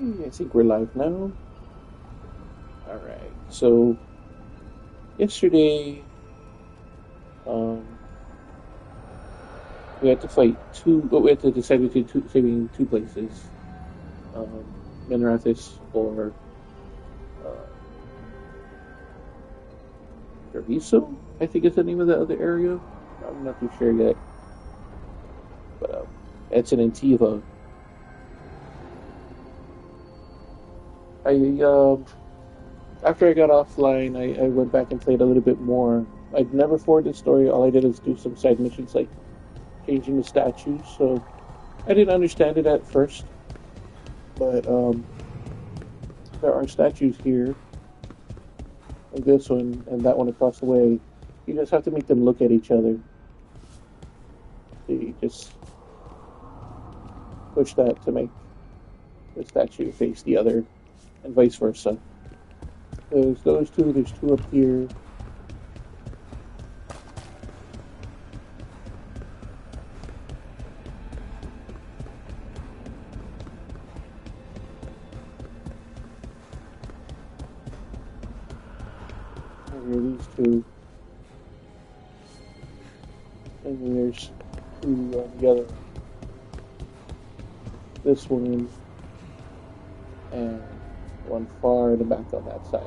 I think we're live now. Alright, so yesterday, um, we had to fight two, but we had to decide between saving two places. Minrathis or uh, Treviso, I think is the name of the other area. I'm not too sure yet, but it's an Antiva. I After I got offline, I went back and played a little bit more. I'd never forwarded the story. All I did is do some side missions like changing the statues. So I didn't understand it at first, but there are statues here, like this one and that one across the way. You just have to make them look at each other. So you just push that to make the statue face the other, and vice versa. There's those two. There's two up here. And there are these two. And then there's two on the other. This one and one far in the back on that side.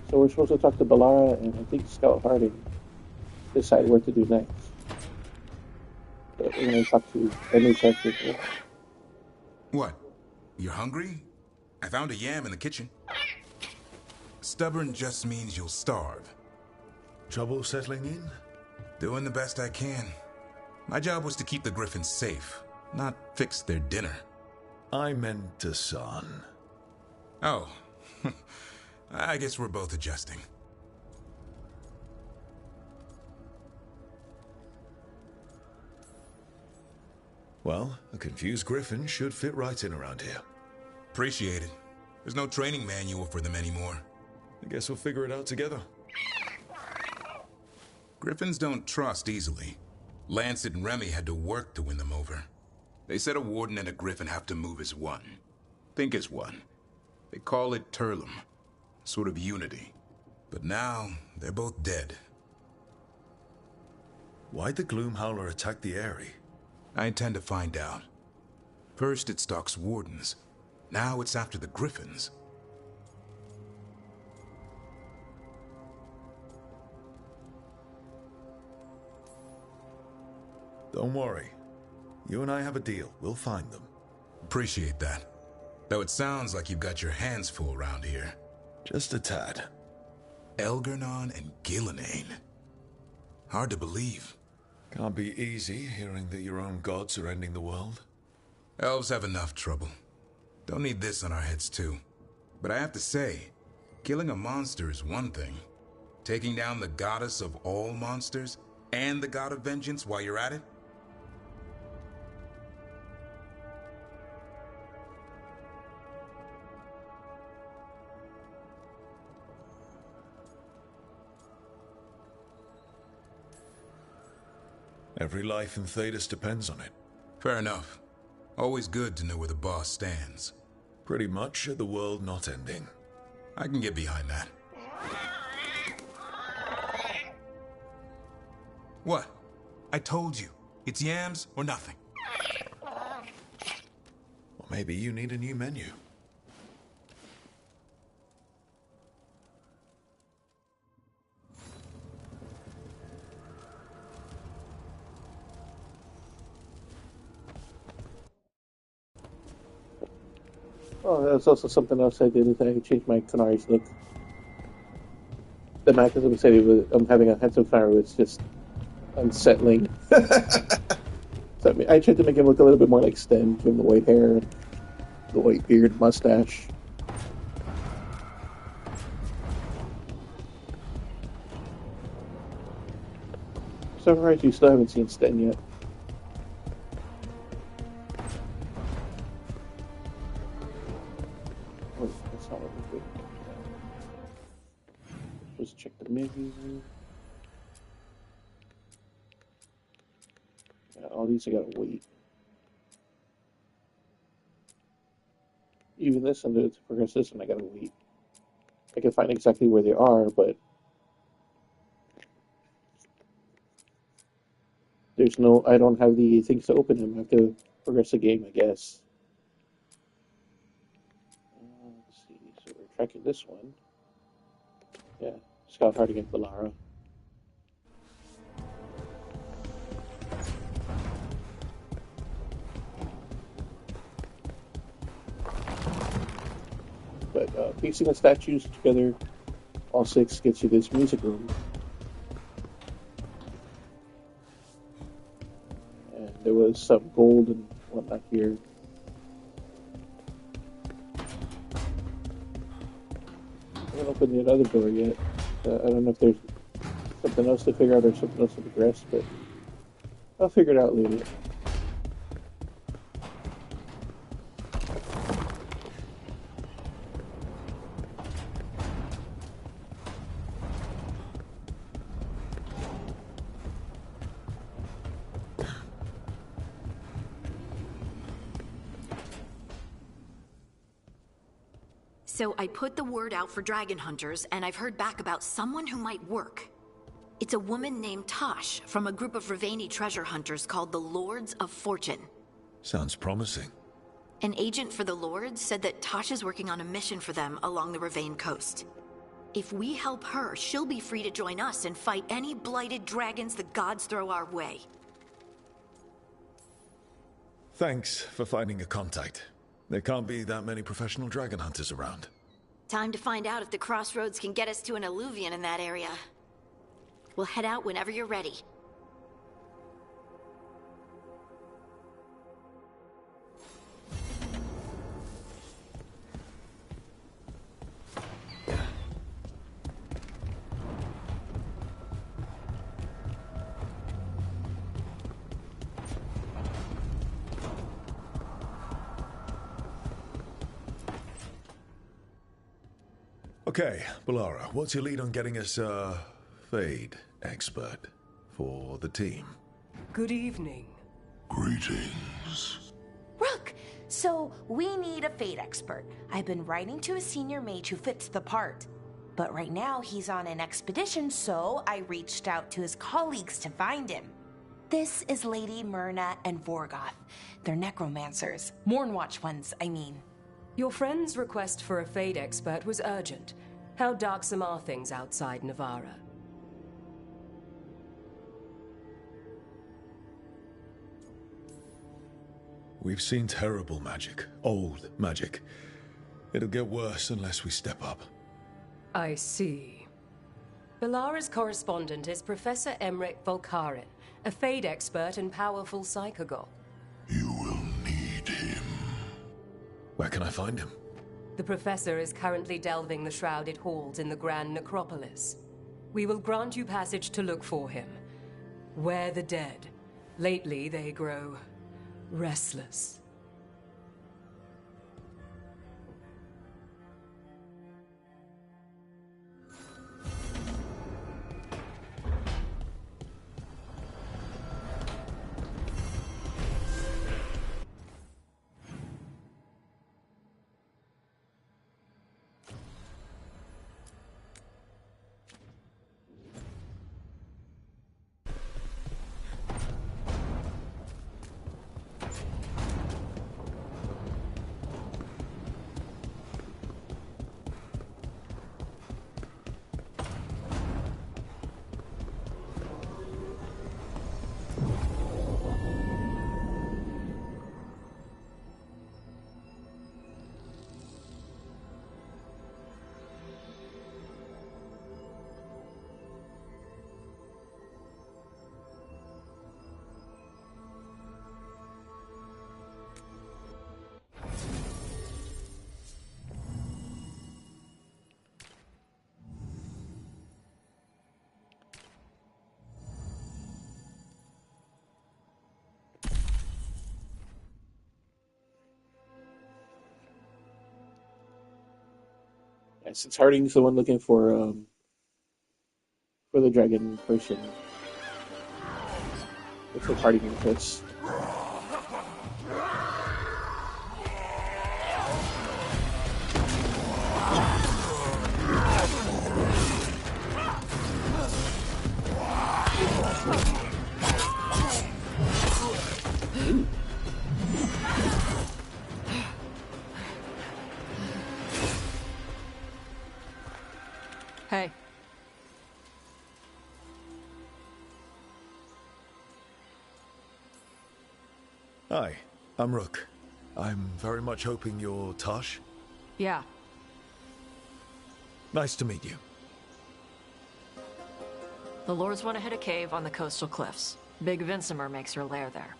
So we're supposed to talk to Balara and I think Scout Harding, decide what to do next. But we're going to talk to a new character here. What? You're hungry? I found a yam in the kitchen. Stubborn just means you'll starve. Trouble settling in? Doing the best I can. My job was to keep the Griffins safe, not fix their dinner. I meant the son. Oh, I guess we're both adjusting. Well, a confused griffin should fit right in around here. Appreciate it. There's no training manual for them anymore. I guess we'll figure it out together. Griffins don't trust easily. Lancet and Remy had to work to win them over. They said a warden and a griffin have to move as one. Think as one. They call it Turlum. Sort of unity. But now, they're both dead. Why'd the Gloomhowler attack the Eyrie? I intend to find out. First it stalks wardens. Now it's after the Griffins. Don't worry. You and I have a deal. We'll find them. Appreciate that. Though it sounds like you've got your hands full around here. Just a tad. Elgernon and Gillenane. Hard to believe. Can't be easy hearing that your own gods are ending the world. Elves have enough trouble. Don't need this on our heads too. But I have to say, killing a monster is one thing. Taking down the goddess of all monsters and the god of vengeance while you're at it? Every life in Thedas depends on it. Fair enough. Always good to know where the boss stands. Pretty much at the world not ending. I can get behind that. What? I told you. It's yams or nothing. Or maybe you need a new menu. Oh, that's also something else I did is I changed my Qunari's look. The mechanism said I'm having a handsome Qunari was just unsettling. So I tried to make him look a little bit more like Sten, doing the white hair, the white beard, mustache. Surprised you still haven't seen Sten yet. Oh, that's not what we did. just check the menu. Yeah, all these I gotta wait. Even this and to progress this one, I gotta wait. I can find exactly where they are, but there's no. I don't have the things to open them. I have to progress the game, I guess. Let's see. So we're tracking this one. Yeah, Scout Hard against Valara. But piecing the statues together, all six, gets you this music room. And there was some gold and whatnot here. I haven't opened the other door yet. I don't know if there's something else to figure out or something else to progress, but I'll figure it out later. So I put the word out for dragon hunters, and I've heard back about someone who might work. It's a woman named Tosh from a group of Ravani treasure hunters called the Lords of Fortune. Sounds promising. An agent for the Lords said that Tosh is working on a mission for them along the Ravane coast. If we help her, she'll be free to join us and fight any blighted dragons the gods throw our way. Thanks for finding a contact. There can't be that many professional dragon hunters around. Time to find out if the crossroads can get us to an alluvion in that area. We'll head out whenever you're ready. Okay, Balara, what's your lead on getting us a Fade expert for the team? Good evening. Greetings. Rook! So, we need a Fate expert. I've been writing to a senior mage who fits the part. But right now, he's on an expedition, so I reached out to his colleagues to find him. This is Lady Myrna and Vorgoth. They're necromancers. Mournwatch ones, I mean. Your friend's request for a Fade expert was urgent. How darksome are things outside Navarra? We've seen terrible magic. Old magic. It'll get worse unless we step up. I see. Balara's correspondent is Professor Emmerich Volkarin, a Fade expert and powerful psychagogue. You will need him. Where can I find him? The Professor is currently delving the shrouded halls in the Grand Necropolis. We will grant you passage to look for him. Where the dead. Lately they grow restless. Yeah, since Harding's the one looking for for the dragon person. It's a parting interest. Hey. Hi, I'm Rook. I'm very much hoping you're Tosh. Yeah. Nice to meet you. The Lords want to hit a cave on the coastal cliffs. Big Vincimer makes her lair there.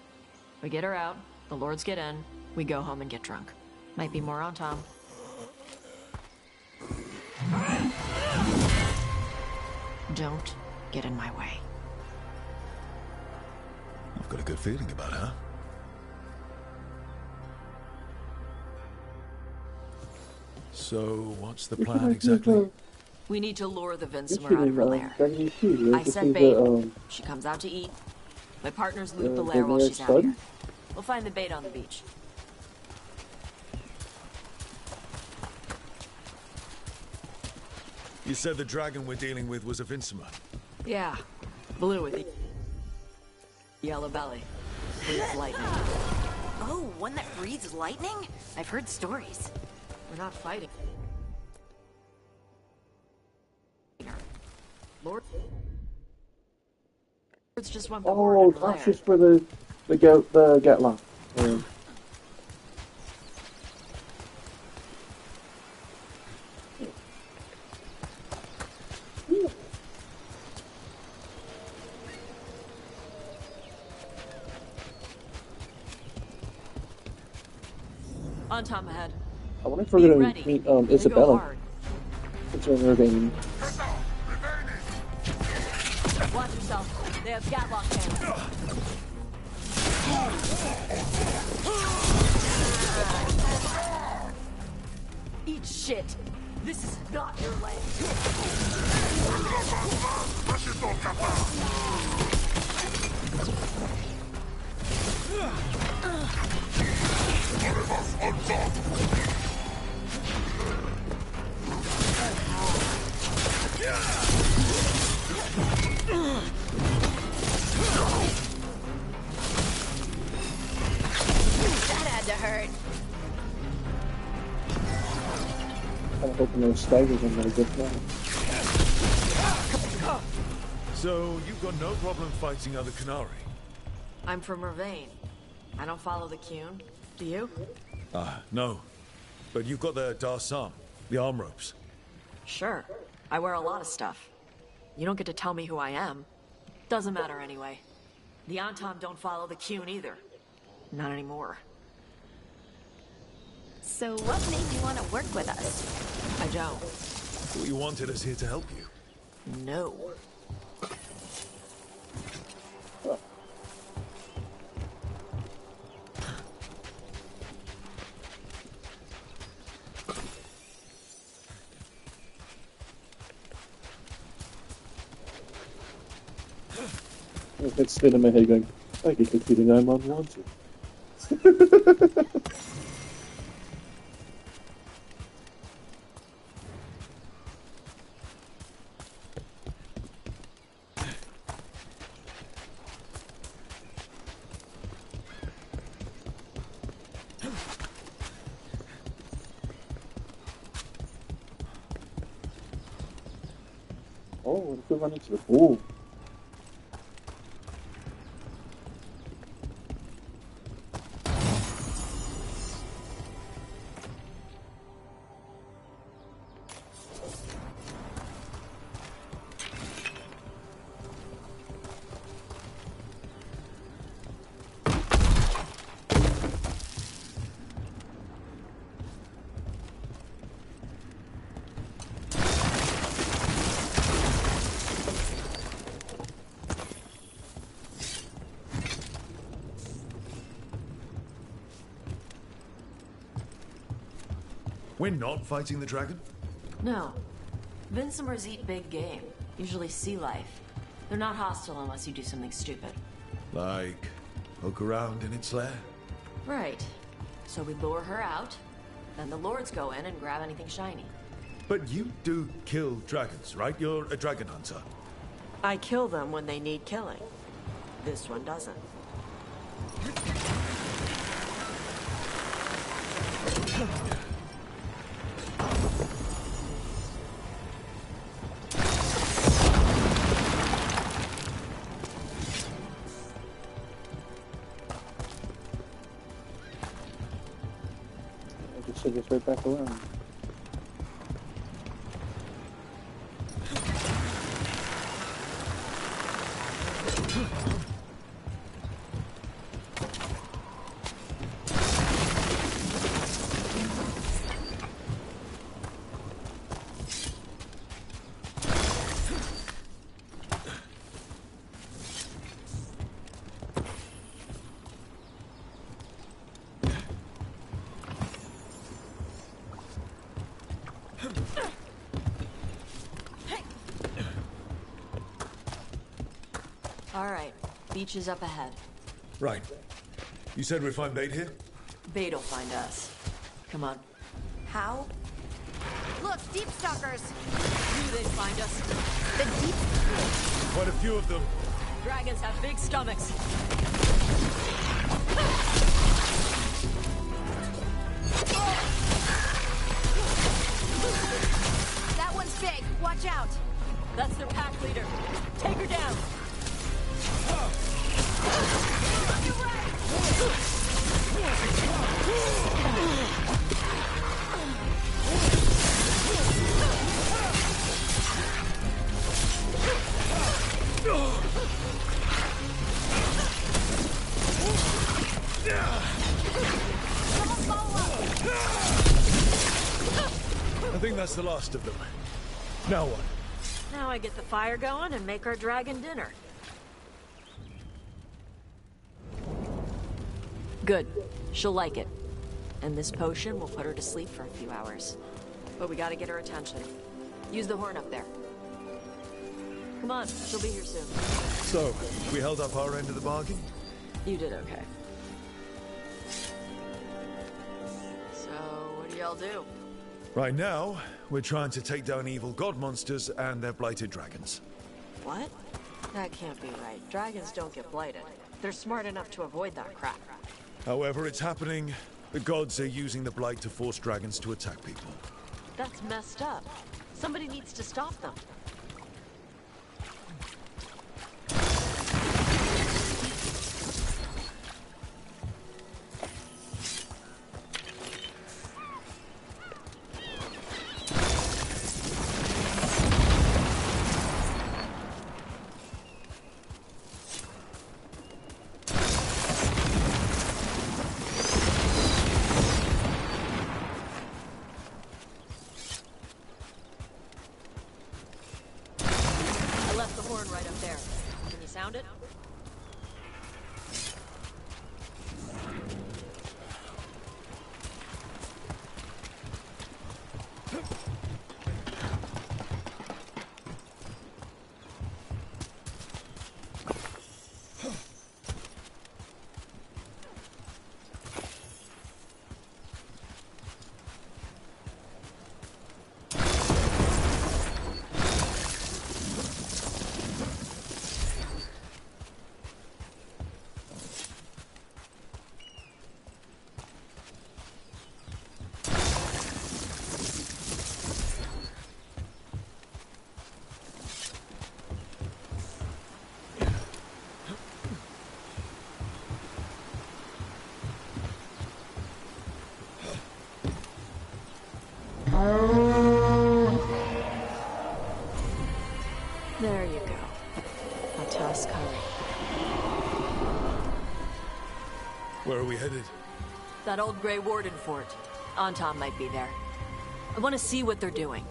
We get her out, the Lords get in, we go home and get drunk. Might be more on Tom. Don't get in my way. I've got a good feeling about her. So, what's the plan exactly? We need to lure the Vincimer out of her lair. I set I bait. She comes out to eat. My partners loot the lair while she's out here. We'll find the bait on the beach. You said the dragon we're dealing with was a Vincimer. Yeah. Blue with the yellow belly. Breathes lightning. Oh, one that breathes lightning? I've heard stories. We're not fighting. Lords just want the horde Oh, in her lair. that's just for the Gatlock. On Tom ahead. I wonder if we're Be gonna ready. meet They go Isabella. hard. It's in Ravine. Watch yourself. They have Gatlock cannons. Eat shit. This is not your land. That had to hurt. I'm hoping those staggers are gonna get now. So, you've got no problem fighting other Qunari? I'm from Ravane. I don't follow the Qun. Do you? No. But you've got the Darsam, the arm ropes. Sure. I wear a lot of stuff. You don't get to tell me who I am. Doesn't matter anyway. The Antom don't follow the Qun either. Not anymore. So what made you want to work with us? I don't. Thought you wanted us here to help you. No. It's still in my head going, I get the feeling I'm unwanted. Oh, what if we run into the pool? We're not fighting the dragon? No. Vincimers eat big game. Usually sea life. They're not hostile unless you do something stupid. Like, poke around in its lair? Right. So we lure her out, then the lords go in and grab anything shiny. But you do kill dragons, right? You're a dragon hunter. I kill them when they need killing. This one doesn't. I just take this right back around. All right, beach is up ahead. Right. You said we find bait here? Bait'll find us. Come on. How? Look, deep stalkers! Knew they'd find us. The deep... Quite a few of them. Dragons have big stomachs. That one's big. Watch out. That's their pack leader. Take her down. I think that's the last of them. Now what? Now I get the fire going and make our dragon dinner. Good. She'll like it. And this potion will put her to sleep for a few hours. But we gotta get her attention. Use the horn up there. Come on, she'll be here soon. So, we held up our end of the bargain? You did okay. So, what do y'all do? Right now, we're trying to take down evil god monsters and their blighted dragons. What? That can't be right. Dragons don't get blighted. They're smart enough to avoid that crap. However, it's happening. The gods are using the blight to force dragons to attack people. That's messed up. Somebody needs to stop them. Sound it? There you go. A toss curry. Where are we headed? That old Grey Warden fort. Anton might be there. I want to see what they're doing.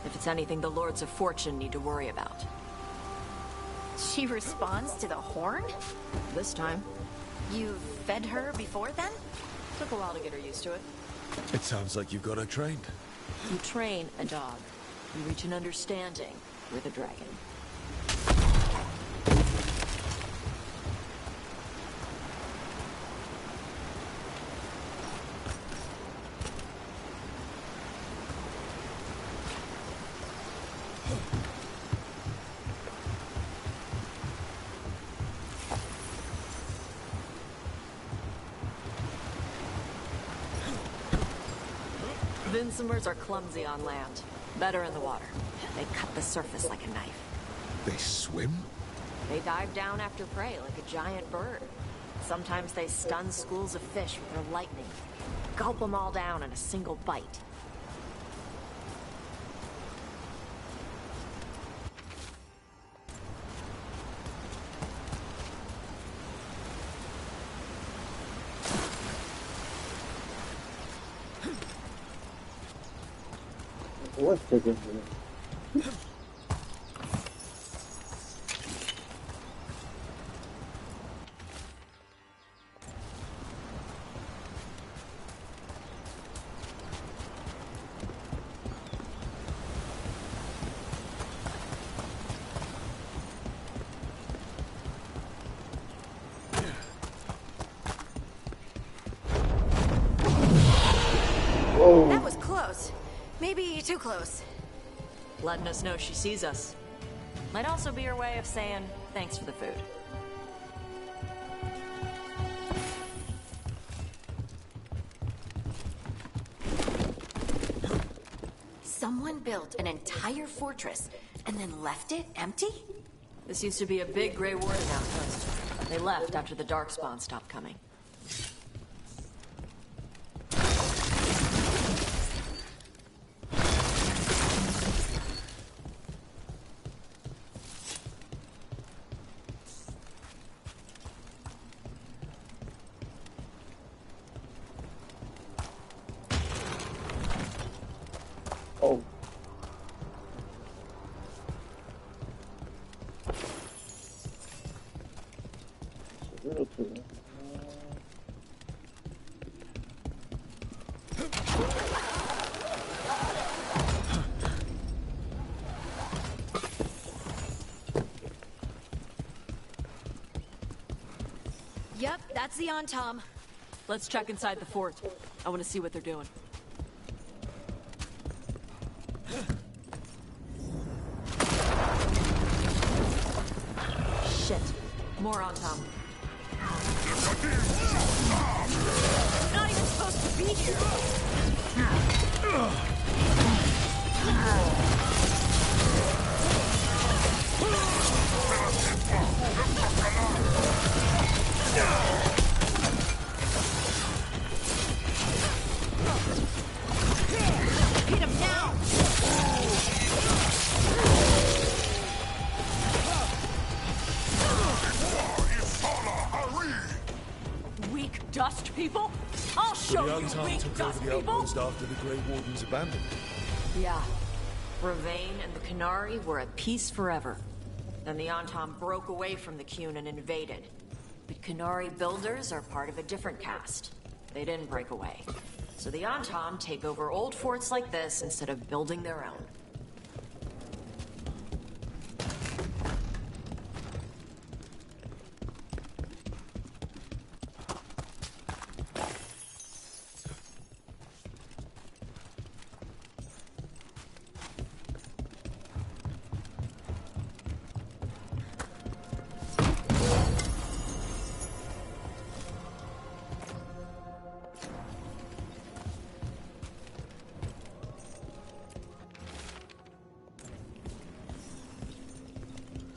If it's anything the Lords of Fortune need to worry about. She responds to the horn? This time. You fed her before then? Took a while to get her used to it. It sounds like you've got her trained. You train a dog. You reach an understanding. You're the dragon. Vincimers are clumsy on land, better in the water. They cut the surface like a knife. They swim? They dive down after prey like a giant bird. Sometimes they stun schools of fish with their lightning. Gulp them all down in a single bite. What's taking here? That was close. Maybe too close. Letting us know she sees us. Might also be her way of saying thanks for the food. Someone built an entire fortress and then left it empty? This used to be a big gray warden outpost. They left after the Darkspawn stopped coming. Oh. It's a little too. Yep, that's the Tom. Let's check inside the fort. I want to see what they're doing. Shit. More on Tom. You're not even supposed to be here. Hit him now! Weak dust people? I'll show The you Untold weak took dust over the people! outpost after the Grey Wardens abandoned it. Yeah. Ravane and the Qunari were at peace forever. Then the Antom broke away from the Qun and invaded. But Qunari builders are part of a different caste. They didn't break away. So the Antom take over old forts like this instead of building their own.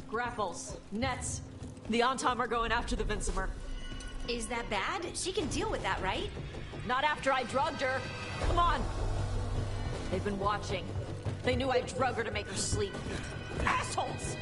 Grapples, nets. The Antom are going after the Vincimer. Is that bad? She can deal with that, right? Not after I drugged her. Come on. They've been watching. They knew I drug her to make her sleep. Assholes!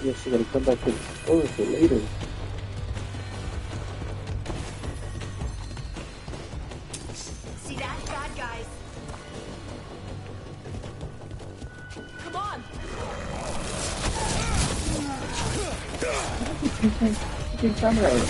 Yes, I gotta come back and explore it later. See that, bad guys? Come on! Okay, samurai.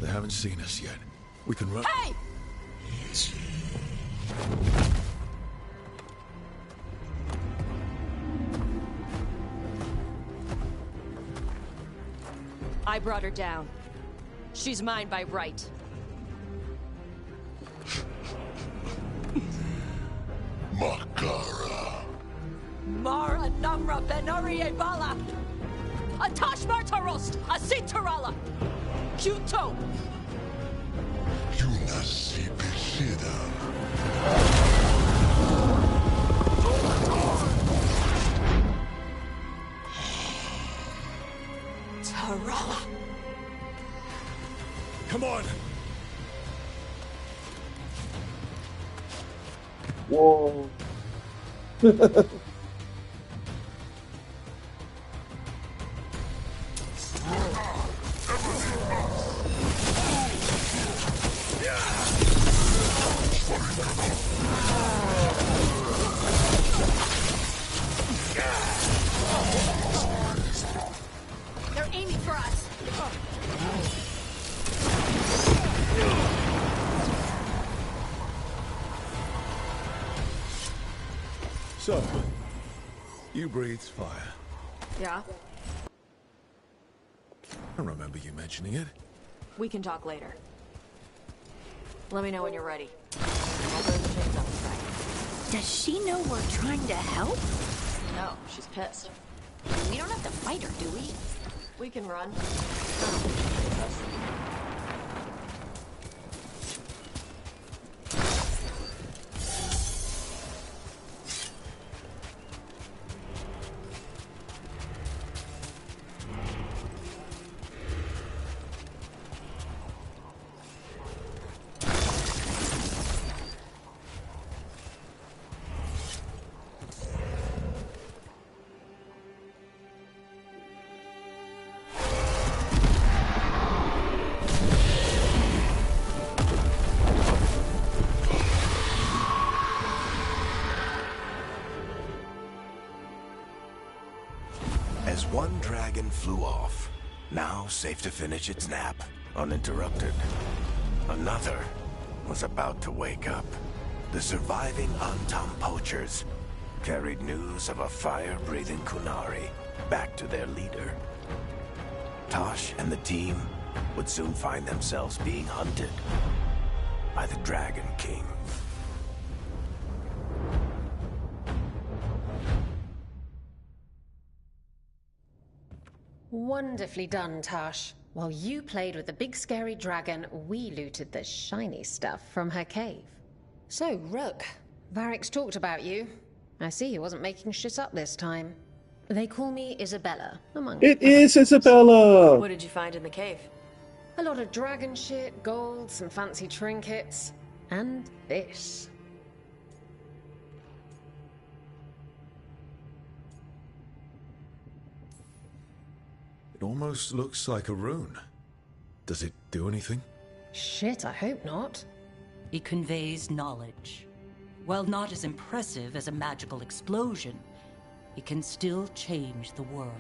They haven't seen us yet. We can run. Hey! I brought her down. She's mine by right. Makara. Mara Namra Benari Bala! Atash Martarost! Asitarala! Kuto! Yunasi Pisida. Tarala! Come on! Whoa. They're aiming for us! So, you breathed fire. Yeah? I remember you mentioning it. We can talk later. Let me know when you're ready. I'll burn the chains on the side. Does she know we're trying to help? No, she's pissed. We don't have to fight her, do we? We can run. As one dragon flew off, now safe to finish its nap, uninterrupted, another was about to wake up. The surviving Antam poachers carried news of a fire-breathing Qunari back to their leader. Tosh and the team would soon find themselves being hunted by the Dragon King. Wonderfully done, Tash. While you played with the big scary dragon, we looted the shiny stuff from her cave. So, Rook, Varric's talked about you. I see he wasn't making shit up this time. They call me Isabella, among It other is things. Isabella! What did you find in the cave? A lot of dragon shit, gold, some fancy trinkets, and this. almost looks like a rune. Does it do anything? Shit, I hope not. It conveys knowledge. While not as impressive as a magical explosion, it can still change the world.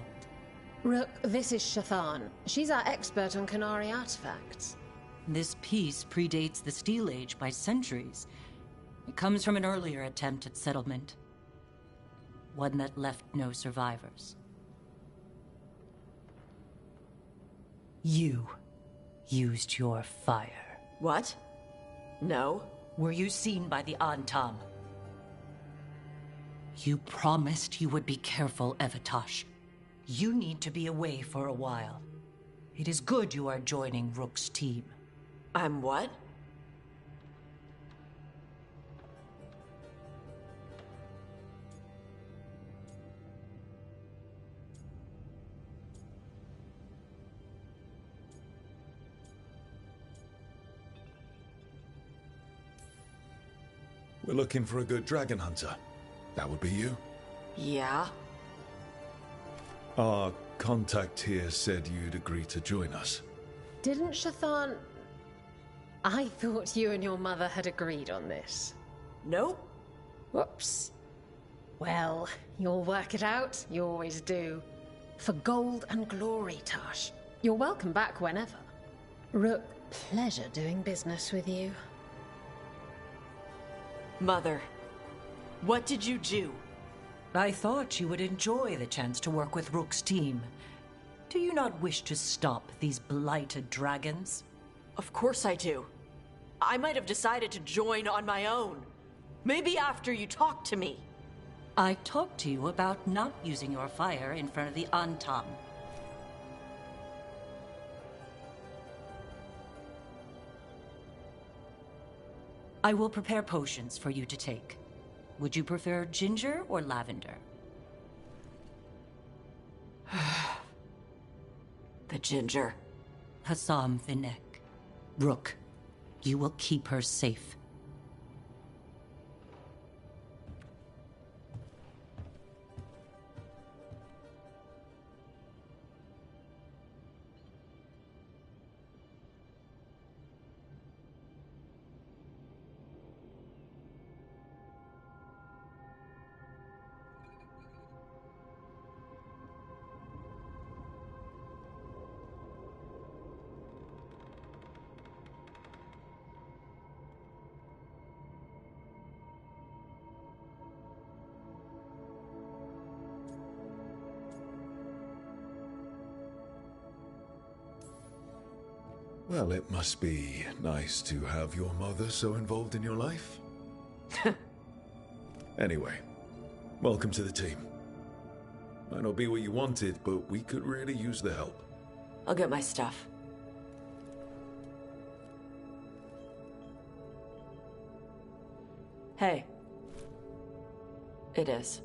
Rook, this is Shathan. She's our expert on Qunari artifacts. This piece predates the Steel Age by centuries. It comes from an earlier attempt at settlement. One that left no survivors. You used your fire. What? No. Were you seen by the Antam? You promised you would be careful, Evatosh. You need to be away for a while. It is good you are joining Rook's team. I'm what? We're looking for a good dragon hunter. That would be you. Yeah? Our contact here said you'd agree to join us. Didn't Shathan... I thought you and your mother had agreed on this. Nope. Whoops. Well, you'll work it out. You always do. For gold and glory, Tosh. You're welcome back whenever. Rook, pleasure doing business with you. Mother, what did you do? I thought you would enjoy the chance to work with Rook's team. Do you not wish to stop these blighted dragons? Of course I do. I might have decided to join on my own. Maybe after you talked to me. I talked to you about not using your fire in front of the Antam. I will prepare potions for you to take. Would you prefer ginger or lavender? The ginger. Hassam Vinek. Rook, you will keep her safe. Well, it must be nice to have your mother so involved in your life. Anyway, welcome to the team. Might not be what you wanted, but we could really use the help. I'll get my stuff. Hey. It is.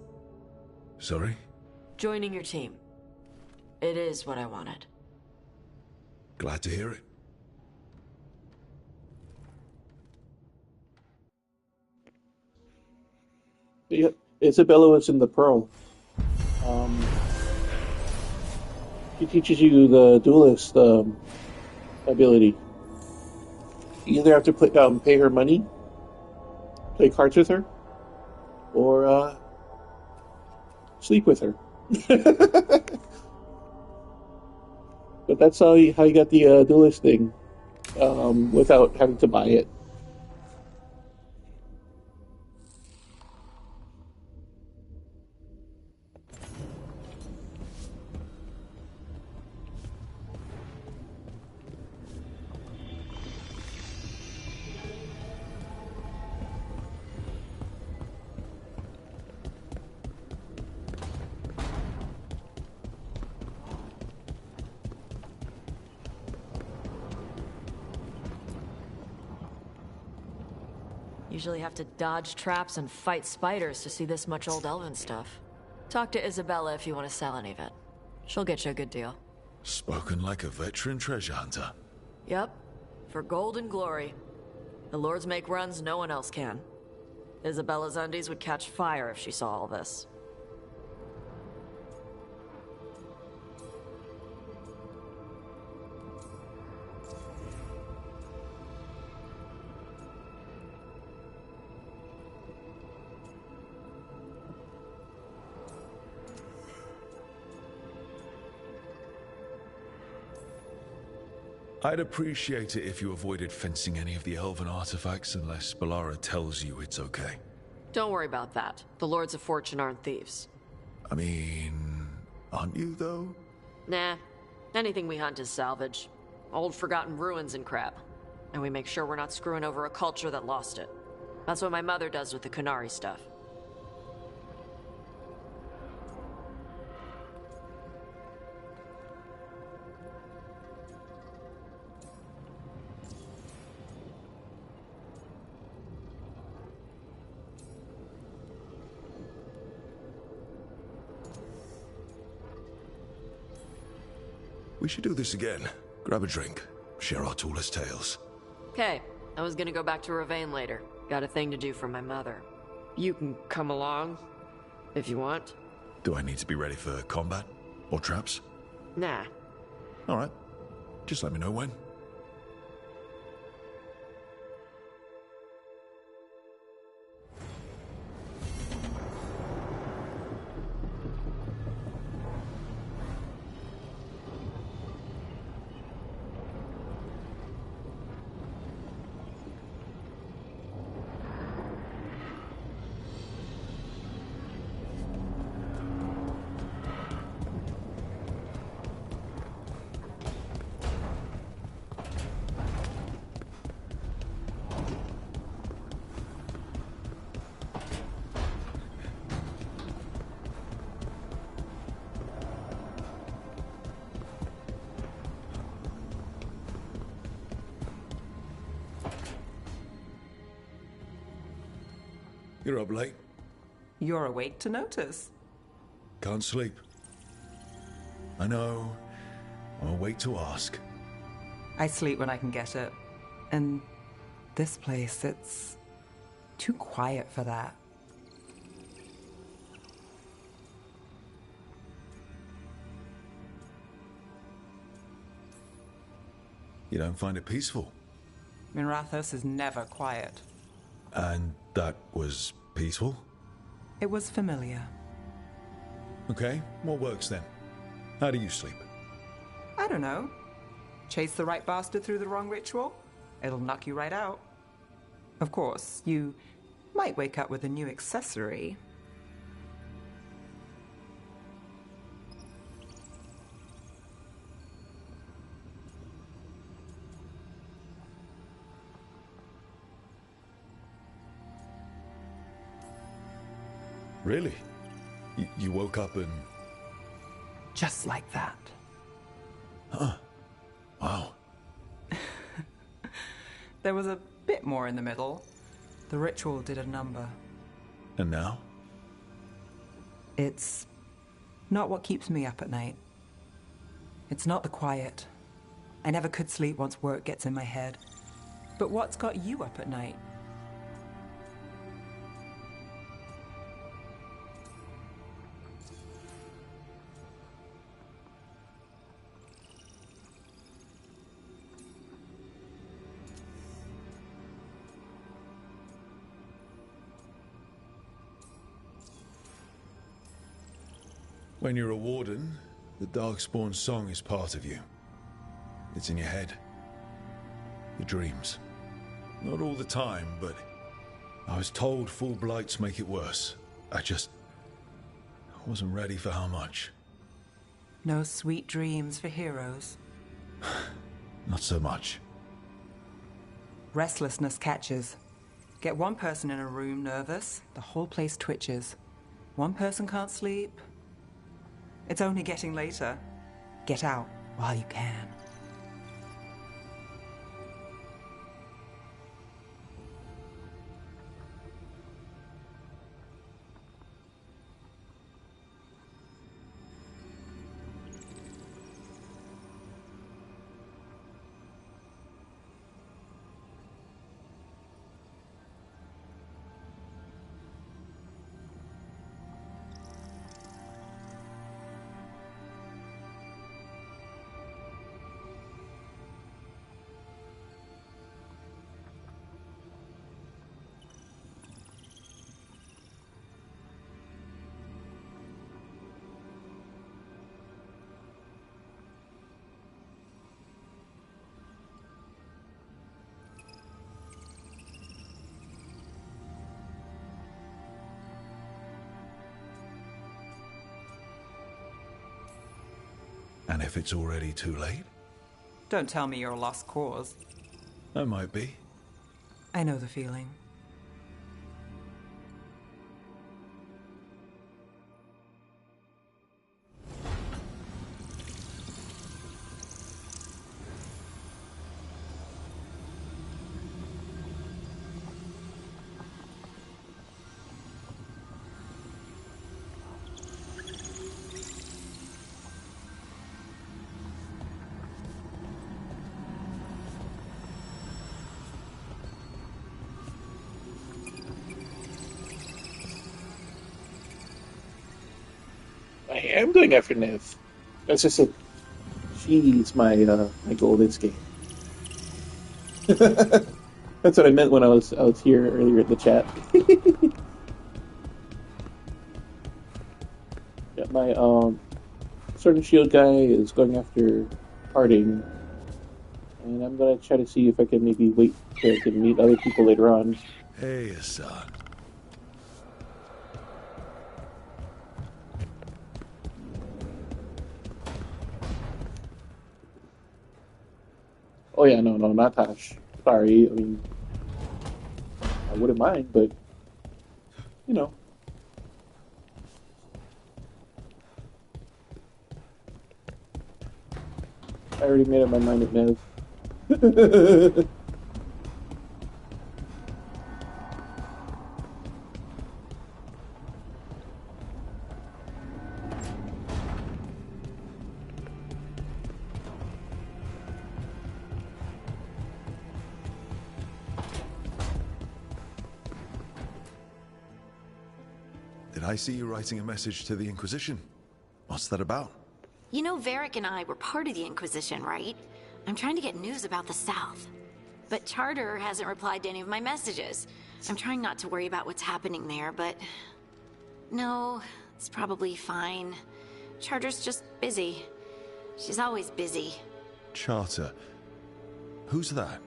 Sorry? Joining your team. It is what I wanted. Glad to hear it. Yep, Isabella was in the Pearl. She teaches you the duelist ability. You either have to pay her money, play cards with her, or sleep with her. But that's how you got the duelist thing, without having to buy it. Usually have to dodge traps and fight spiders to see this much old elven stuff. Talk to Isabella if you want to sell any of it. She'll get you a good deal. Spoken like a veteran treasure hunter. Yep. For gold and glory. The lords make runs no one else can. Isabella's undies would catch fire if she saw all this. I'd appreciate it if you avoided fencing any of the elven artifacts unless Balara tells you it's okay. Don't worry about that. The Lords of Fortune aren't thieves. I mean, aren't you, though? Nah. Anything we hunt is salvage. Old forgotten ruins and crap. And we make sure we're not screwing over a culture that lost it. That's what my mother does with the Qunari stuff. We should do this again. Grab a drink. Share our tallest tales. Okay, I was gonna go back to Ravane later. Got a thing to do for my mother. You can come along, if you want. Do I need to be ready for combat? Or traps? Nah. Alright. Just let me know when. You're up late. You're awake to notice. Can't sleep. I know. I'm awake to ask. I sleep when I can get it. And this place, it's too quiet for that. You don't find it peaceful? Minrathos is never quiet. And that was peaceful? It was familiar. Okay, what works then? How do you sleep? I don't know. Chase the right bastard through the wrong ritual? It'll knock you right out. Of course, you might wake up with a new accessory. Really? You woke up and... Just like that. Huh. Wow. There was a bit more in the middle. The ritual did a number. And now? It's not what keeps me up at night. It's not the quiet. I never could sleep once work gets in my head. But what's got you up at night? When you're a warden, the Darkspawn song is part of you. It's in your head. Your dreams. Not all the time, but I was told full blights make it worse. I wasn't ready for how much. No sweet dreams for heroes. Not so much. Restlessness catches. Get one person in a room nervous, the whole place twitches. One person can't sleep. It's only getting later. Get out while you can. And if it's already too late? Don't tell me you're a lost cause. That might be. I know the feeling. I am going after Nev. That's just it. She's my golden skin. That's what I meant when I was here earlier in the chat. Yeah, my Sword and Shield guy is going after Harding, and I'm gonna try to see if I can maybe wait till I can meet other people later on. Hey, Assad. Oh yeah, no, not Tosh. Sorry, I mean, I wouldn't mind, but you know. I already made up my mind at Nev. Did I see you writing a message to the Inquisition? What's that about? You know, Varric and I were part of the Inquisition, right? I'm trying to get news about the South. But Charter hasn't replied to any of my messages. I'm trying not to worry about what's happening there, but... No, it's probably fine. Charter's just busy. She's always busy. Charter. Who's that?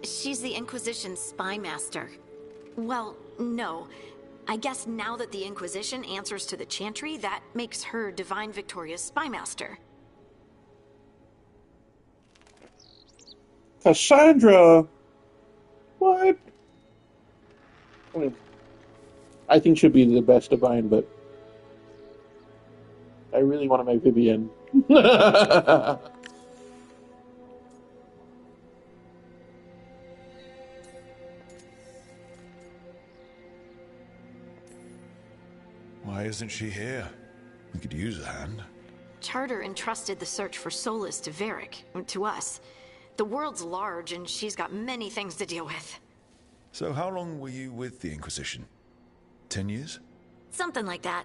She's the Inquisition's spy master. Well, no. I guess now that the Inquisition answers to the Chantry, that makes her Divine Victoria's spy master. Cassandra! What? I mean, I think she'd be the best Divine, but I really want to make Vivian. Why isn't she here? We could use a hand. Charter entrusted the search for Solus to Varric, to us. The world's large, and she's got many things to deal with. So how long were you with the Inquisition? 10 years? Something like that.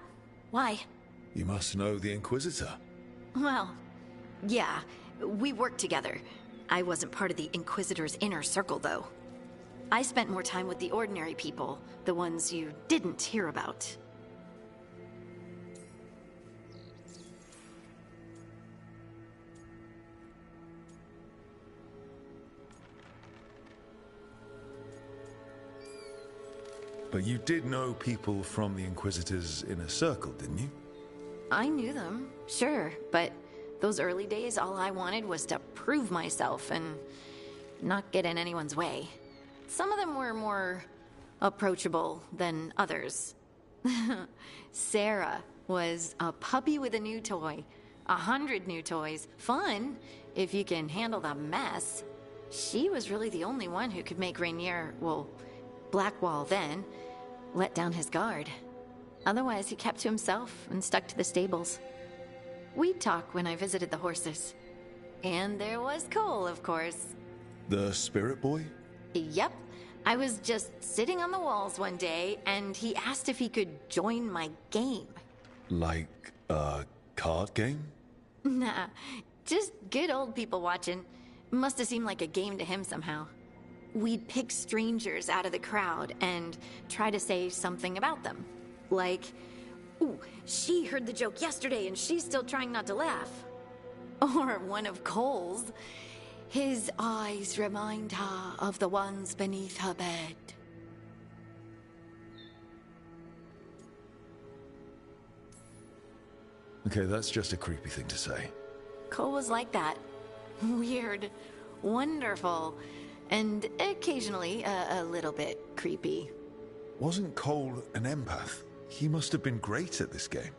Why? You must know the Inquisitor. Well, yeah, we worked together. I wasn't part of the Inquisitor's inner circle, though. I spent more time with the ordinary people, the ones you didn't hear about. But you did know people from the Inquisitor's inner circle, didn't you? I knew them, sure, but those early days, all I wanted was to prove myself and not get in anyone's way. Some of them were more approachable than others. Sarah was a puppy with a new toy. 100 new toys. Fun, if you can handle the mess. She was really the only one who could make Rainier, well, Blackwall then, let down his guard. Otherwise, he kept to himself and stuck to the stables. We'd talk when I visited the horses. And there was Cole, of course. The spirit boy? Yep. I was just sitting on the walls one day, and he asked if he could join my game. Like a card game? Nah, just good old people watching. Must have seemed like a game to him somehow. We'd pick strangers out of the crowd and try to say something about them. Like, ooh, she heard the joke yesterday and she's still trying not to laugh. Or one of Cole's. His eyes remind her of the ones beneath her bed. Okay, that's just a creepy thing to say. Cole was like that. Weird, wonderful, and occasionally a little bit creepy. Wasn't Cole an empath? He must have been great at this game.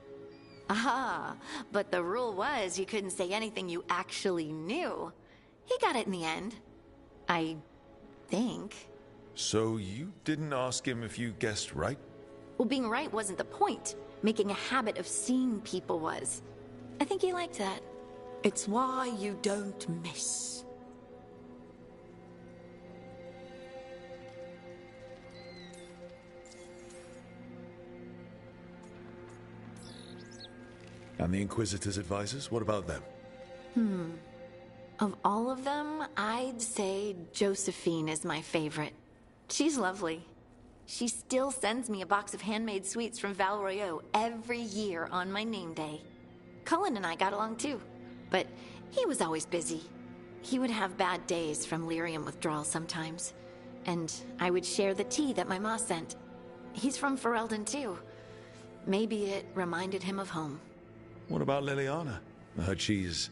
Ah, but the rule was you couldn't say anything you actually knew. He got it in the end. I think. So you didn't ask him if you guessed right? Well, being right wasn't the point. Making a habit of seeing people was. I think he liked that. It's why you don't miss. And the Inquisitor's advisors, what about them? Of all of them, I'd say Josephine is my favorite. She's lovely. She still sends me a box of handmade sweets from Val Royeaux every year on my name day. Cullen and I got along too, but he was always busy. He would have bad days from lyrium withdrawal sometimes, and I would share the tea that my ma sent. He's from Ferelden too. Maybe it reminded him of home. What about Liliana? I heard she's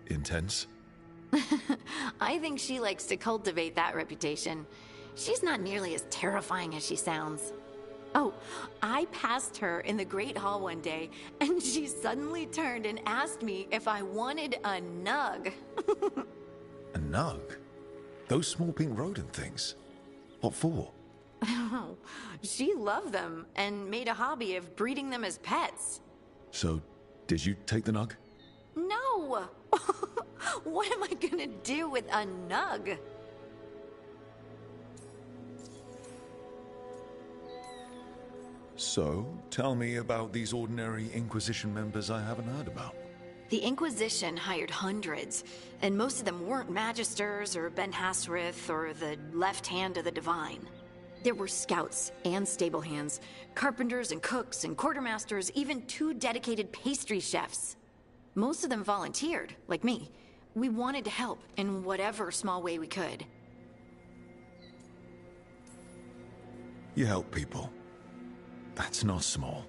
intense. I think she likes to cultivate that reputation. She's not nearly as terrifying as she sounds. Oh, I passed her in the Great Hall one day, and she suddenly turned and asked me if I wanted a nug. A nug? Those small pink rodent things? What for? Oh, she loved them and made a hobby of breeding them as pets. So, did you take the nug? No! What am I gonna do with a nug? So, tell me about these ordinary Inquisition members I haven't heard about. The Inquisition hired hundreds, and most of them weren't Magisters or Ben Hasrith or the left hand of the Divine. There were scouts and stable hands, carpenters and cooks and quartermasters, even 2 dedicated pastry chefs. Most of them volunteered, like me. We wanted to help in whatever small way we could. You help people. That's not small.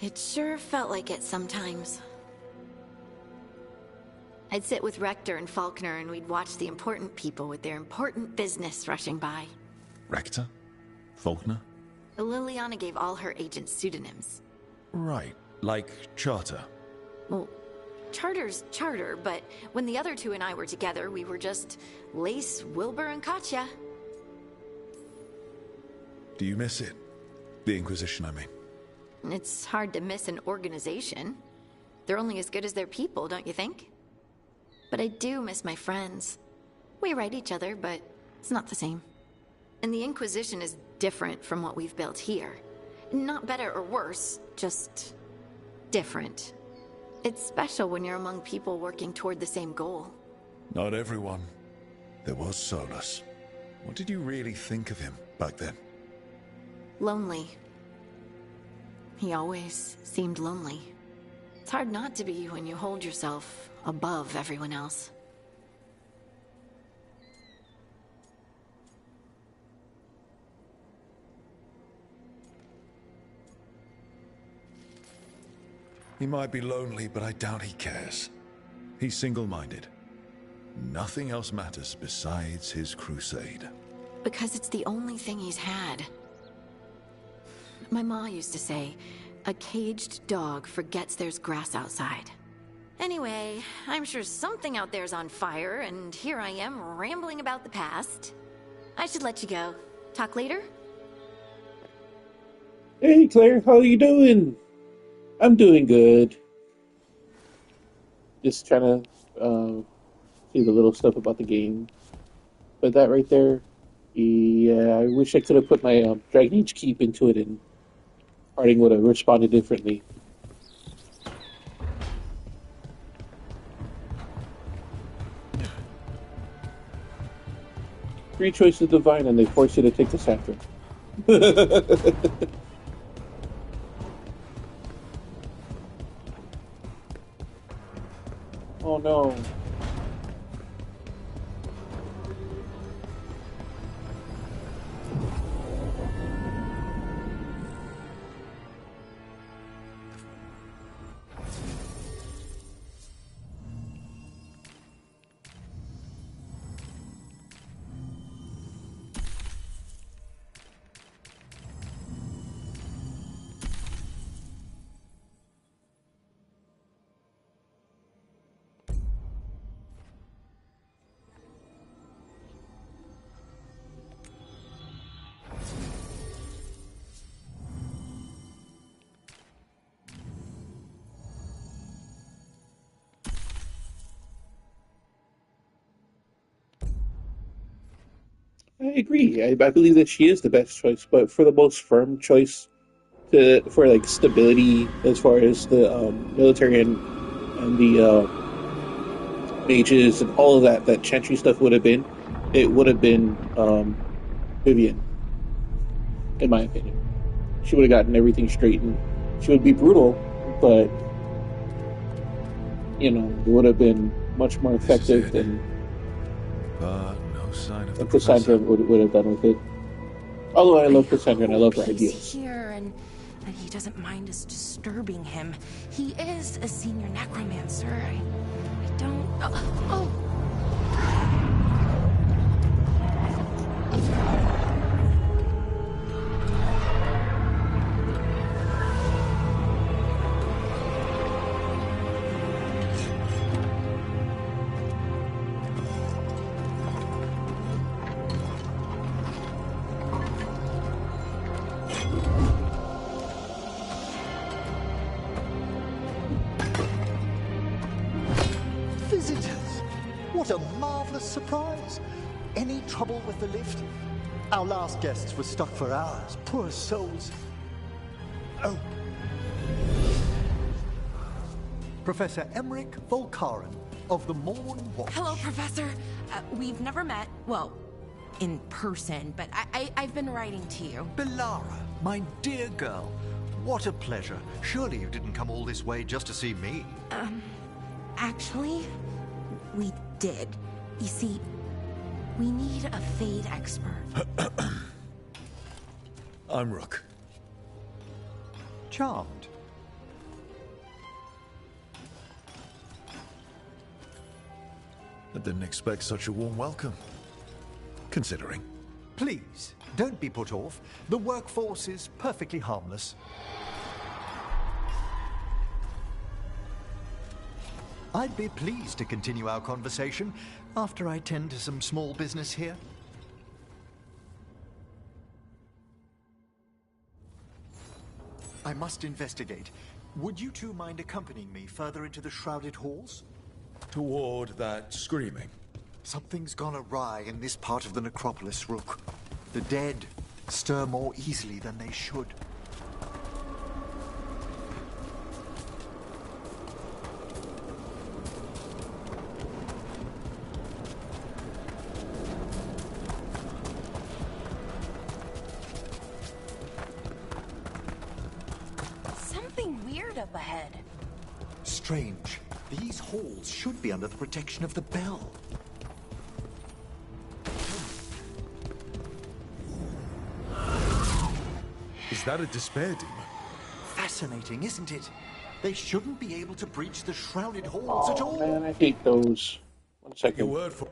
It sure felt like it sometimes. I'd sit with Rector and Faulkner and we'd watch the important people with their important business rushing by. Rector? Faulkner? Liliana gave all her agents pseudonyms. Right, like Charter. Well, Charter's Charter, but when the other 2 and I were together, we were just Lace, Wilbur, and Katya. Do you miss it? The Inquisition, I mean. It's hard to miss an organization. They're only as good as their people, don't you think? But I do miss my friends. We write each other, but it's not the same. And the Inquisition is different from what we've built here. Not better or worse, just different. It's special when you're among people working toward the same goal. Not everyone. There was Solus. What did you really think of him back then? Lonely. He always seemed lonely. It's hard not to be when you hold yourself above everyone else. He might be lonely, but I doubt he cares. He's single-minded. Nothing else matters besides his crusade. Because it's the only thing he's had. My ma used to say, a caged dog forgets there's grass outside. Anyway, I'm sure something out there's on fire, and here I am rambling about the past. I should let you go. Talk later? Hey Claire, how you doing? I'm doing good. Just trying to see the little stuff about the game. But that right there, yeah, I wish I could have put my Dragon Age Keep into it and Harding would have responded differently. Three choices divine and they force you to take the Saffron. Oh no. I agree. I believe that she is the best choice, but for the most firm choice for like stability as far as the military and the mages and all of that Chantry stuff would have been, it would have been Vivian, in my opinion. She would have gotten everything straight, and she would be brutal, but you know, it would have been much more effective than but no sign of the Cassandra professor. would have done with it. Although I love Cassandra and I love her He's ideas. here and that he doesn't mind us disturbing him. He is a senior necromancer. I don't. Oh. Visitors! What a marvelous surprise! Any trouble with the lift? Our last guests were stuck for hours. Poor souls. Oh. Professor Emmerich Volkaren of the Morn Watch. Hello, Professor. We've never met. Well, in person, but I've been writing to you. Belara, my dear girl. What a pleasure. Surely you didn't come all this way just to see me. Actually, we did. You see, we need a Fade expert. I'm Rook. Charmed. I didn't expect such a warm welcome. Considering. Please, don't be put off. The workforce is perfectly harmless. I'd be pleased to continue our conversation after I tend to some small business here. I must investigate. Would you two mind accompanying me further into the shrouded halls? Toward that screaming. Something's gone awry in this part of the necropolis, Rook. The dead stir more easily than they should. Something weird up ahead. Strange. These halls should be under the protection of the bell. Is that a despair demon? Fascinating, isn't it? They shouldn't be able to breach the shrouded halls at all. Man, I hate those. 1 second. Your word for...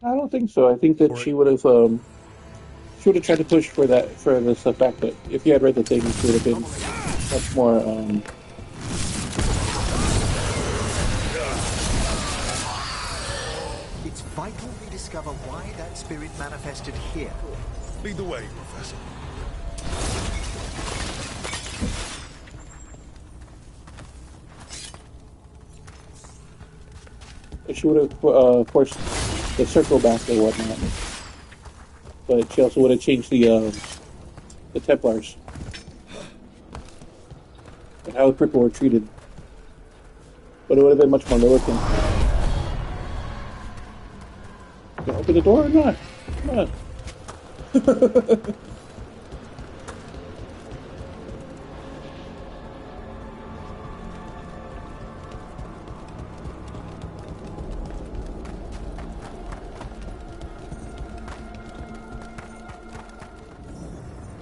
I don't think so. I think that she would have tried to push for the stuff back. But if you had read the thing, she would have been much more. It's vital we discover why that spirit manifested here. Lead the way, Professor. She would have forced the circle back or whatnot. But she also would have changed the Templars and how the people were treated. But it would have been much more militant. Can I open the door or not? Come on.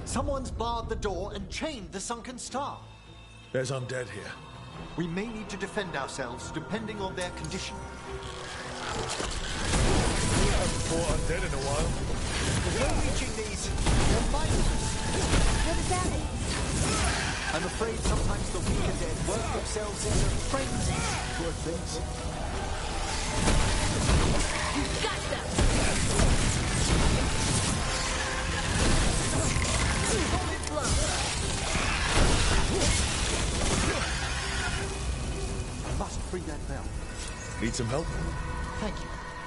Someone's barred the door and chained the sunken star. There's undead here. We may need to defend ourselves depending on their condition. We haven't fought undead in a while. There's no reaching these. They're mindless. What does that mean? I'm afraid sometimes the weaker dead work themselves into frenzy. Poor things. You've got them! I must free that bell. Need some help? Thank you.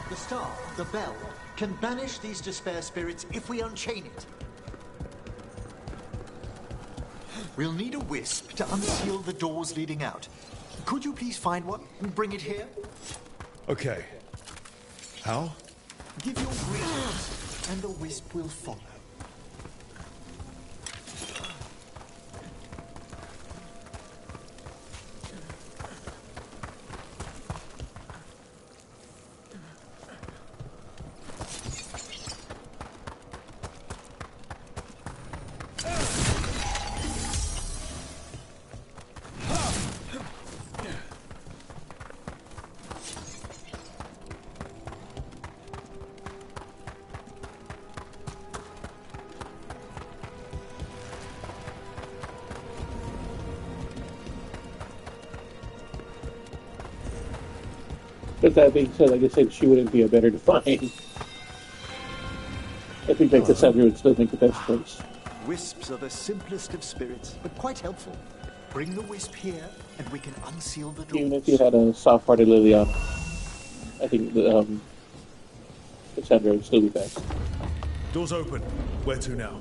The star, the bell, can banish these despair spirits if we unchain it. We'll need a wisp to unseal the doors leading out. Could you please find one and bring it here? Okay. How? Give your greetings, and the wisp will follow. But that being said, like I said, she wouldn't be a better to find. I think like Cassandra would still make the best choice. Wisps are the simplest of spirits, but quite helpful. Bring the wisp here, and we can unseal the doors. Even if you had a soft-hearted Liliana, I think Cassandra would still be best. Doors open. Where to now?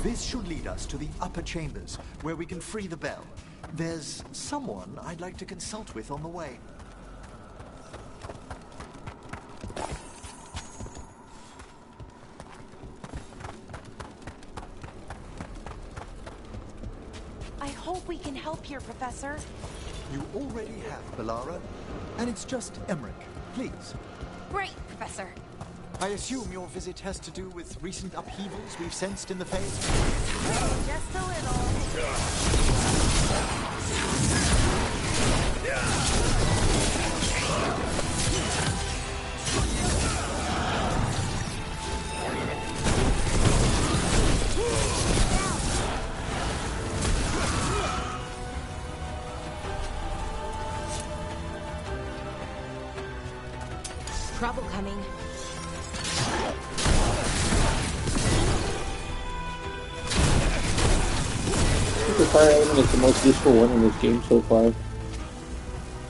This should lead us to the upper chambers, where we can free the bell. There's someone I'd like to consult with on the way. I hope we can help here, Professor. You already have, Belara. And it's just Emmerich. Please. Great, Professor. I assume your visit has to do with recent upheavals we've sensed in the phase? Just a little. Trouble coming. I think the fire element is the most useful one in this game so far.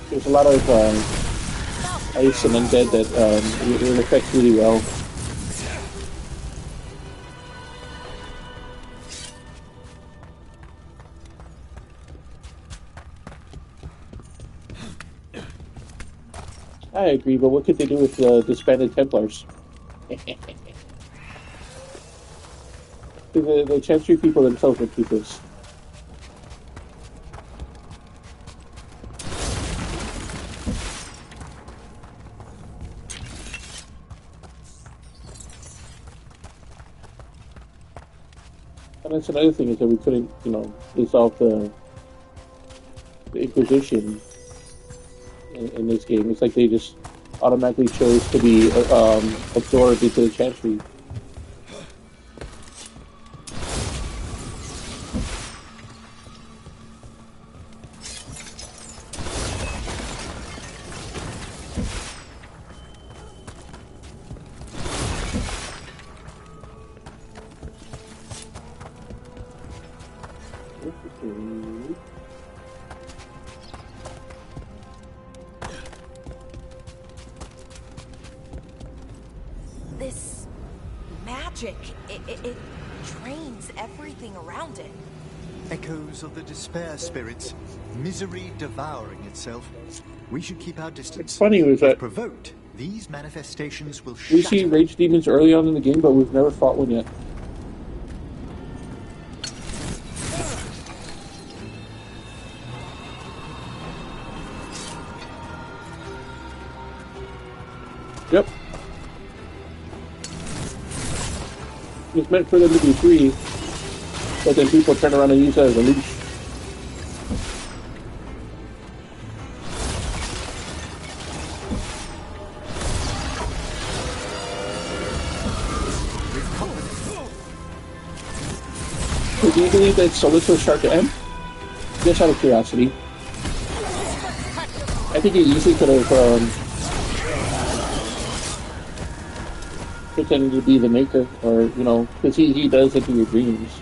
There's a lot of ice and undead that it affects really well. I agree, but what could they do with the disbanded Templars? the Chancery people themselves would keep this. And that's another thing, is that we couldn't, dissolve the Inquisition in this game. It's like they just automatically chose to be absorbed into the Chancery. This magic, it drains everything around it. Echoes of the despair spirits, misery devouring itself. We should keep our distance. What's funny is that if provoked, these manifestations will we shatter. see rage demons early on in the game, but we've never fought one yet. Yep. It's meant for them to be free, but then people turn around and use that as a leash. Do you believe that Solito's Shark M? Just out of curiosity. I think he easily could have pretended to be the maker, or, you know, because he does enter your dreams.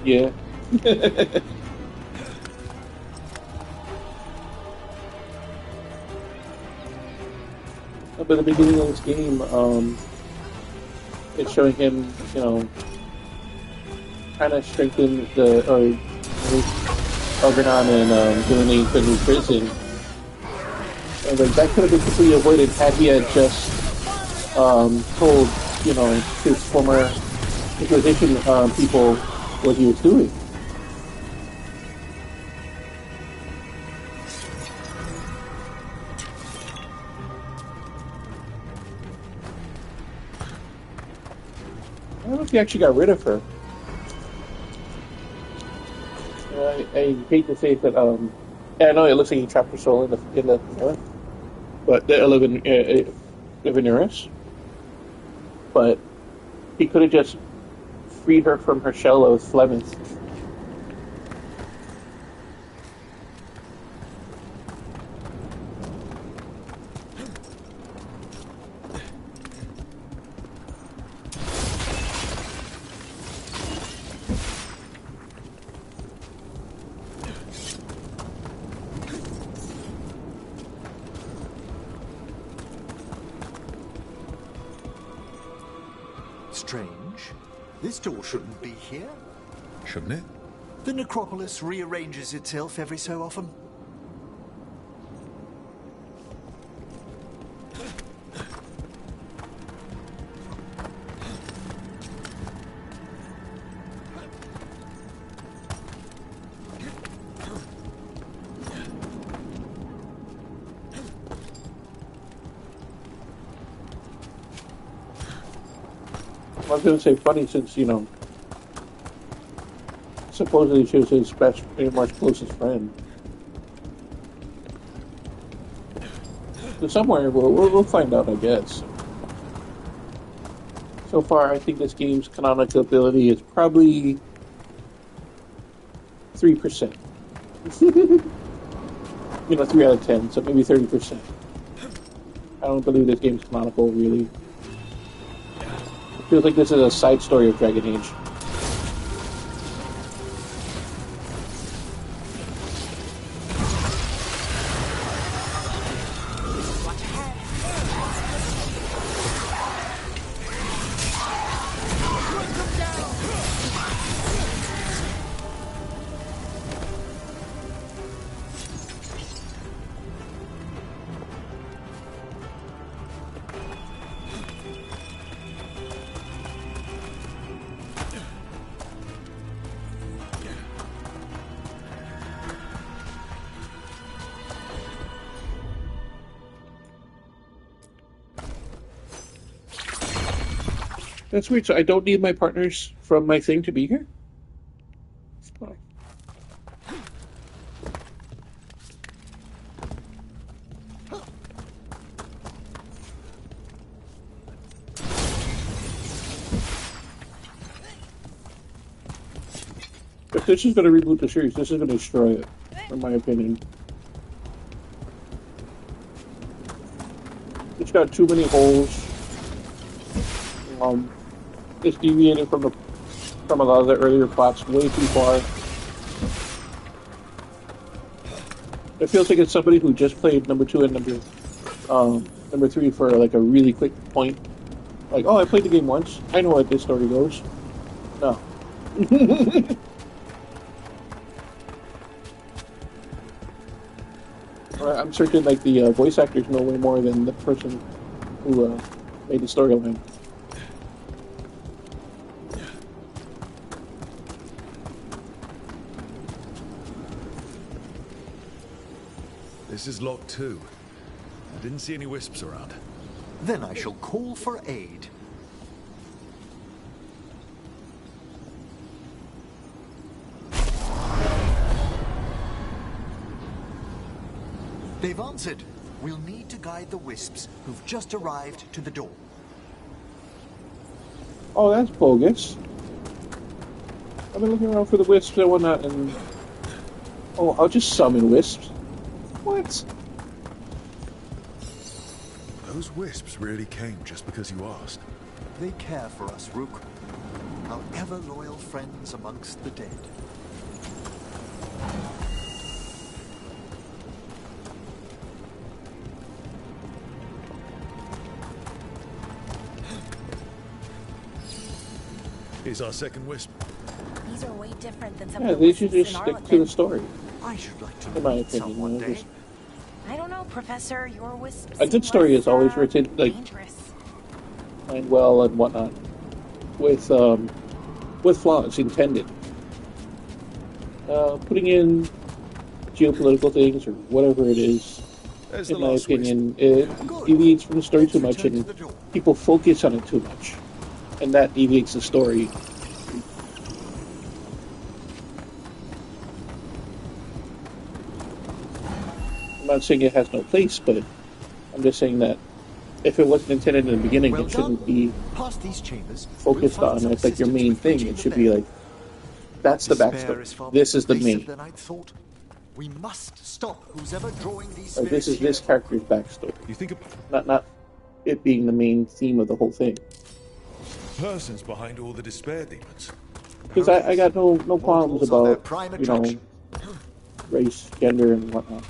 Yeah. But at the beginning of this game, it's showing him, you know, trying to strengthen Algernon and doing the new prison. And like, that could have been completely avoided had he had just told, you know, his former Inquisition people what he was doing. I don't know if he actually got rid of her. I hate to say that. I know it looks like he trapped her soul in the north, but the Livinurus. But he could have just freed her from her shell of Fleming. Strange. This door shouldn't be here. Shouldn't it? The necropolis rearranges itself every so often. I was going to say funny since, you know, supposedly she was his best, much closest friend. So somewhere we'll find out, I guess. So far, I think this game's canonical ability is probably 3%. 3 out of 10, so maybe 30%. I don't believe this game's canonical, really. It feels like this is a side story of Dragon Age. That's weird, so I don't need my partners from my thing to be here? Oh. If this is going to reboot the series, this is going to destroy it, in my opinion. It's got too many holes. It's deviating from a lot of the earlier plots way too far. It feels like it's somebody who just played number 2 and number 3 for like a really quick point. Like, oh, I played the game once. I know how this story goes. No. I'm certain like the voice actors know way more than the person who made the storyline. This is Lock 2. I didn't see any wisps around. Then I shall call for aid. They've answered. We'll need to guide the wisps who've just arrived to the door. Oh, that's bogus. I've been looking around for the wisps and whatnot, and... Oh, I'll just summon wisps. What? Those wisps really came just because you asked. They care for us, Rook. Our ever-loyal friends amongst the dead. Here's our second wisp. These are way different than some Yeah, of the they should wisps just in stick Arlequin. to the story. I should like to In my meet opinion, someone day. I don't know, Professor. Your wisps A good seem story less, is always written like dangerous. and well and whatnot, with flaws intended. Putting in geopolitical things or whatever it is, There's in the my last opinion, it deviates from the story too much, and people focus on it too much, and that deviates the story. I'm not saying it has no place, but I'm just saying that if it wasn't intended in the beginning, Well it shouldn't done. be Past these chambers, focused we'll on. find some It's like your main assistance with thing. bridging It the should be veil. like, that's the Despair backstory. is far This is the more main. pervasive than I'd thought. We must stop who's ever drawing these Or this spirits is this here. character's backstory. You think Not it being the main theme of the whole thing. a person's behind all the despair demons? Because I got no problems Mortals are their about, prime you know, attraction. race, gender, and whatnot.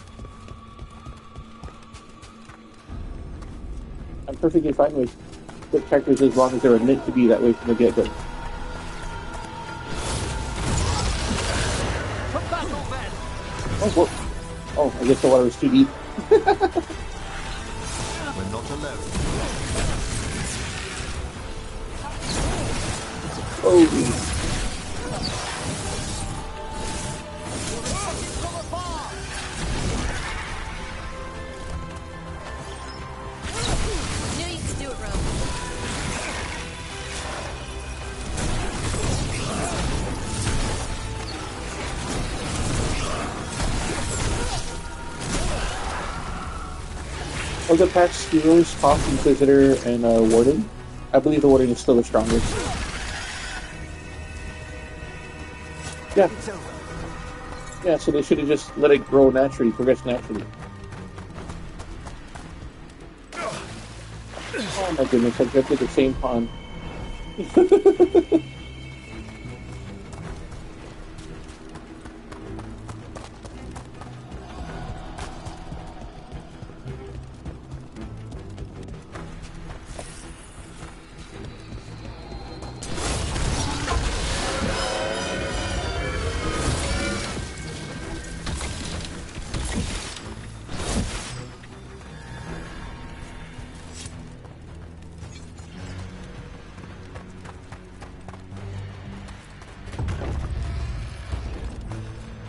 I'm perfectly fine with characters as long as they're meant to be that way from the get-go. Oh, whoa. Oh, I guess the water was too deep. We're not alone. Oh. Knew you could do it, Rome. Of the past heroes, Hawk, Inquisitor, and Warden, I believe the warden is still the strongest. Yeah. Yeah, so they should have just let it grow naturally, progress naturally. Oh my goodness, I drifted the same pond.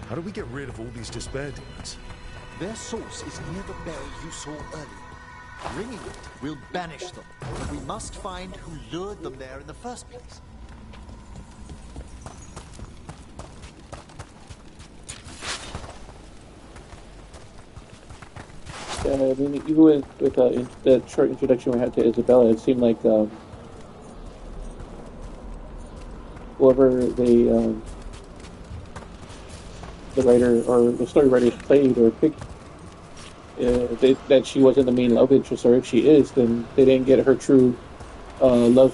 How do we get rid of all these despair demons? Their source is near the bell you saw earlier. Ringing it will banish them. We must find who lured them there in the first place. I mean, even with the short introduction we had to Isabella, it seemed like whoever the writer or the story writers played or picked, that she wasn't the main love interest, or if she is, then they didn't get her true love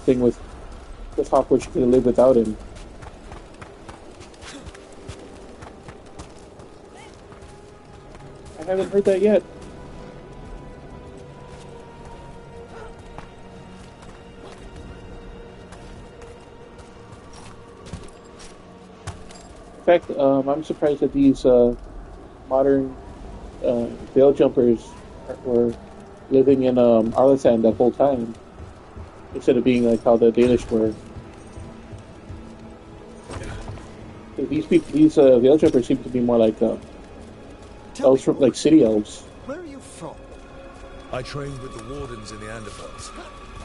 thing with Hawk, where she could live without him. I haven't heard that yet. In fact, I'm surprised that these modern veil jumpers were living in Arlatan that whole time, instead of being like how the Danish were. These veil jumpers seem to be more like elves from like city elves. Where are you from? I trained with the wardens in the Anderfels.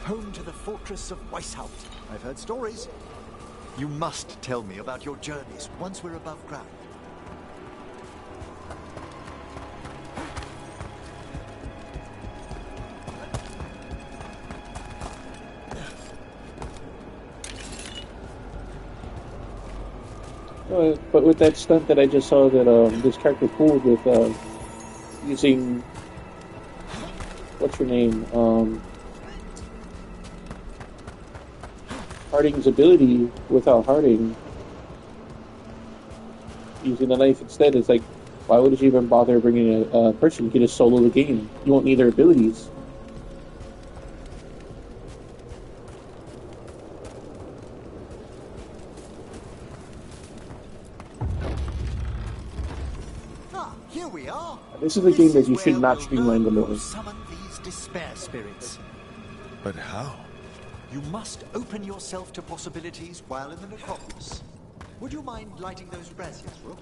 Home to the fortress of Weishaupt. I've heard stories. You must tell me about your journeys once we're above ground. But with that stunt that I just saw that this character pulled with using what's her name, Harding's ability without Harding, using the knife instead, it's like, why would you even bother bringing a person? You can just solo the game. You won't need their abilities. Here we are. This is a game that you should not streamline the more. Summon these despair spirits. But how? You must open yourself to possibilities while in the necropolis. Would you mind lighting those braziers, Rook?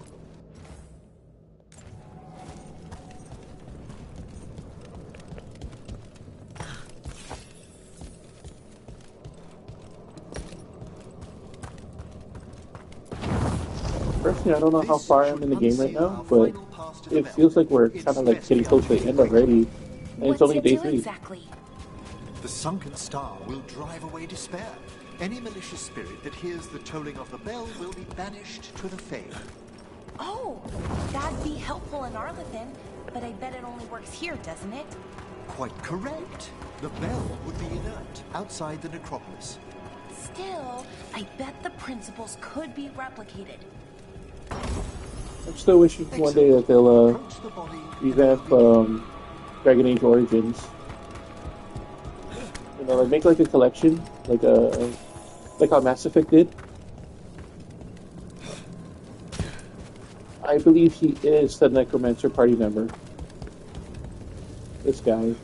Personally, I don't know how far I'm in the game right now, but it feels like we're kind of like getting close to the end already, and it's only day 3. Exactly? The sunken star will drive away despair. Any malicious spirit that hears the tolling of the bell will be banished to the Fae. Oh, that'd be helpful in Arlathan, but I bet it only works here, doesn't it? Quite correct. The bell would be inert outside the necropolis. Still, I bet the principles could be replicated. I'm still wishing one day that they'll revamp Dragon Age Origins. You know, like make like a collection, like how Mass Effect did. I believe he is the Necromancer party member. This guy.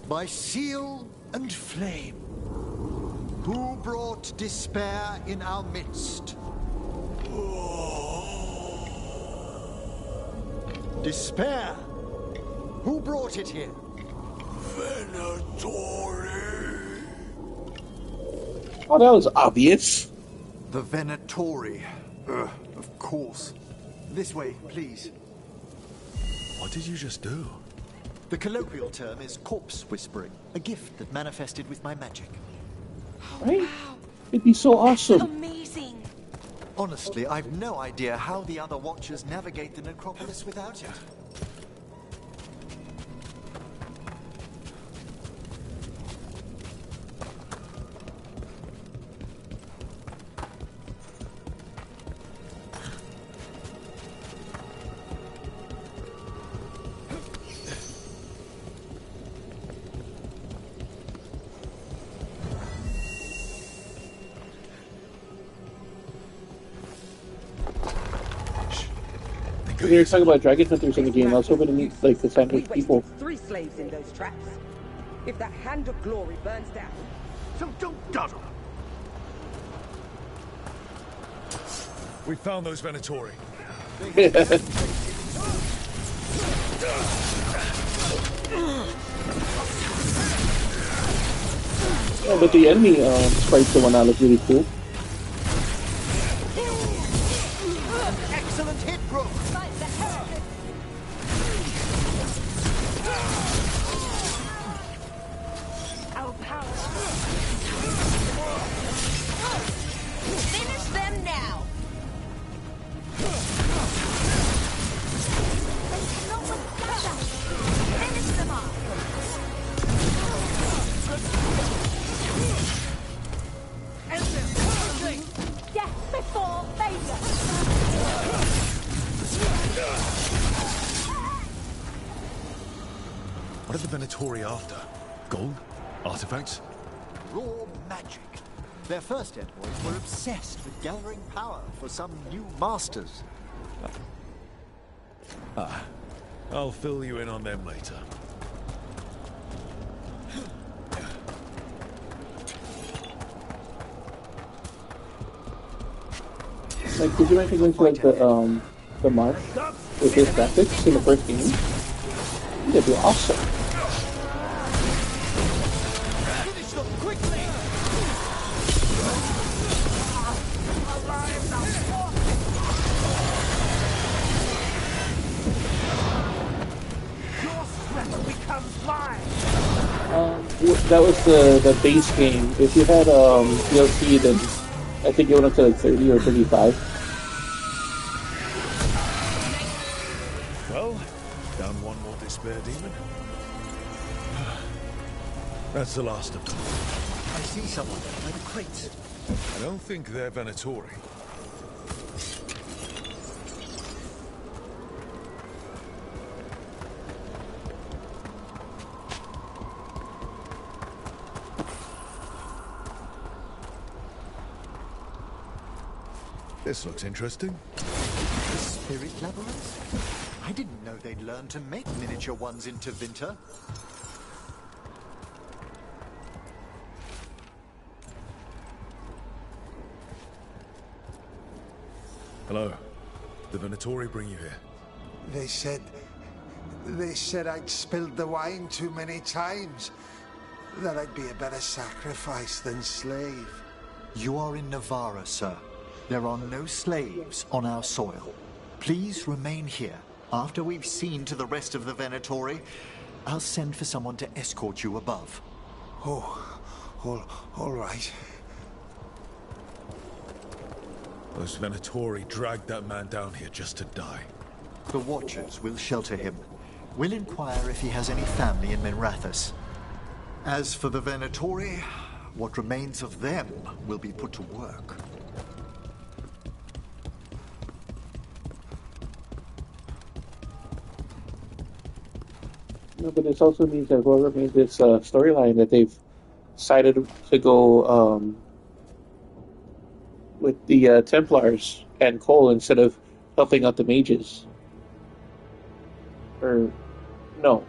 By seal and flame, who brought despair in our midst? Despair! Who brought it here? Venatori! Oh, that was obvious. The Venatori. Of course. This way, please. What did you just do? The colloquial term is corpse whispering, a gift that manifested with my magic. Right? It'd be so awesome. Amazing. Honestly, I've no idea how the other Watchers navigate the necropolis without it. When you were talking about dragon hunters in the game, I was hoping to meet like the sandwich people. 3 slaves in those traps. If that hand of glory burns down, So don't dawdle. We found those Venatori. Yeah, but the enemy sprites the one that look really cool. Excellent hit, Brooke. Our power. Finish them now. Finish them off. Death before failure. What are the Venatori after? Gold? Artifacts? Raw magic. Their first envoys were obsessed with gathering power for some new masters. I'll fill you in on them later. Like, could you imagine going to like the marsh with his graphics in the first game? That'd be awesome. Finish them quickly! your strength becomes mine. That was the base game. If you had DLC, then I think it went up to like 30 or 35. Well, down one more despair demon. That's the last of them. I see someone by the crates. I don't think they're Venatori. This looks interesting. The spirit labyrinth? I didn't know they'd learned to make miniature ones in Tevinter. Hello. The Venatori bring you here. They said I'd spilled the wine too many times. That I'd be a better sacrifice than slave. You are in Navarra, sir. There are no slaves on our soil. Please remain here. After we've seen to the rest of the Venatori, I'll send for someone to escort you above. Oh, all right. Those Venatori dragged that man down here just to die. The Watchers will shelter him. We'll inquire if he has any family in Minrathous. As for the Venatori, what remains of them will be put to work. No, but this also means that whoever made this storyline that they've decided to go with the Templars and Cole instead of helping out the mages. Or no.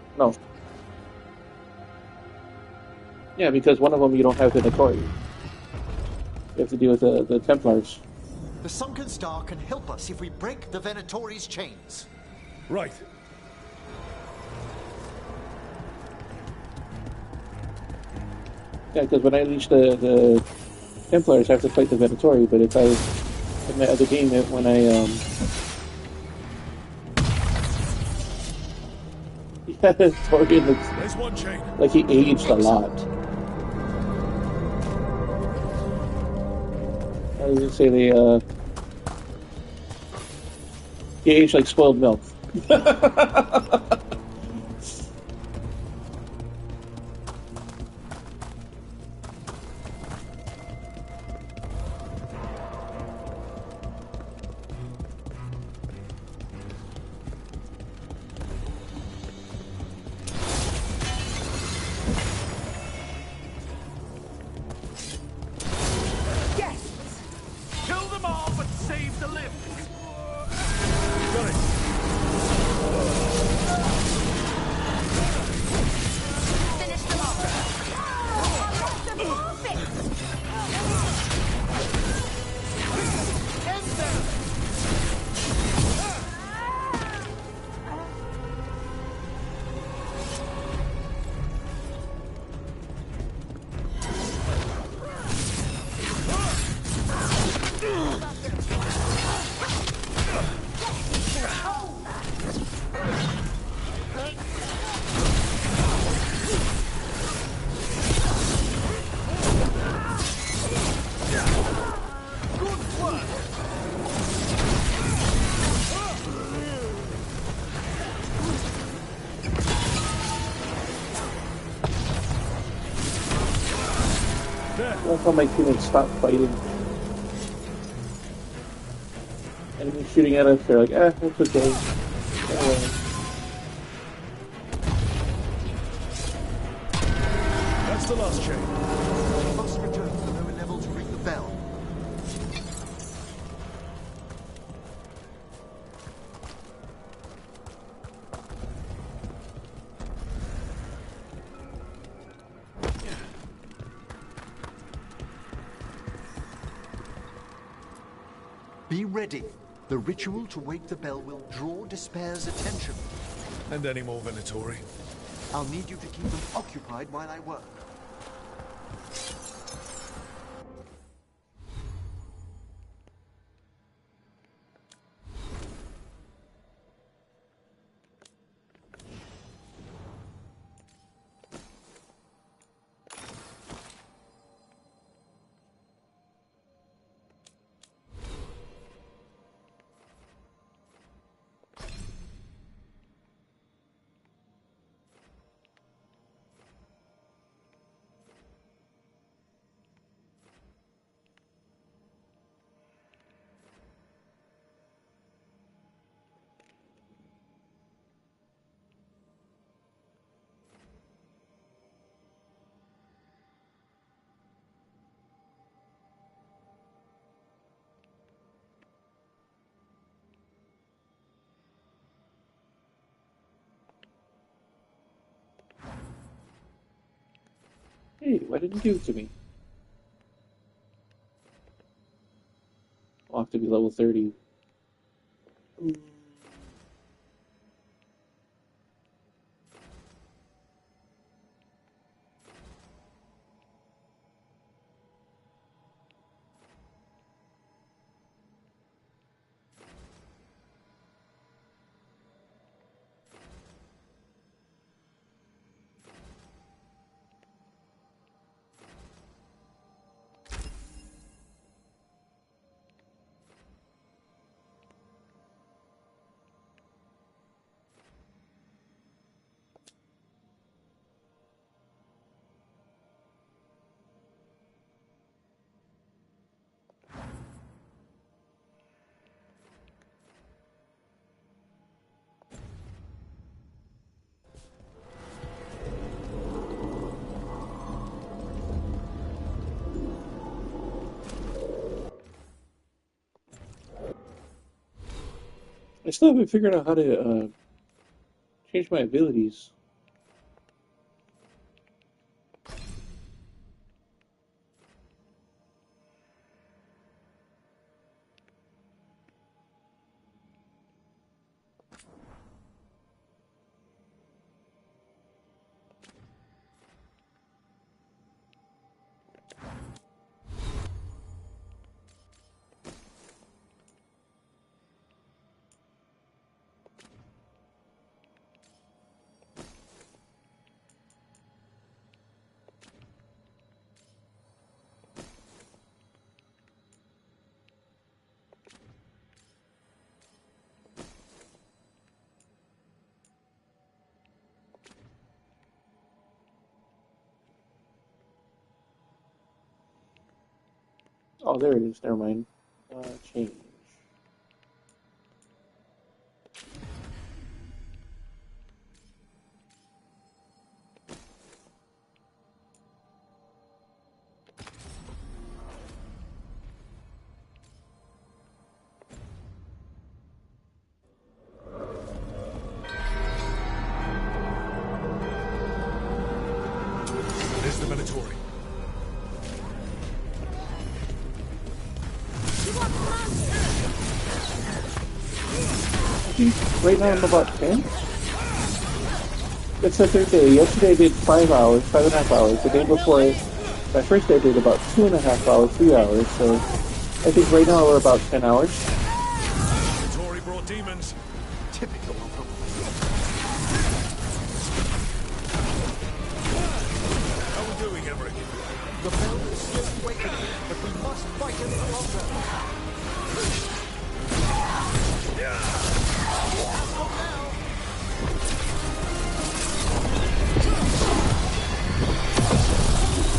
Yeah, because one of them you don't have the Venatori. You have to deal with the Templars. The Sunken Star can help us if we break the Venatori's chains. Right. Yeah, because when I unleash the Templars, I have to fight the Venatori, but if I, in my other game, when I Yeah, Torian looks There's one chain. like he aged a lot. I was gonna say he aged like spoiled milk. Kill them all, but save the lift. Got it. Finish them off. That's how my teammates stop fighting. Enemy shooting at us, they're like, it's okay. Anyway. That's the last chain. Must return to the lower level to ring the bell. Be ready. The ritual to wake the bell will draw Despair's attention. And any more Venatori? I'll need you to keep them occupied while I work. Hey, why didn't you give it to me? I'll have to be level 30. I still haven't figured out how to change my abilities. Oh, there it is. Never mind. Change. There's the Minotauri. Right now I'm about 10. It's the third day. Yesterday I did 5 hours, 5.5 hours. The day before, my first day I did about 2.5 hours, 3 hours. So I think right now we're about 10 hours. Minotauri brought demons. Typical of them. How are we doing, Emmerich? The bell is still awakening, but we must fight a little longer.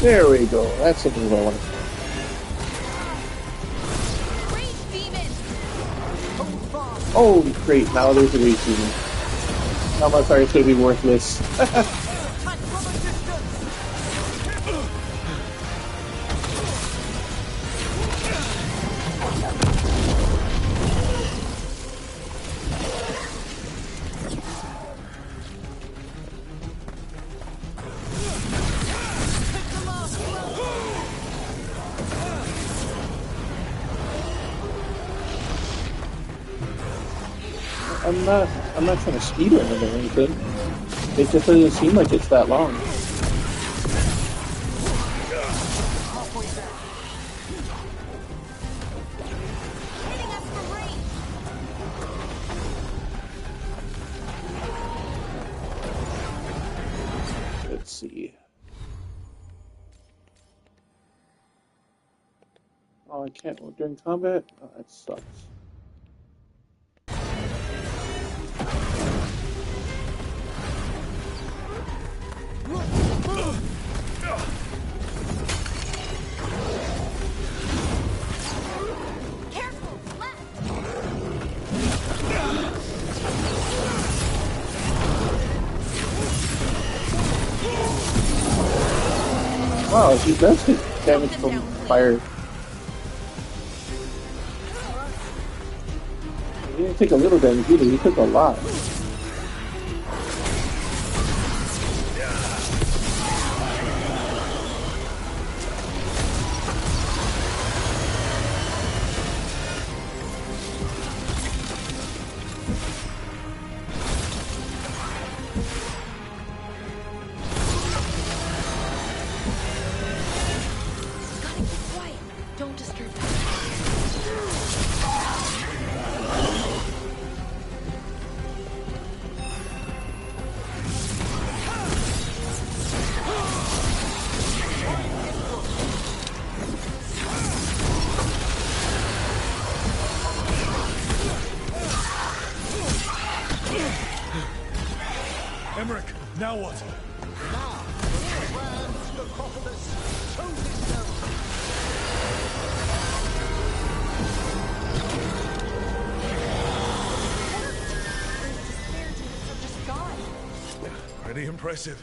There we go. That's the move I want to see. Holy crap, now there's a rage demon. Now my fire's going to be worthless. I'm not trying to speed run it or anything. It just doesn't seem like it's that long. Let's see. Oh, I can't during combat? Oh, that sucks. Wow, he does take damage from fire. He didn't take a little damage either, he took a lot. Emmerich, now what? Now, the grand necropolis chosen Pretty impressive.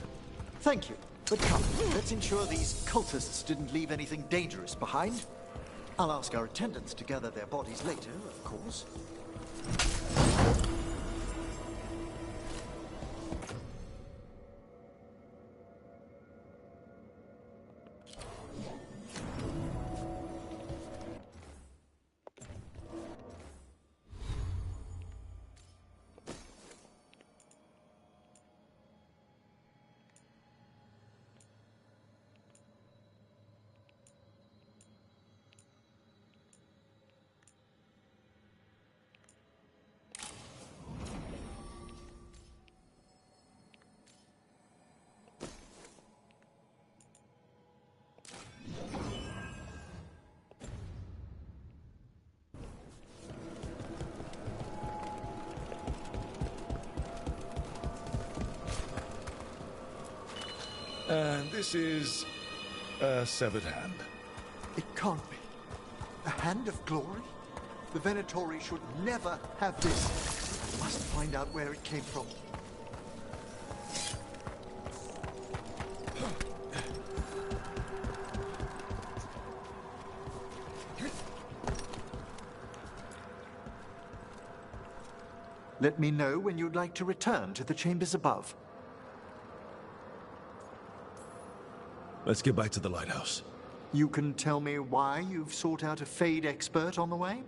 Thank you. But come, let's ensure these cultists didn't leave anything dangerous behind. I'll ask our attendants to gather their bodies later, of course. And this is a severed hand. It can't be. A hand of glory? The Venatori should never have this. I must find out where it came from. Let me know when you'd like to return to the chambers above. Let's get back to the lighthouse. You can tell me why you've sought out a Fade expert on the way?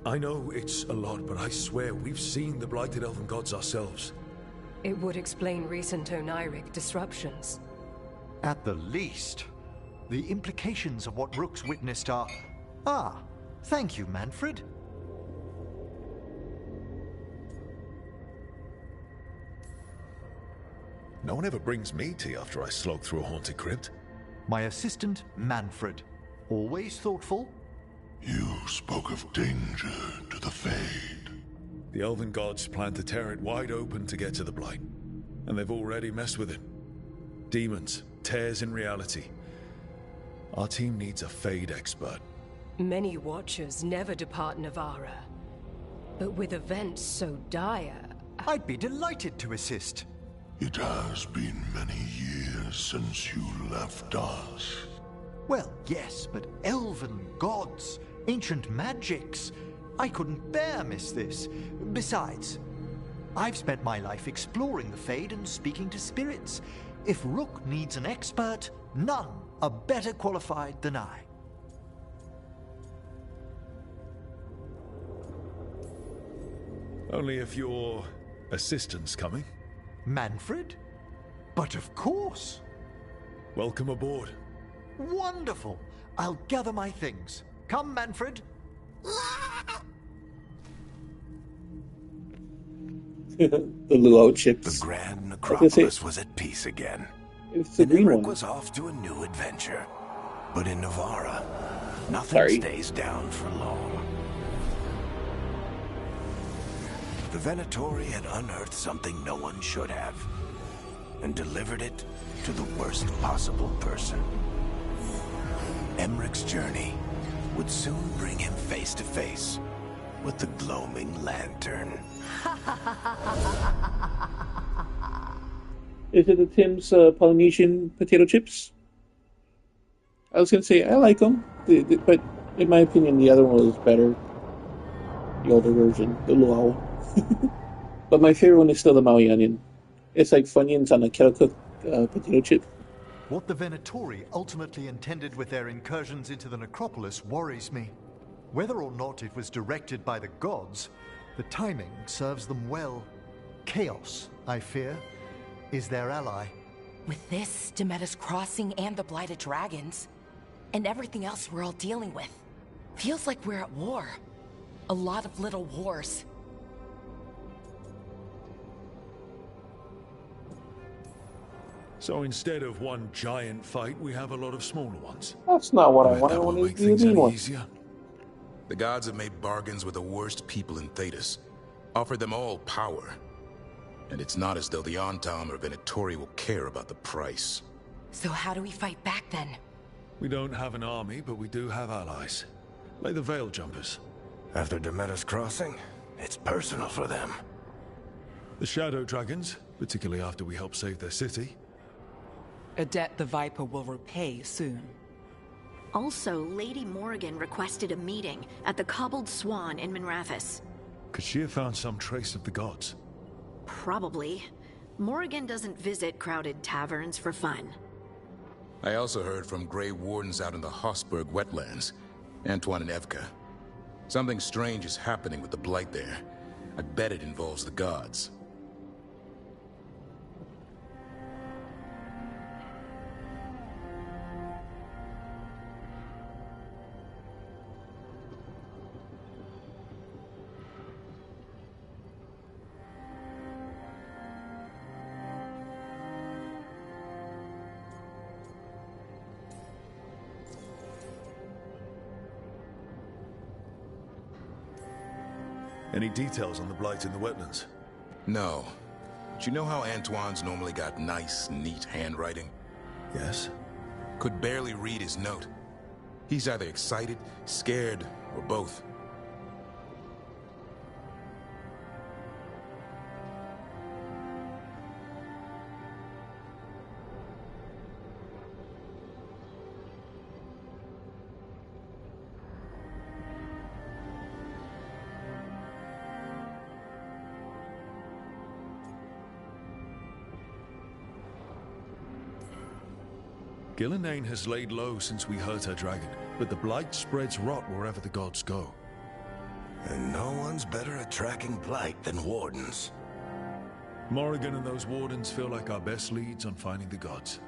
I know it's a lot, but I swear we've seen the blighted elven gods ourselves. It would explain recent Oniric disruptions. At the least. The implications of what Rook's witnessed are... Ah, thank you, Manfred. No one ever brings me tea after I slog through a haunted crypt. My assistant, Manfred. Always thoughtful. You spoke of danger to the Fade. The elven gods plan to tear it wide open to get to the Blight. And they've already messed with it. Demons, tears in reality. Our team needs a Fade expert. Many Watchers never depart Navara. But with events so dire... I'd be delighted to assist. It has been many years since you left us. Well, yes, but elven gods, ancient magics. I couldn't bear miss this. Besides, I've spent my life exploring the Fade and speaking to spirits. If Rook needs an expert, none are better qualified than I. Only if your assistant's coming. Manfred? But of course. Welcome aboard. Wonderful. I'll gather my things. Come, Manfred. The luau chips. The Grand Necropolis was at peace again. It's the and green Emmerich one. was off to a new adventure. But in Navara, nothing stays down for long. The Venatori had unearthed something no one should have, and delivered it to the worst possible person. Emmerich's journey would soon bring him face to face with the gloaming lantern. Is it the Tim's Polynesian potato chips? I was going to say, I like them, but in my opinion, the other one was better. The older version, the luau. But my favorite one is still the Maui onion. It's like Funyuns on a kettle-cooked potato chip. What the Venatori ultimately intended with their incursions into the necropolis worries me. Whether or not it was directed by the gods, the timing serves them well. Chaos, I fear, is their ally. With this, Demeter's Crossing and the Blighted Dragons, and everything else we're all dealing with, feels like we're at war. A lot of little wars. So instead of one giant fight, we have a lot of smaller ones. That's not what I want. I That want will to make do things the any one. easier. The gods have made bargains with the worst people in Thedas, offered them all power. And it's not as though the Antam or Venatori will care about the price. So how do we fight back then? We don't have an army, but we do have allies. Like the Veil Jumpers. After Demeter's Crossing, it's personal for them. The Shadow Dragons, particularly after we helped save their city. A debt the Viper will repay soon. Also, Lady Morrigan requested a meeting at the Cobbled Swan in Minrathous. Could she have found some trace of the gods? Probably. Morrigan doesn't visit crowded taverns for fun. I also heard from Grey Wardens out in the Hossberg wetlands, Antoine and Evka. Something strange is happening with the Blight there. I bet it involves the gods. Any details on the blight in the wetlands? No. Do you know how Antoine's normally got nice, neat handwriting? Yes? Could barely read his note. He's either excited, scared, or both. Gillenane has laid low since we hurt her dragon, but the blight spreads rot wherever the gods go. And no one's better at tracking blight than wardens. Morrigan and those wardens feel like our best leads on finding the gods.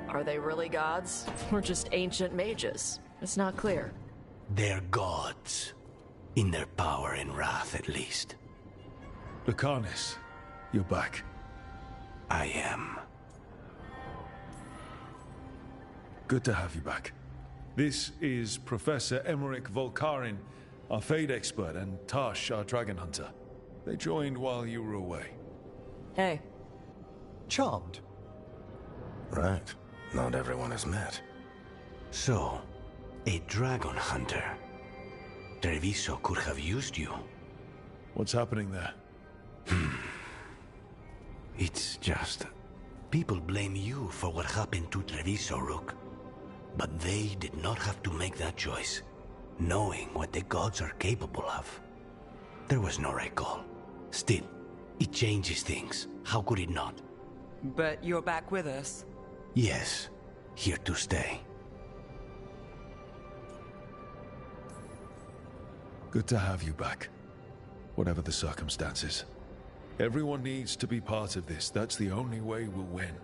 Are they really gods? Or just ancient mages? It's not clear. They're gods. In their power and wrath, at least. Lucanus, you're back. I am. Good to have you back. This is Professor Emmerich Volkarin, our Fade expert, and Tash, our dragon hunter. They joined while you were away. Hey. Charmed. Right. Not everyone has met. So, a dragon hunter. Treviso could have used you. What's happening there? It's just... people blame you for what happened to Treviso, Rook. But they did not have to make that choice, knowing what the gods are capable of. There was no recall. Still, it changes things. How could it not? But you're back with us. Yes, here to stay. Good to have you back. Whatever the circumstances. Everyone needs to be part of this. That's the only way we'll win.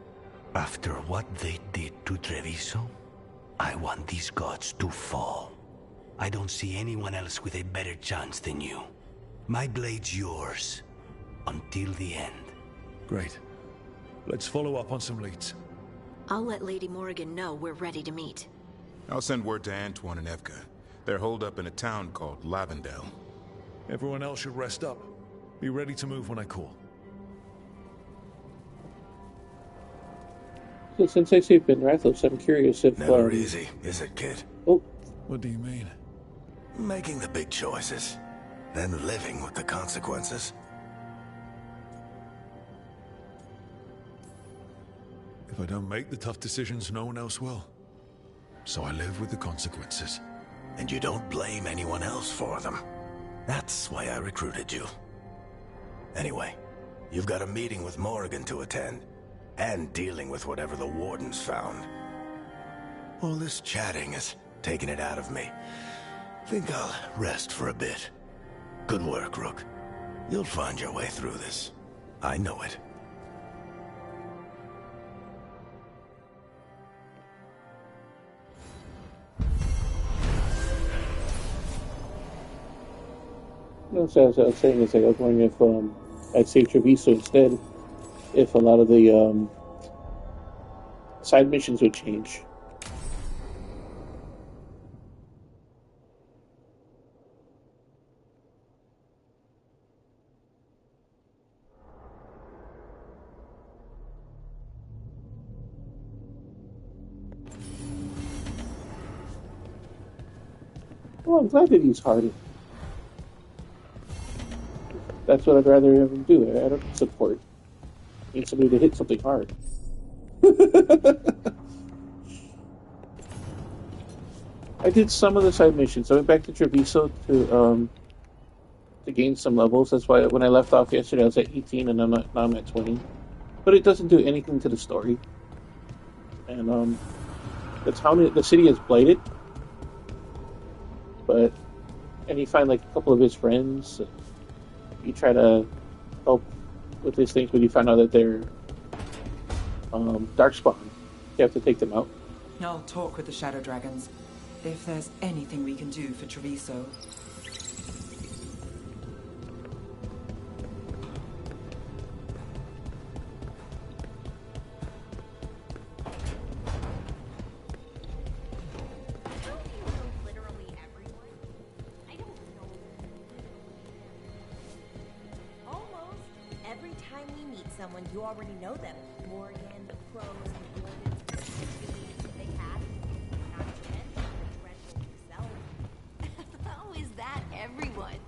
After what they did to Treviso, I want these gods to fall. I don't see anyone else with a better chance than you. My blade's yours. Until the end. Great. Let's follow up on some leads. I'll let Lady Morrigan know we're ready to meet. I'll send word to Antoine and Evka. They're holed up in a town called Lavendel. Everyone else should rest up. Be ready to move when I call. So since I saved Ben Rathos, I'm curious if... Never easy, is it, kid? Oh. What do you mean? Making the big choices, then living with the consequences. If I don't make the tough decisions, no one else will. So I live with the consequences. And you don't blame anyone else for them. That's why I recruited you. Anyway, you've got a meeting with Morrigan to attend, and dealing with whatever the wardens found. All this chatting is taking it out of me. Think I'll rest for a bit. Good work, Rook. You'll find your way through this. I know it. No, so as I was saying, is like, I was wondering if I'd save Treviso instead, if a lot of the side missions would change. Well, I'm glad that he's hard. That's what I'd rather have him do. I don't support. I need somebody to hit something hard. I did some of the side missions. I went back to Treviso to gain some levels. That's why when I left off yesterday, I was at 18, and now I'm at 20. But it doesn't do anything to the story. And the city is blighted. And you find like a couple of his friends. You try to help with these things, but you find out that they're darkspawn. You have to take them out. I'll talk with the Shadow Dragons. If there's anything we can do for Treviso. Every time time we meet someone, you already know them. Morgan, the pros, and Gordon's they had. Not to mention the dreadful himself. How is that everyone?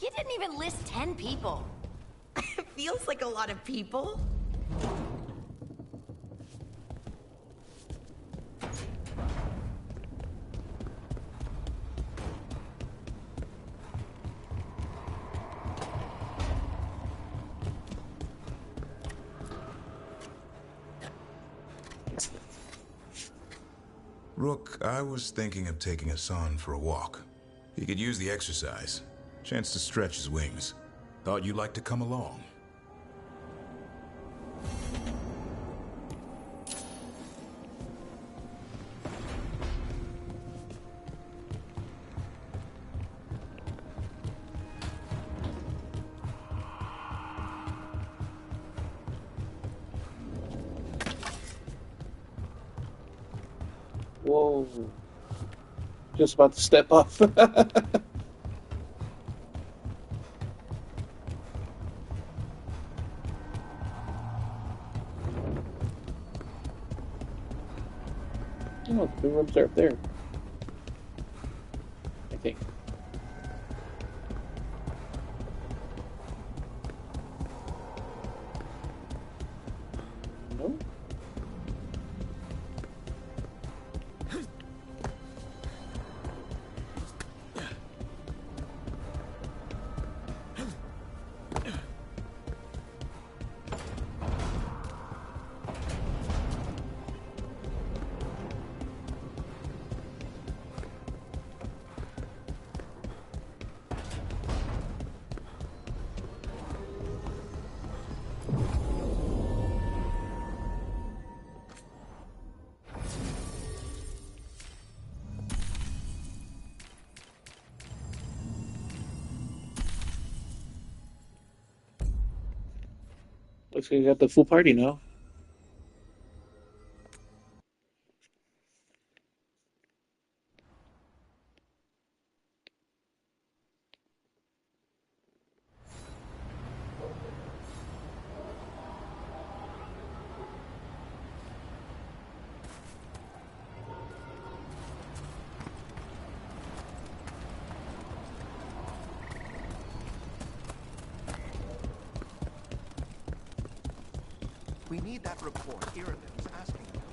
You didn't even list 10 people. Feels like a lot of people. Rook, I was thinking of taking Hassan for a walk. He could use the exercise. Chance to stretch his wings. Thought you'd like to come along. Whoa. Just about to step off. Oh, the rooms are up there. I think. No? Looks like we got the full party now. We need that report Irvin was asking about.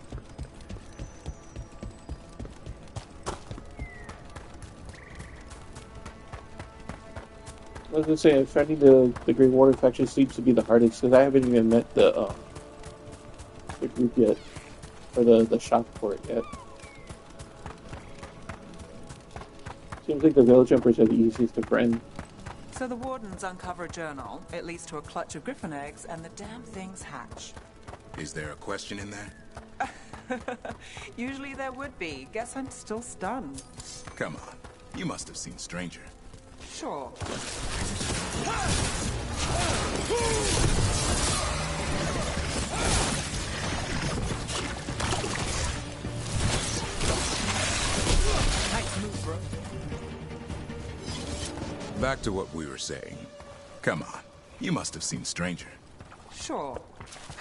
I was gonna say, finding the Grey Water faction seems to be the hardest because I haven't even met the group yet, or the shop for it yet. Seems like the village jumpers are the easiest to friend. So the wardens uncover a journal. It leads to a clutch of griffin eggs, and the damn things hatch. Is there a question in there? Usually there would be. Guess I'm still stunned. Come on. You must have seen Stranger. Sure. Nice move, bro. Back to what we were saying. Come on. You must have seen Stranger. Sure.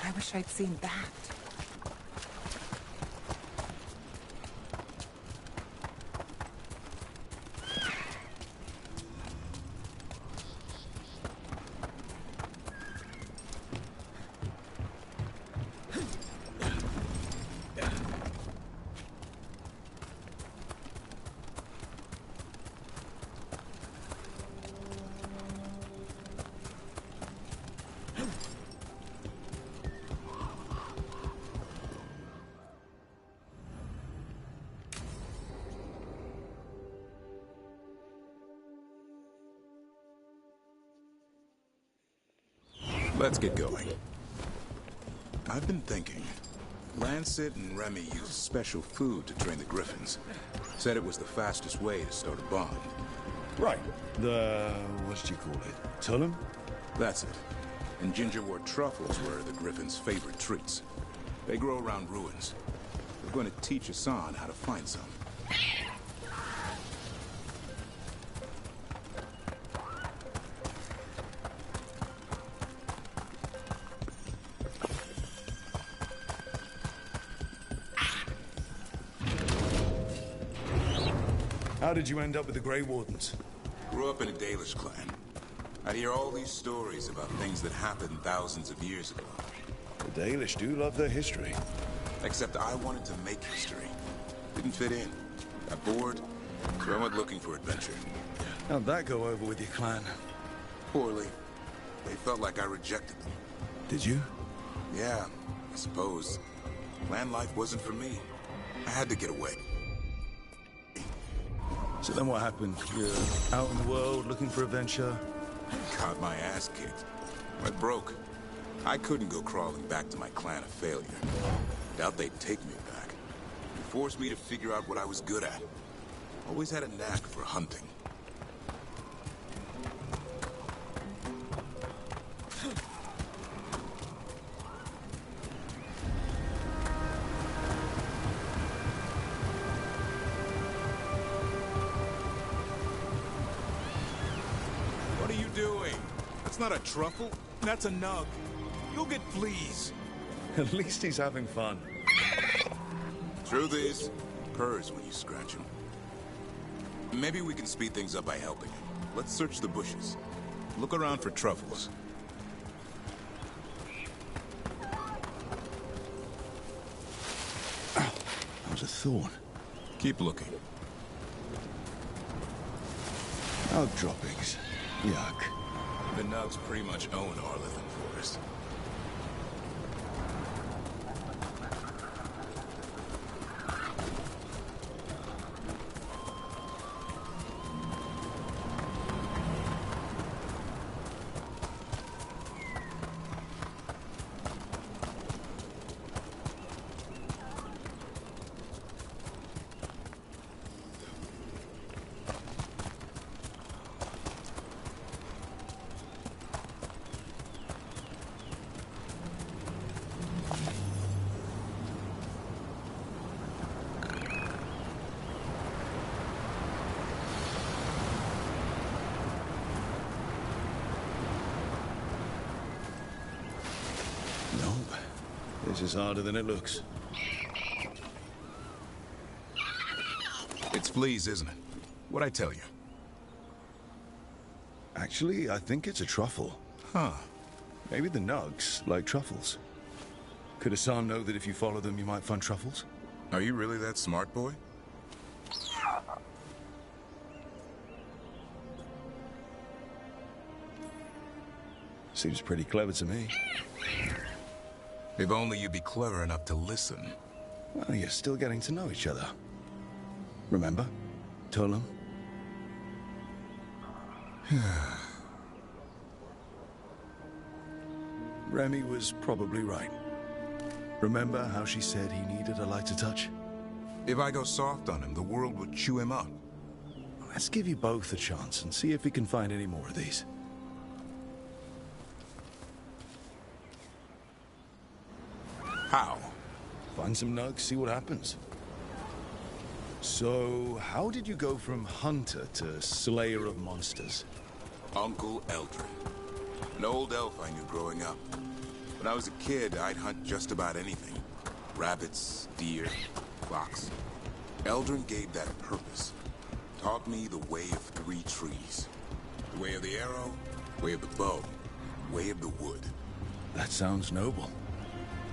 I wish I'd seen that. Let's get going. I've been thinking. Lancet and Remy used special food to train the griffins. Said it was the fastest way to start a bond. Right. What did you call it? Tullum? That's it. And gingerwort truffles were the griffins' favorite treats. They grow around ruins. We're going to teach Hassan how to find some. How did you end up with the Grey Wardens? Grew up in a Dalish clan. I'd hear all these stories about things that happened thousands of years ago. The Dalish do love their history. Except I wanted to make history. Didn't fit in. Got bored, so I went looking for adventure. How'd that go over with your clan? Poorly. They felt like I rejected them. Did you? Yeah, I suppose. Clan life wasn't for me. I had to get away. So then what happened? You're out in the world looking for adventure? Got my ass kicked. Went broke. I couldn't go crawling back to my clan a failure. Doubt they'd take me back. They forced me to figure out what I was good at. Always had a knack for hunting. What are you doing? That's not a truffle. That's a nug. You'll get fleas. At least he's having fun. Truth is, purrs when you scratch him. Maybe we can speed things up by helping him. Let's search the bushes. Look around for truffles. Ow, that was a thorn. Keep looking. Nug droppings. Yuck. The Nugs pretty much own Arlithan Forest. This is harder than it looks. It's fleas, isn't it? What'd I tell you? Actually, I think it's a truffle. Huh. Maybe the nugs like truffles. Could Hassan know that if you follow them, you might find truffles? Are you really that smart, boy? Seems pretty clever to me. If only you'd be clever enough to listen. Well, you're still getting to know each other. Remember? Tolam? Remy was probably right. Remember how she said he needed a lighter touch? If I go soft on him, the world would chew him up. Let's give you both a chance and see if we can find any more of these. How? Find some nugs, see what happens. So, how did you go from hunter to slayer of monsters? Uncle Eldrin. An old elf I knew growing up. When I was a kid, I'd hunt just about anything. Rabbits, deer, fox. Eldrin gave that purpose. Taught me the way of 3 trees. The way of the arrow, way of the bow, way of the wood. That sounds noble.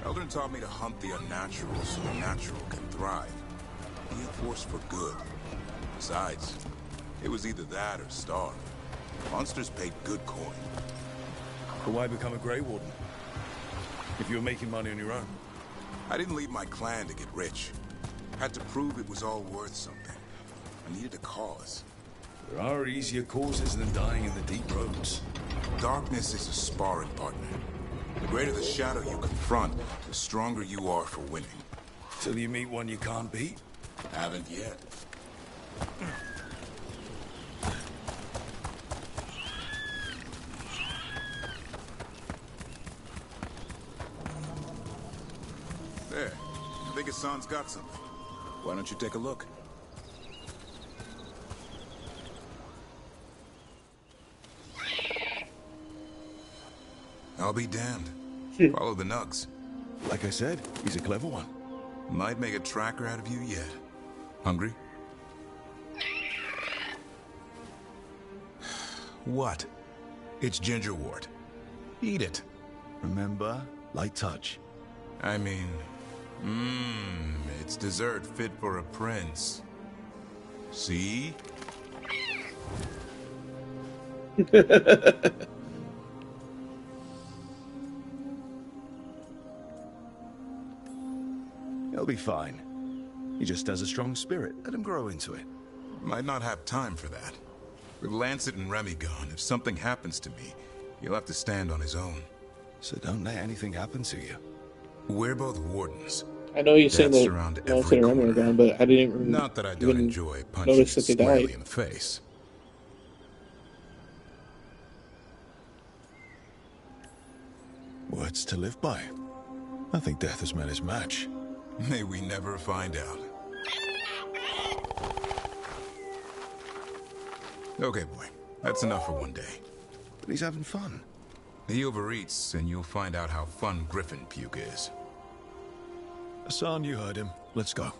Eldrin taught me to hunt the unnatural so the natural can thrive. Be a force for good. Besides, it was either that or starve. Monsters paid good coin. But why become a Grey Warden? If you were making money on your own? I didn't leave my clan to get rich. Had to prove it was all worth something. I needed a cause. There are easier causes than dying in the deep roads. Darkness is a sparring partner. The greater the shadow you confront, the stronger you are for winning. Till you meet one you can't beat? Haven't yet. There. I think Hassan's got something. Why don't you take a look? I'll be damned. Follow the nugs. Like I said, he's a clever one. Might make a tracker out of you yet. Hungry? What? It's gingerwort. Eat it. Remember, light touch. I mean, it's dessert fit for a prince. See? He'll be fine. He just has a strong spirit. Let him grow into it. Might not have time for that. With Lancet and Remy gone, if something happens to me, he'll have to stand on his own. So don't let anything happen to you. We're both wardens. I know you're saying Death's that around Lancet and Remy are gone, but I didn't even, Not that I don't enjoy punching notice that they squarely died. in the face. Words to live by. I think death has met his match. May we never find out. Okay, boy. That's enough for one day. But he's having fun. He overeats, and you'll find out how fun Griffin puke is. Hassan, you heard him. Let's go.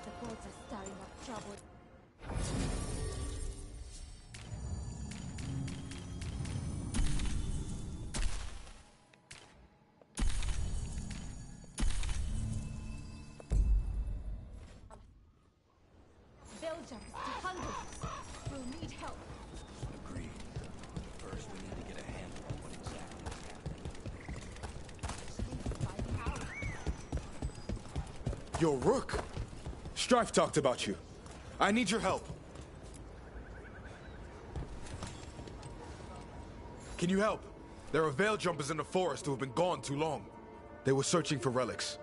The gods are stirring up trouble. Belgians to hundreds. We'll need help. Agreed. First, we need to get a handle on what exactly is happening. Yo, Rook! Strife talked about you. I need your help. Can you help? There are veil jumpers in the forest who have been gone too long. They were searching for relics.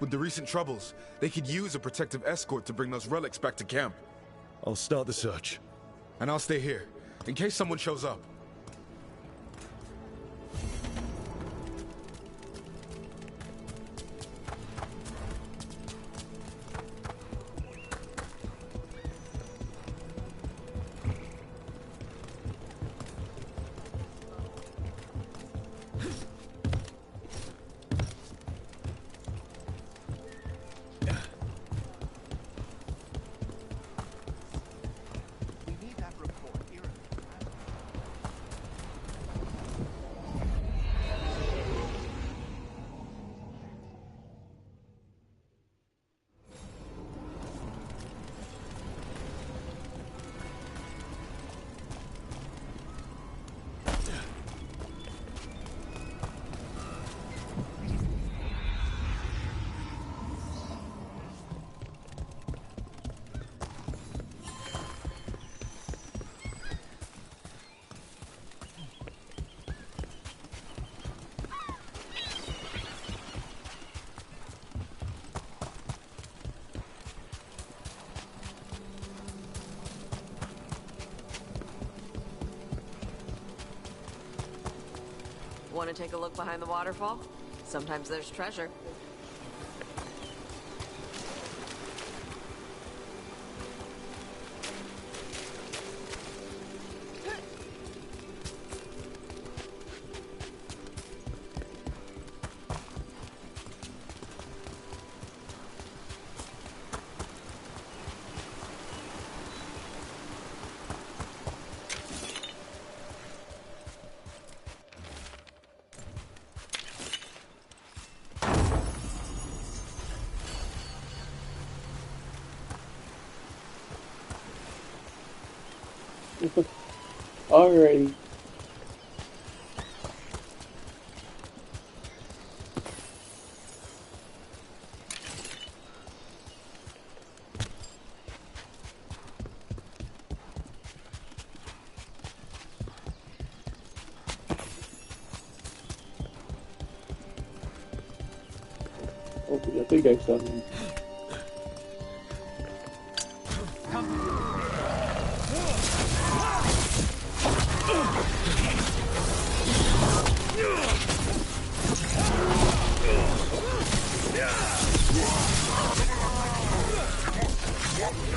With the recent troubles, they could use a protective escort to bring those relics back to camp. I'll start the search. And I'll stay here, in case someone shows up. Want to take a look behind the waterfall? Sometimes there's treasure. Alrighty. Okay, I think I saw him.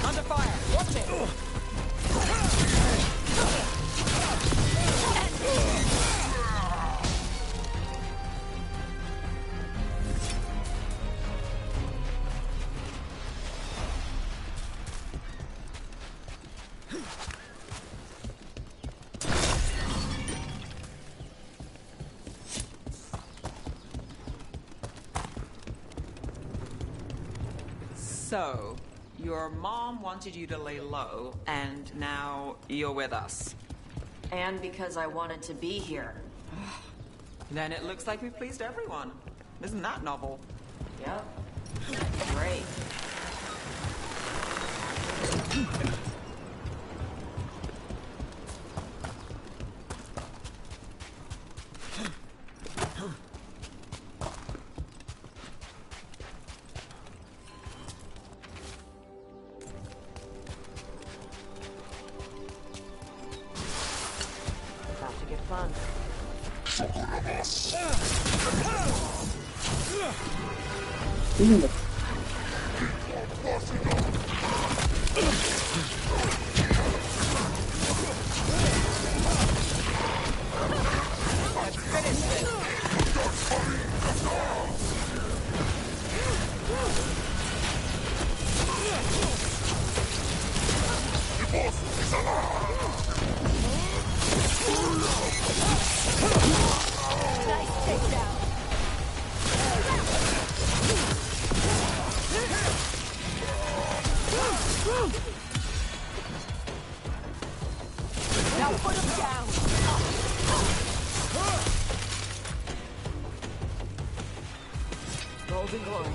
Under fire! Watch it! So, your mom wanted you to lay low, and now you're with us. And because I wanted to be here. Then it looks like we pleased everyone. Isn't that novel? Yep. Great. About to get fun. Now put him down. Golden glory.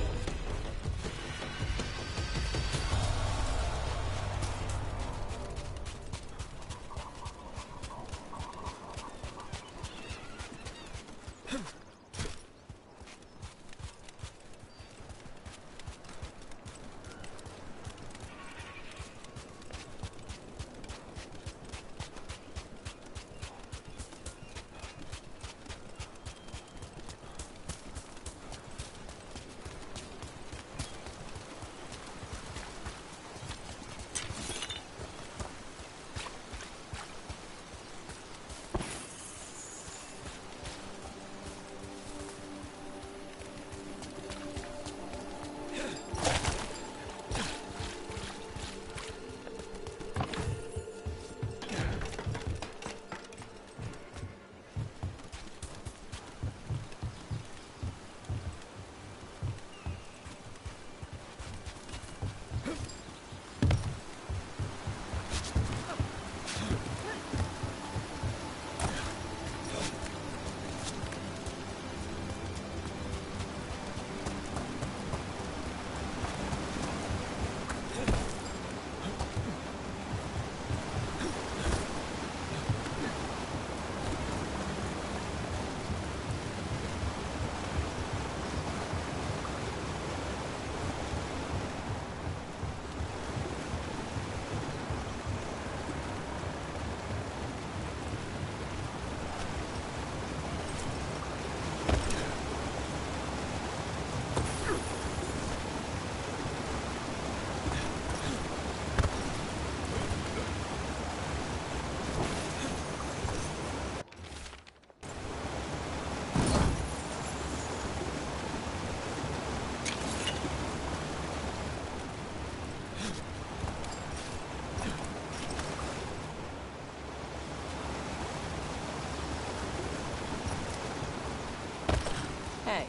Hey,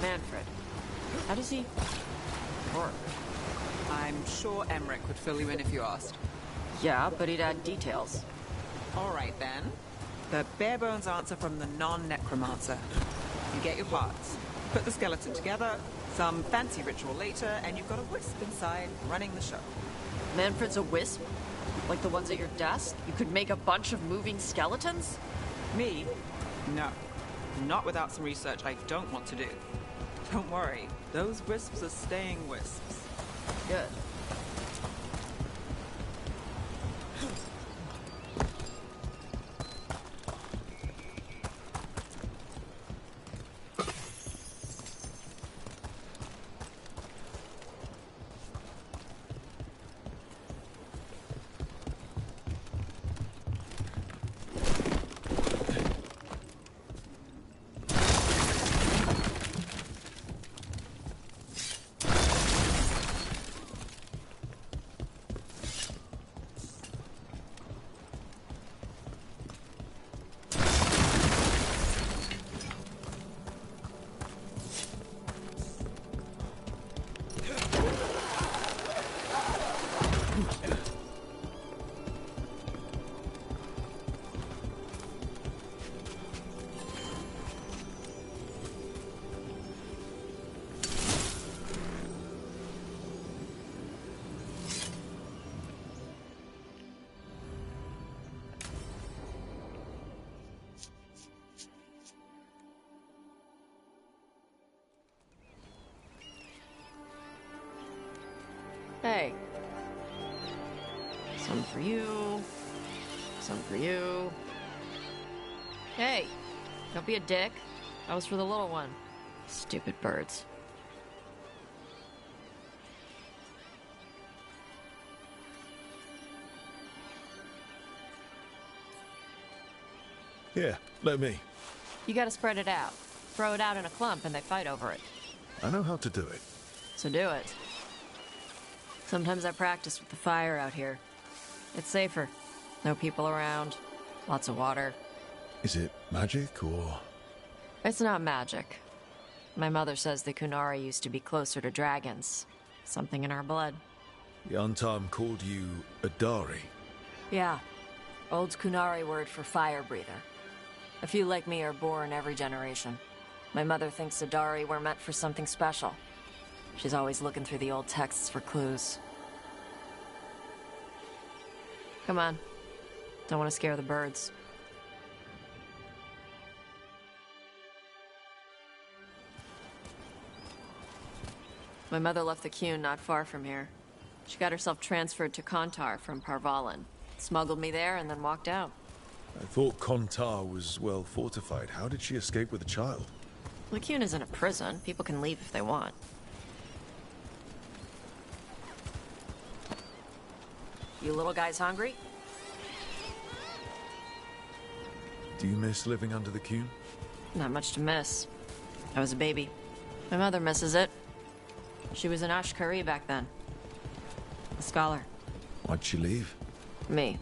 Manfred. How does he work? I'm sure Emmerich would fill you in if you asked. Yeah, but he'd add details. All right, then. The bare bones answer from the non-necromancer. You get your parts, put the skeleton together, some fancy ritual later, and you've got a wisp inside running the show. Manfred's a wisp? Like the ones at your desk? You could make a bunch of moving skeletons? Me? No. Not without some research I don't want to do. Don't worry, those wisps are staying wisps. Good. Hey. Some for you. Some for you. Hey, don't be a dick. That was for the little one. Stupid birds. Here, let me. You gotta spread it out. Throw it out in a clump and they fight over it. I know how to do it. So do it. Sometimes I practice with the fire out here. It's safer. No people around. Lots of water. Is it magic or...? It's not magic. My mother says the Qunari used to be closer to dragons. Something in our blood. The Untarm called you a Dari. Yeah. Old Qunari word for fire breather. A few like me are born every generation. My mother thinks the Dari were meant for something special. She's always looking through the old texts for clues. Come on. Don't want to scare the birds. My mother left the Qun not far from here. She got herself transferred to Kontar from Parvalan. Smuggled me there and then walked out. I thought Kontar was well fortified. How did she escape with a child? The Qun isn't a prison. People can leave if they want. You little guys hungry? Do you miss living under the Qun? Not much to miss. I was a baby. My mother misses it. She was an Ashkari back then. A scholar. Why'd she leave? Me.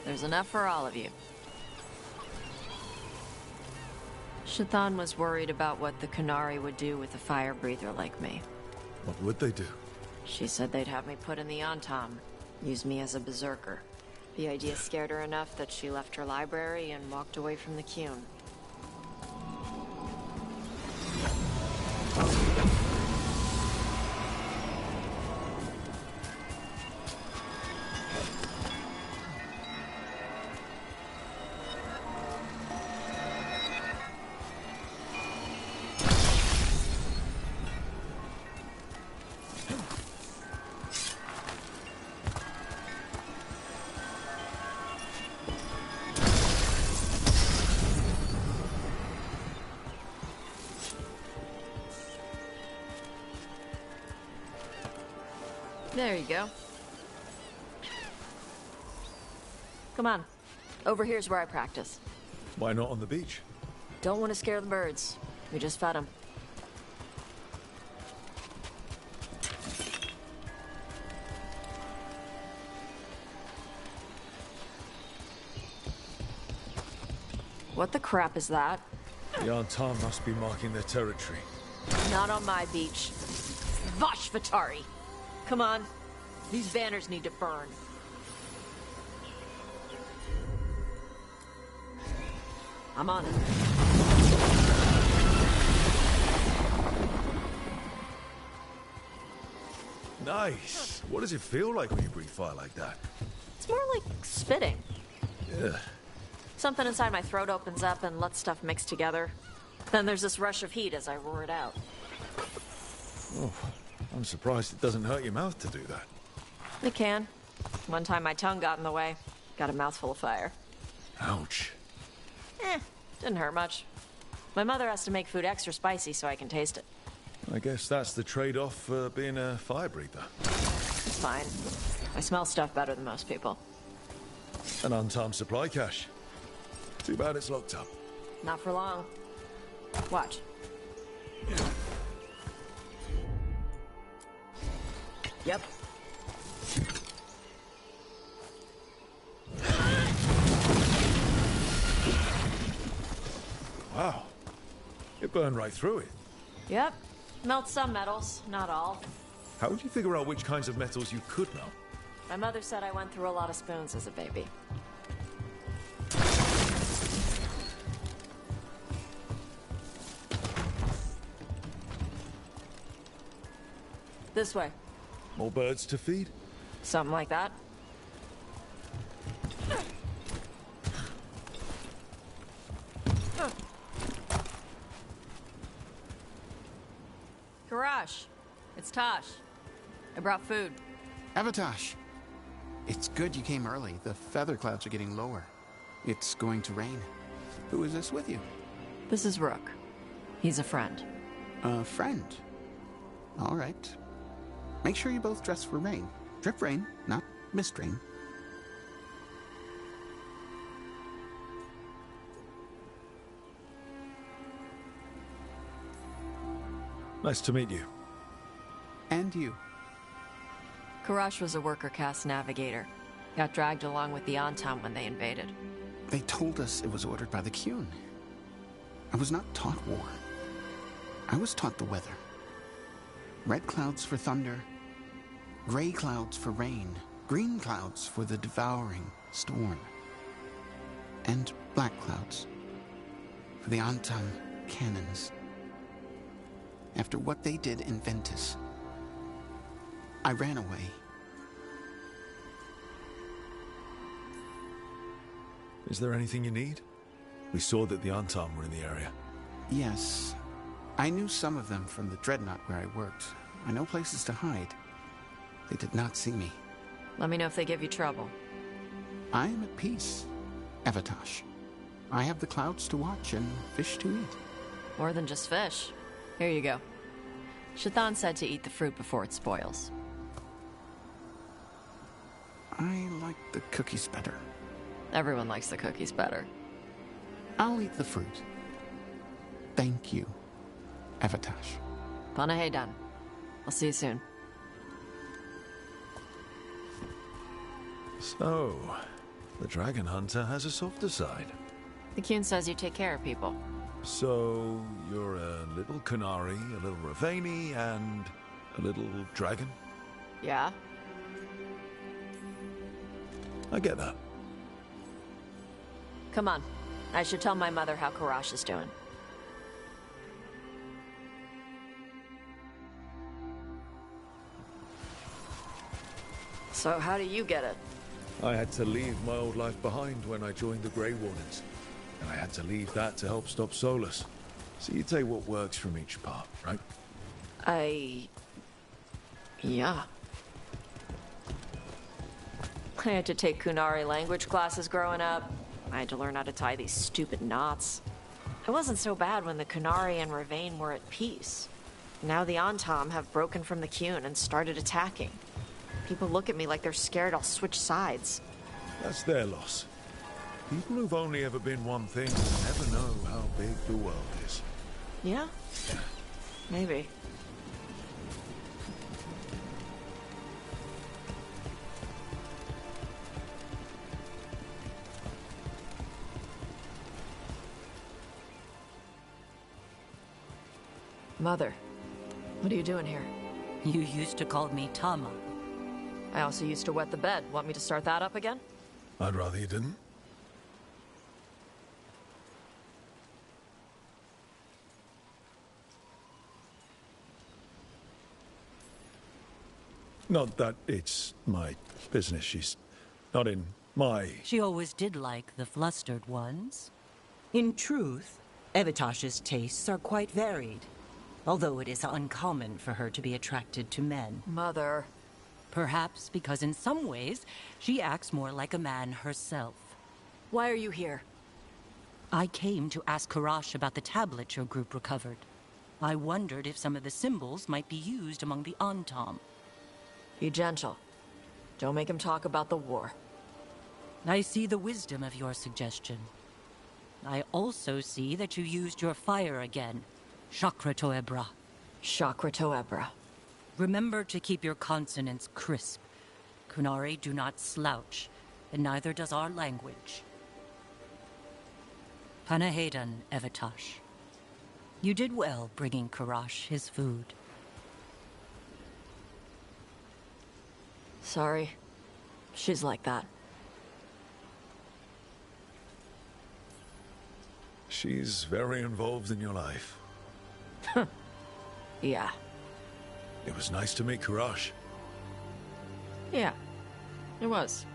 There's enough for all of you. Shathan was worried about what the Qunari would do with a fire breather like me. What would they do? She said they'd have me put in the Antam, use me as a berserker. The idea scared her enough that she left her library and walked away from the Qun. There you go. Come on. Over here's where I practice. Why not on the beach? Don't want to scare the birds. We just fed them. What the crap is that? The Antar must be marking their territory. Not on my beach. Vashvatari! Come on. These banners need to burn. I'm on it. Nice. What does it feel like when you breathe fire like that? It's more like spitting. Yeah. Something inside my throat opens up and lets stuff mix together. Then there's this rush of heat as I roar it out. Oh, I'm surprised it doesn't hurt your mouth to do that. It can. One time my tongue got in the way. Got a mouthful of fire. Ouch. Didn't hurt much. My mother has to make food extra spicy so I can taste it. I guess that's the trade-off for being a fire breather. It's fine. I smell stuff better than most people. An untimed supply cache. Too bad it's locked up. Not for long. Watch. Yep. Wow. It burned right through it. Yep. Melt some metals, not all. How would you figure out which kinds of metals you could melt? My mother said I went through a lot of spoons as a baby. This way. More birds to feed? Something like that. Karash, it's Tosh. I brought food. Avatosh, it's good you came early. The feather clouds are getting lower. It's going to rain. Who is this with you? This is Rook. He's a friend. A friend? All right. Make sure you both dress for rain. Drip rain, not mist rain. Nice to meet you. And you. Karash was a worker caste navigator. Got dragged along with the Antam when they invaded. They told us it was ordered by the Qun. I was not taught war. I was taught the weather. Red clouds for thunder, gray clouds for rain, green clouds for the devouring storm, and black clouds for the Antam cannons. After what they did in Ventus, I ran away. Is there anything you need? We saw that the Antam were in the area. Yes. I knew some of them from the Dreadnought where I worked. I know places to hide. They did not see me. Let me know if they give you trouble. I am at peace, Avatosh. I have the clouds to watch and fish to eat. More than just fish. Here you go. Shathan said to eat the fruit before it spoils. I like the cookies better. Everyone likes the cookies better. I'll eat the fruit. Thank you, Avatosh. Panahedan. I'll see you soon. So, the Dragon Hunter has a softer side. The Qun says you take care of people. So, you're a little Qunari, a little Ravani, and a little dragon? Yeah? I get that. Come on. I should tell my mother how Karash is doing. So how do you get it? I had to leave my old life behind when I joined the Grey Wardens. And I had to leave that to help stop Solus. So you take what works from each part, right? Yeah. I had to take Qunari language classes growing up. I had to learn how to tie these stupid knots. It wasn't so bad when the Qunari and Ravane were at peace. Now the Antam have broken from the Qun and started attacking. People look at me like they're scared I'll switch sides. That's their loss. People who've only ever been one thing never know how big the world is. Yeah? Maybe. Mother, what are you doing here? You used to call me Tama. I also used to wet the bed. Want me to start that up again? I'd rather you didn't. Not that it's my business. She's not in my... She always did like the flustered ones. In truth, Evitash's tastes are quite varied, although it is uncommon for her to be attracted to men. Mother. Perhaps because in some ways, she acts more like a man herself. Why are you here? I came to ask Karash about the tablet your group recovered. I wondered if some of the symbols might be used among the Antam. Be gentle. Don't make him talk about the war. I see the wisdom of your suggestion. I also see that you used your fire again. Chakra Toebra. Chakra Toebra. Remember to keep your consonants crisp. Qunari do not slouch, and neither does our language. Panahedan, Evitash. You did well bringing Karash his food. Sorry. She's like that. She's very involved in your life. Yeah. It was nice to meet Karash. Yeah. It was.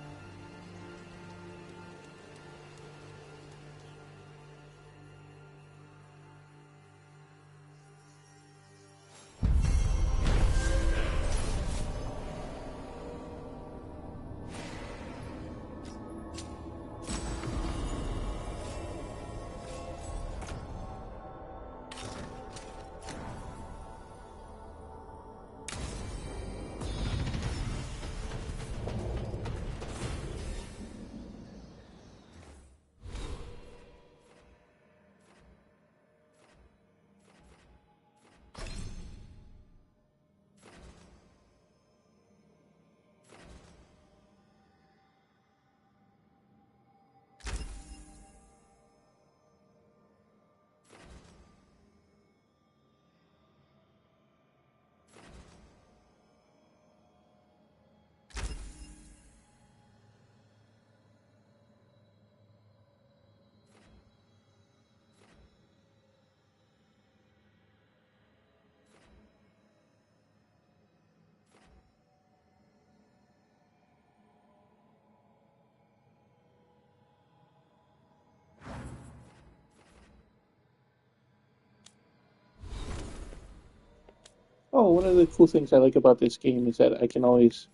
Oh, one of the cool things I like about this game is that I can always,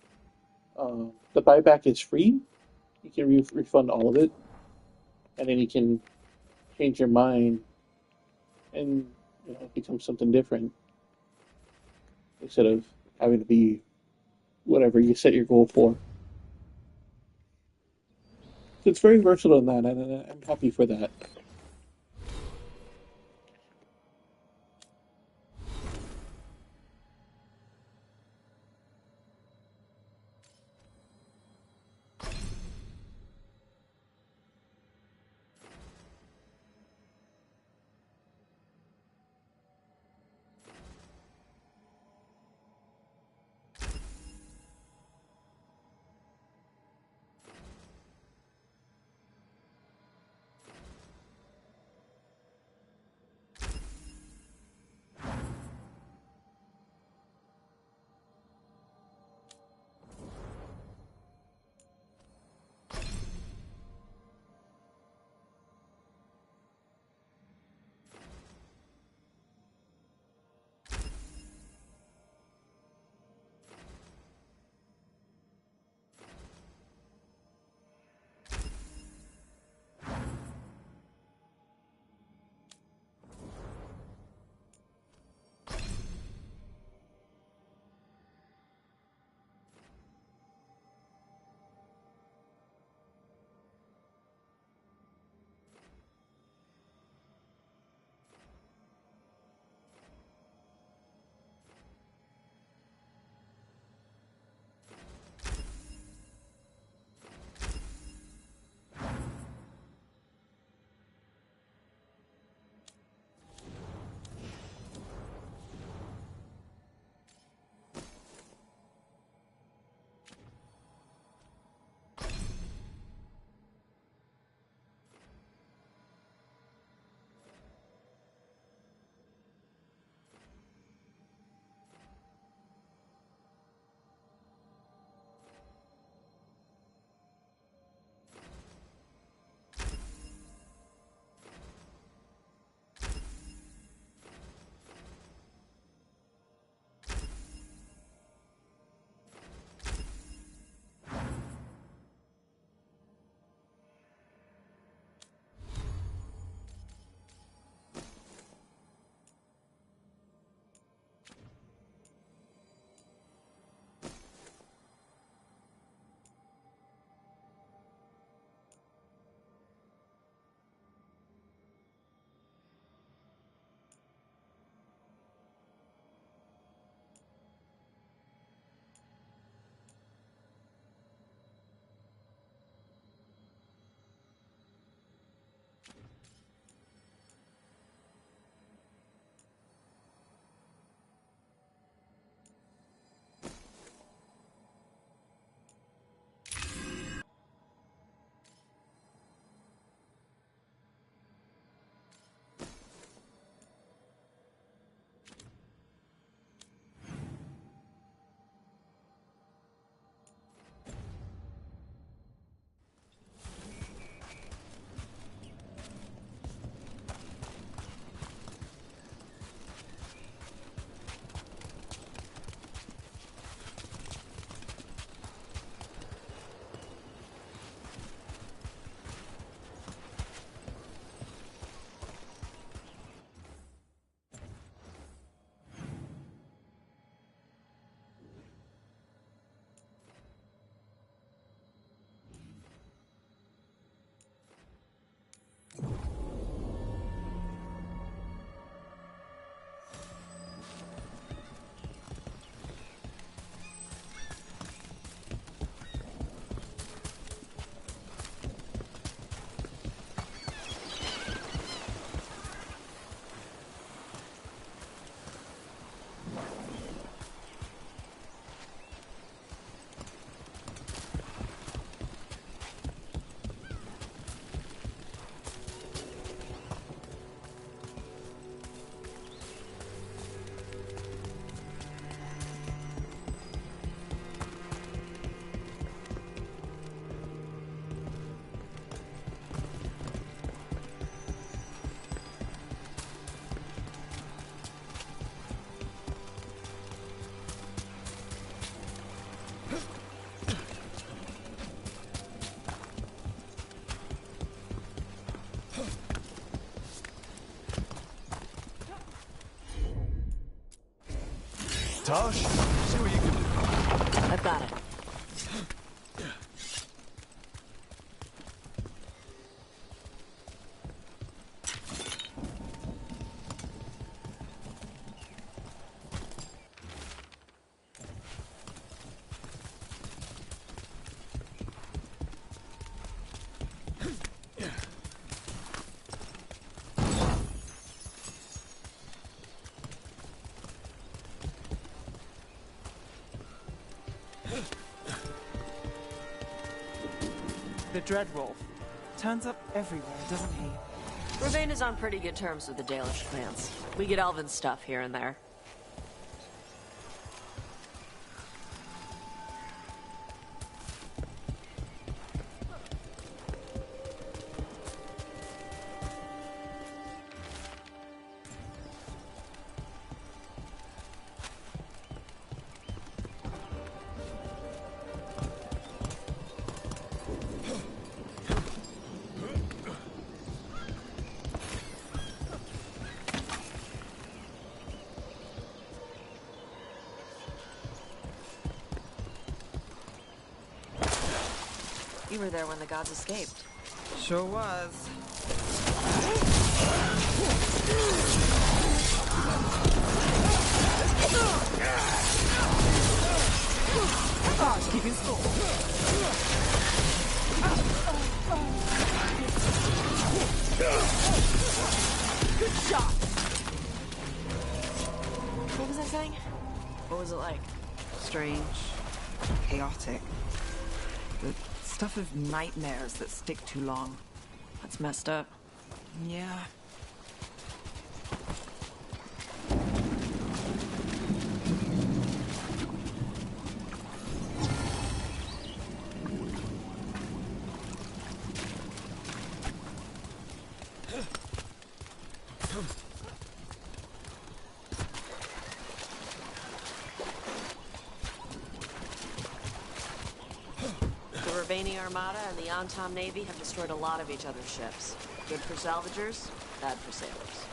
the buyback is free. You can refund all of it, and then you can change your mind and it becomes something different instead of having to be whatever you set your goal for. So it's very versatile in that, and I'm happy for that. Tosh, see what you can do. I've got it. The Dreadwolf turns up everywhere, doesn't he? Ravane is on pretty good terms with the Dalish clans. We get elven stuff here and there. You were there when the gods escaped. Sure was. Oh, keeping score. Good shot! What was I saying? What was it like? Strange. Chaotic. The stuff of nightmares that stick too long. That's messed up. Yeah. The Ravani Armada and the Antom Navy have destroyed a lot of each other's ships. Good for salvagers, bad for sailors.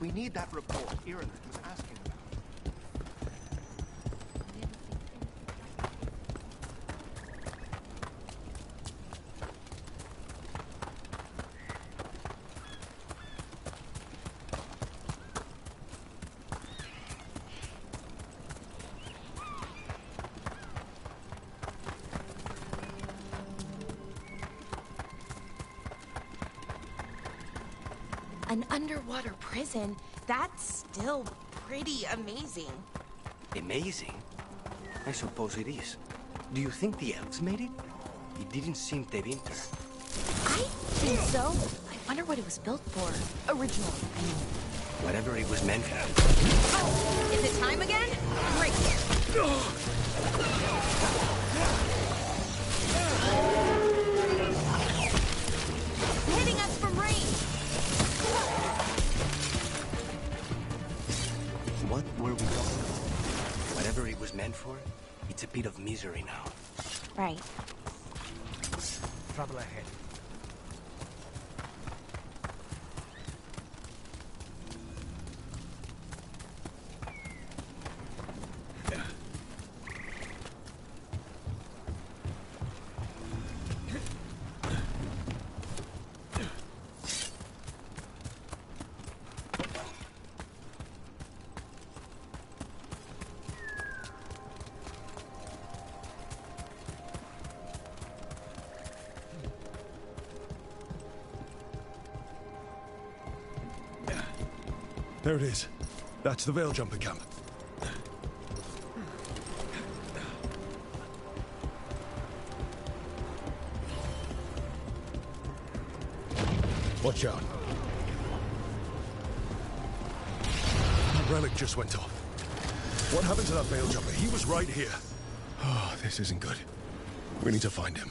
We need that report Ireland was asking about. An underwater prison? That's still pretty amazing. Amazing? I suppose it is. Do you think the elves made it? It didn't seem to enter. I think so. I wonder what it was built for. Originally, I mean. Whatever it was meant for. Oh, is it time again? Great. Hitting us from range. What were we talking about? Whatever it was meant for, it's a bit of misery now. Right. Trouble ahead. There it is. That's the Veil Jumper camp. Watch out. That relic just went off. What happened to that Veil Jumper? He was right here. Oh, this isn't good. We need to find him.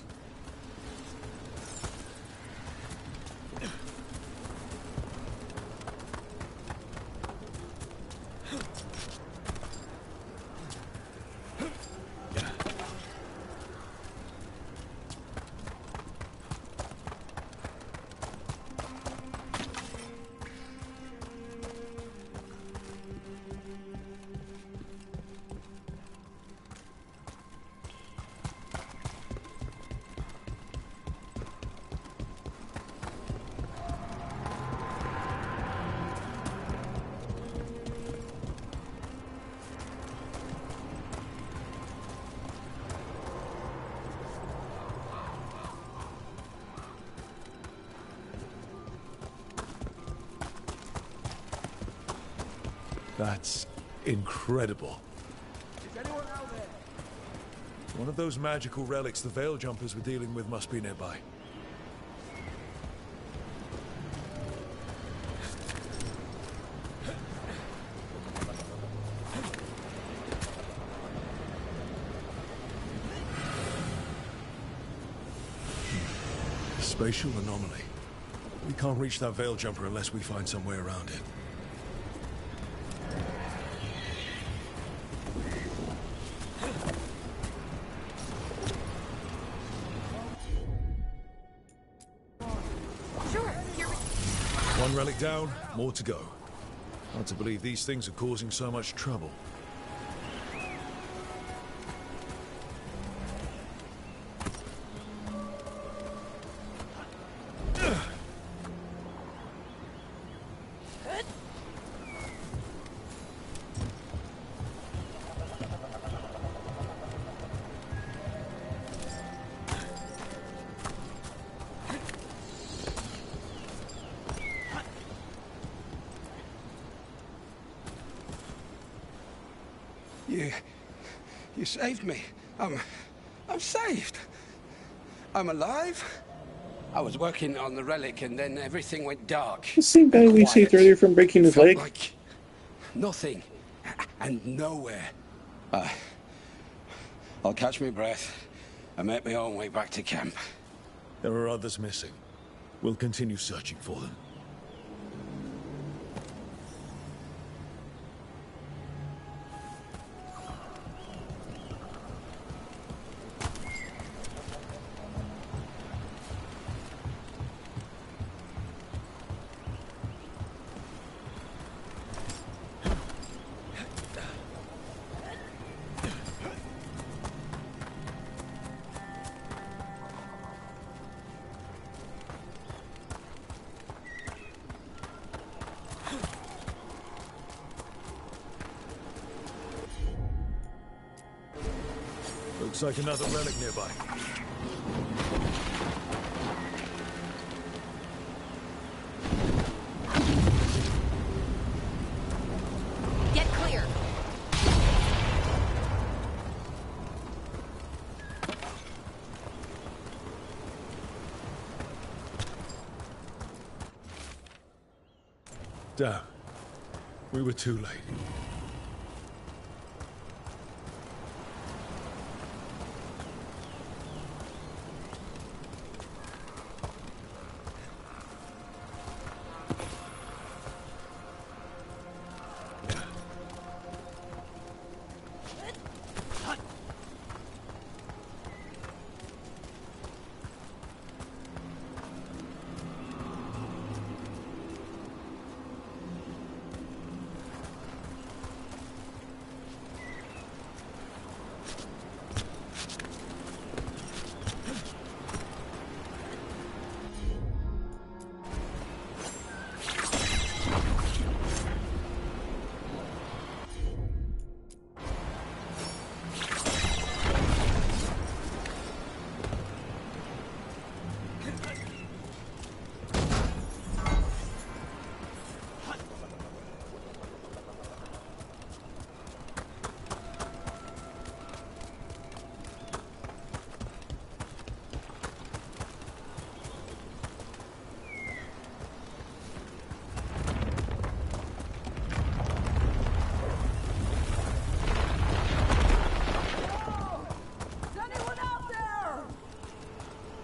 That's incredible. Is anyone out there? One of those magical relics the Veil Jumpers were dealing with must be nearby. Spatial anomaly. We can't reach that Veil Jumper unless we find some way around it. One relic down, more to go. Hard to believe these things are causing so much trouble. You saved me. I'm saved. I'm alive. I was working on the relic and then everything went dark. The same guy we saved earlier from breaking his leg. Like nothing and nowhere. I'll catch my breath and make my own way back to camp. There are others missing. We'll continue searching for them. Looks like another relic nearby. Get clear. Damn. We were too late.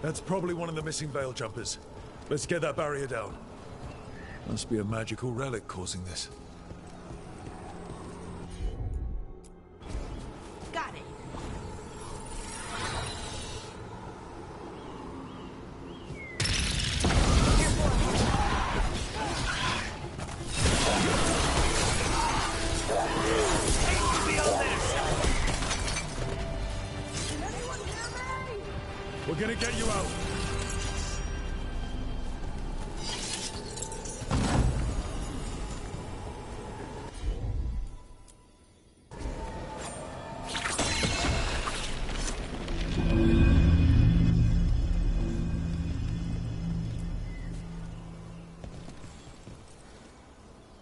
That's probably one of the missing veil jumpers. Let's get that barrier down. Must be a magical relic causing this. Got it. We're gonna get you out.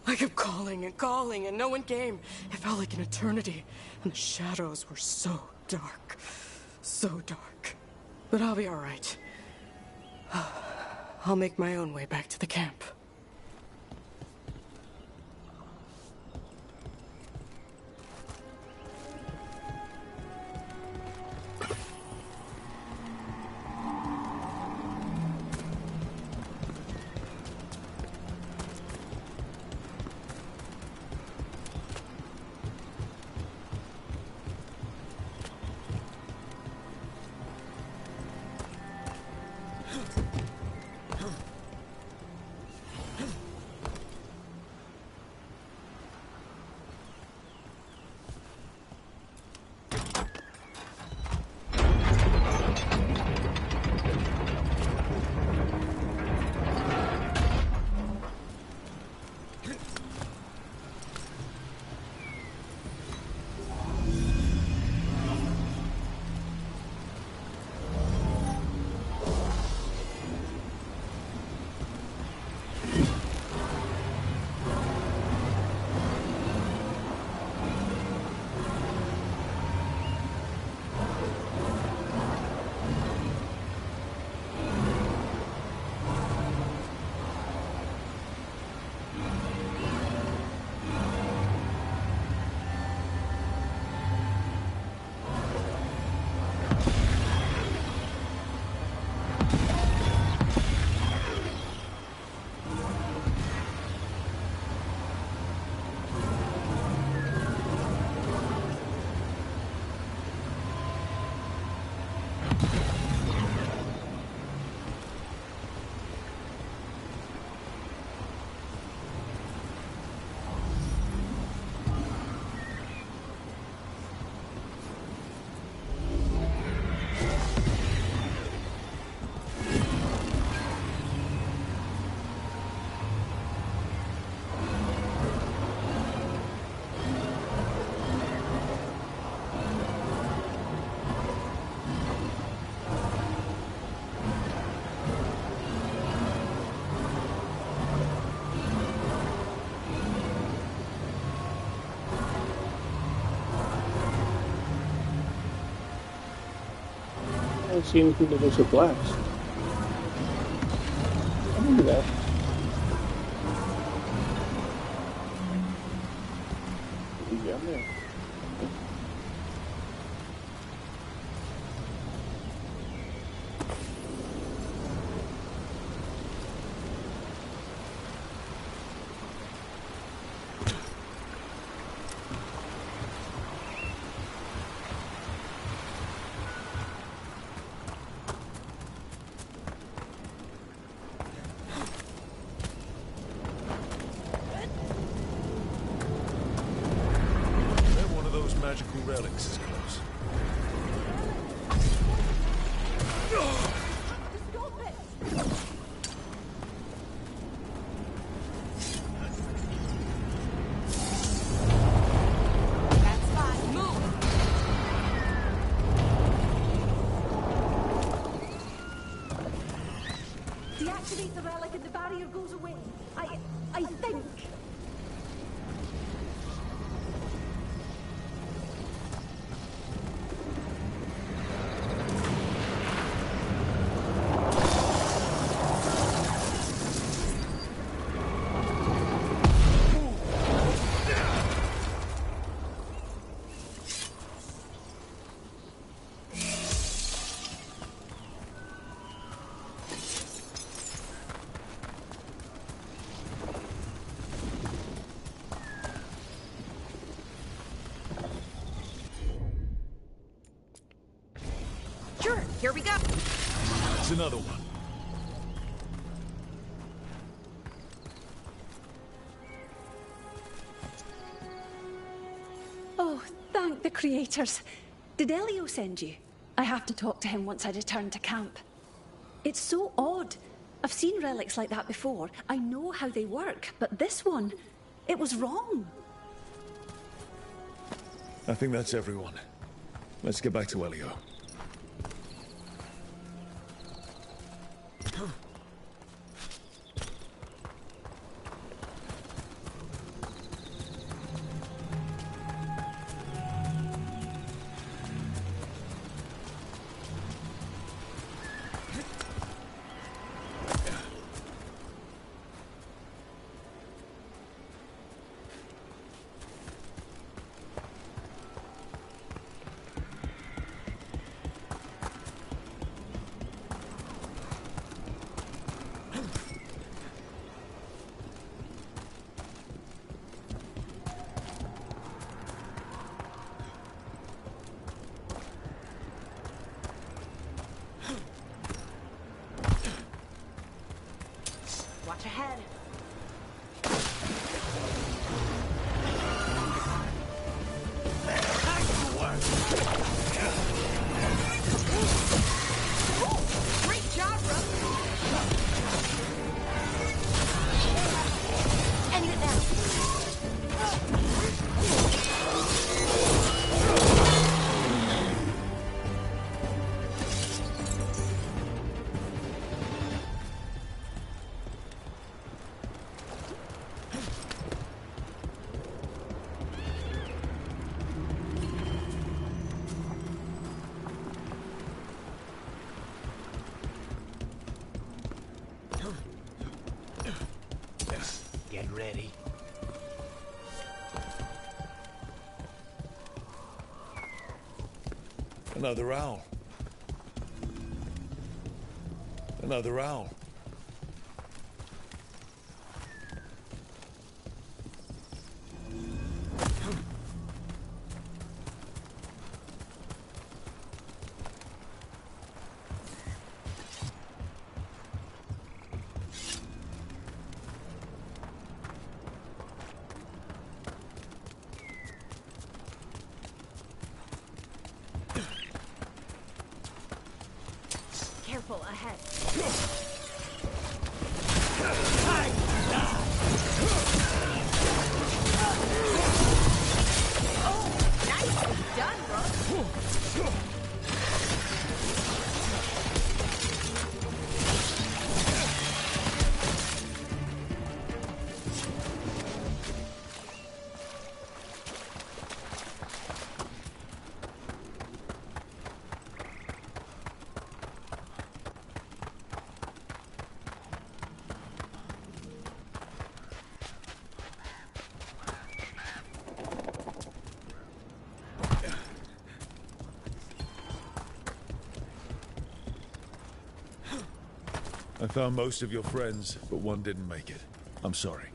I kept calling and calling, and no one came. It felt like an eternity, and the shadows were so dark. So dark. But I'll be all right. I'll make my own way back to the camp. don't see anything that makes it blast. I can do that. Yeah, I'm there. Magical relics is close. Deactivate the relic and the barrier goes away. I think. Sure, here we go. That's another one. Oh, thank the creators. Did Elio send you? I have to talk to him once I return to camp. It's so odd. I've seen relics like that before. I know how they work, but this one, it was wrong. I think that's everyone. Let's get back to Elio. Watch ahead. Great job, Ruff. End it now. Get ready. Another owl. Another owl. Careful ahead. Oh, nicely done, bro. I found most of your friends, but one didn't make it. I'm sorry.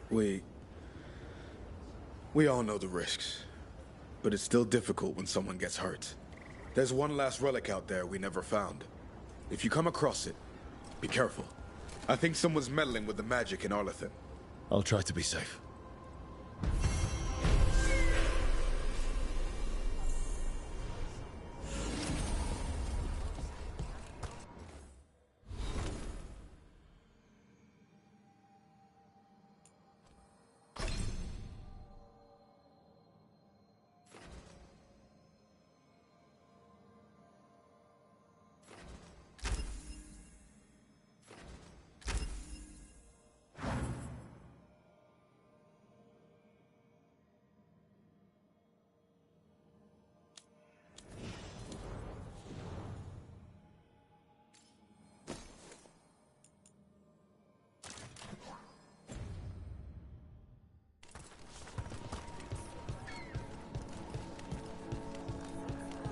We all know the risks, but it's still difficult when someone gets hurt. There's one last relic out there we never found. If you come across it, be careful. I think someone's meddling with the magic in Arlethan. I'll try to be safe.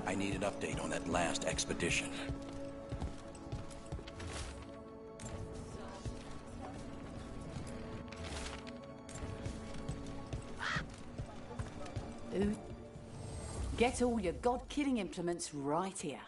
I need an update on that last expedition. Get all your god-killing implements right here.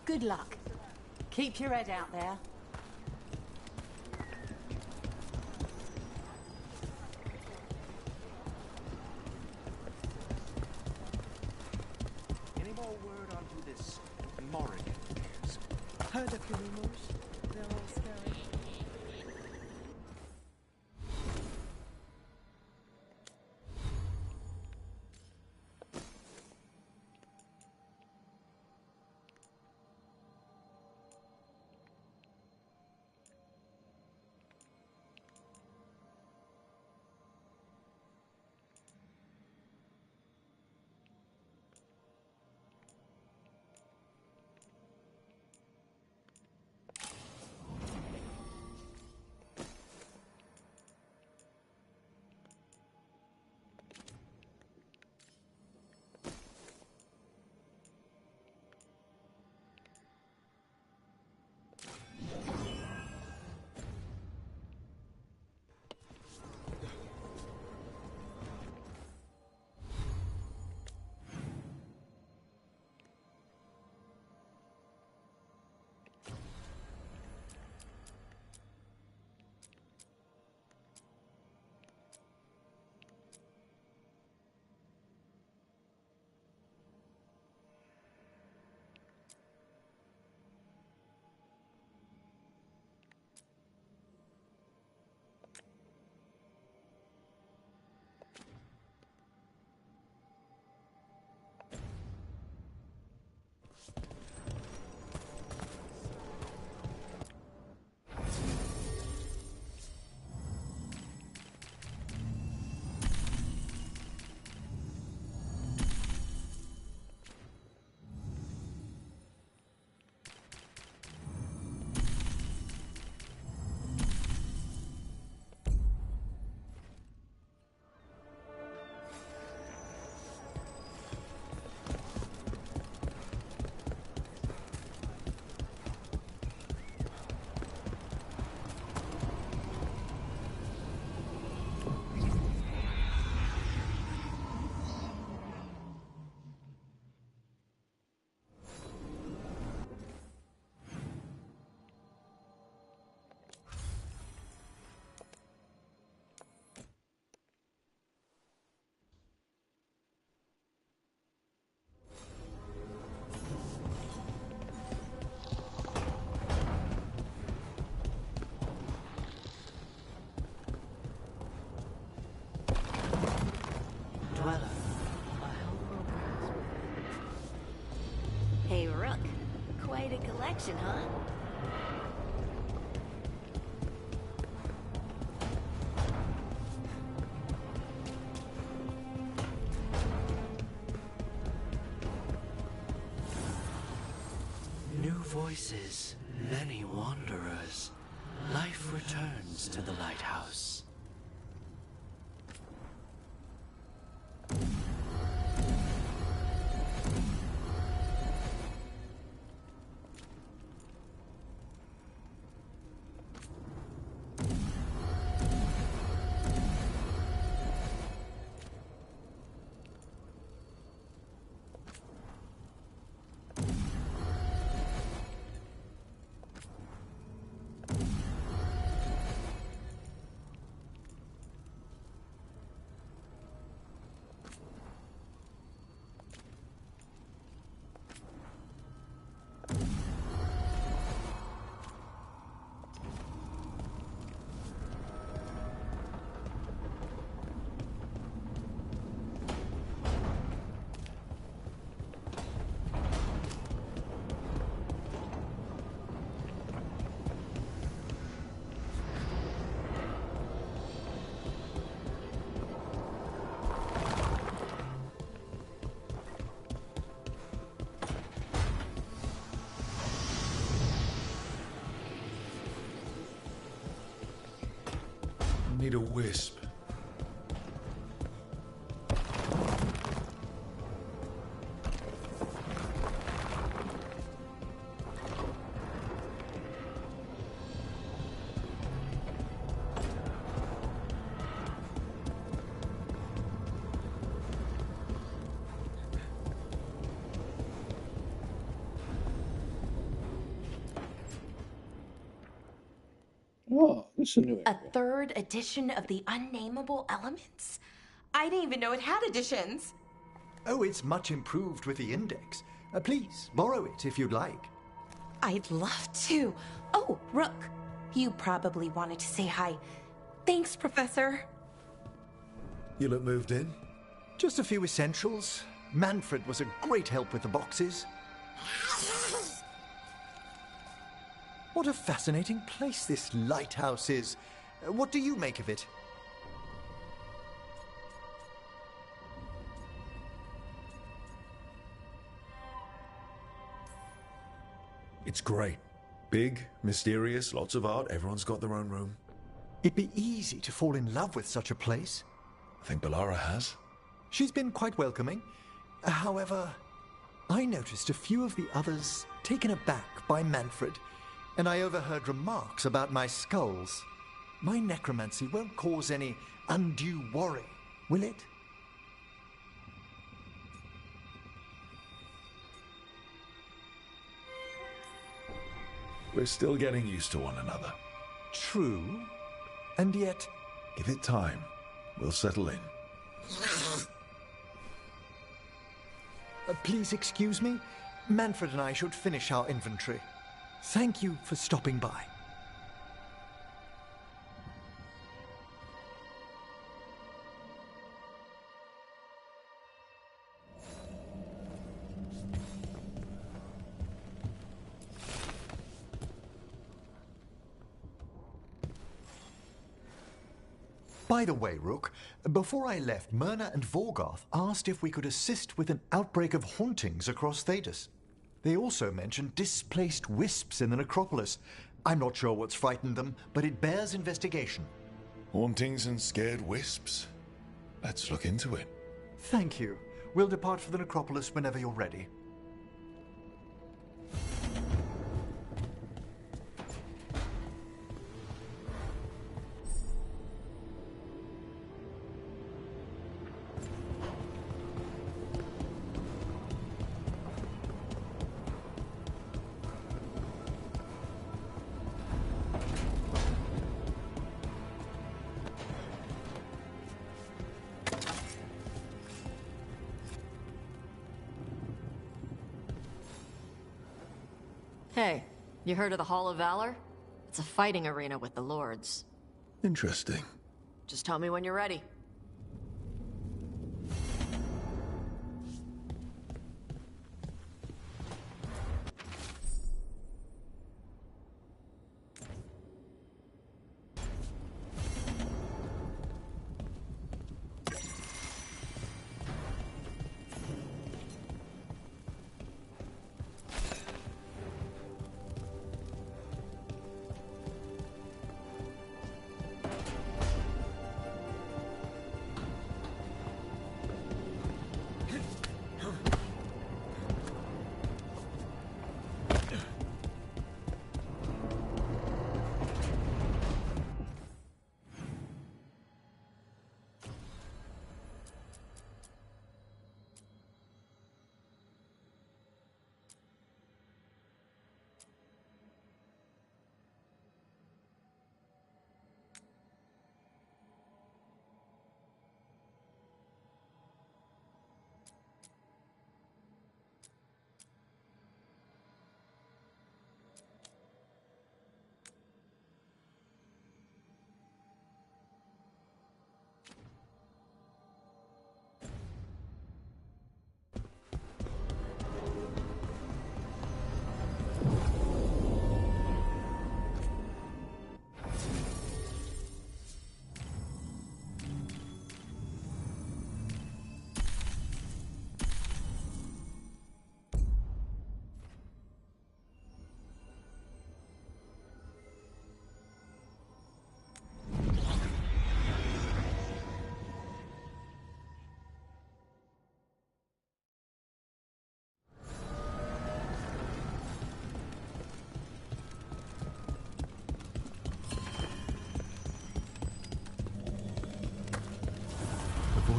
Good luck. Keep your head out there. Any more word onto this Morrigan case? Heard a few rumors. They're all scary. action, huh? New voices, many wanderers. Life returns to the lighthouse. Need a wisp. Oh, this is a new A area. third edition of the Unnameable Elements? I didn't even know it had editions. Oh, it's much improved with the index. Please, borrow it if you'd like. I'd love to. Oh, Rook, you probably wanted to say hi. Thanks, Professor. You look moved in? Just a few essentials. Manfred was a great help with the boxes. What a fascinating place this lighthouse is. What do you make of it? It's great. Big, mysterious, lots of art, everyone's got their own room. It'd be easy to fall in love with such a place. I think Bellara has. She's been quite welcoming. However, I noticed a few of the others taken aback by Manfred, and I overheard remarks about my skulls. My necromancy won't cause any undue worry, will it? We're still getting used to one another. True, and yet... Give it time. We'll settle in. Please excuse me. Manfred and I should finish our inventory. Thank you for stopping by. By the way, Rook, before I left, Myrna and Vorgoth asked if we could assist with an outbreak of hauntings across Thedas. They also mentioned displaced wisps in the necropolis. I'm not sure what's frightened them, but it bears investigation. Hauntings and scared wisps? Let's look into it. Thank you. We'll depart for the necropolis whenever you're ready. Hey, you heard of the Hall of Valor? It's a fighting arena with the lords. Interesting. Just tell me when you're ready.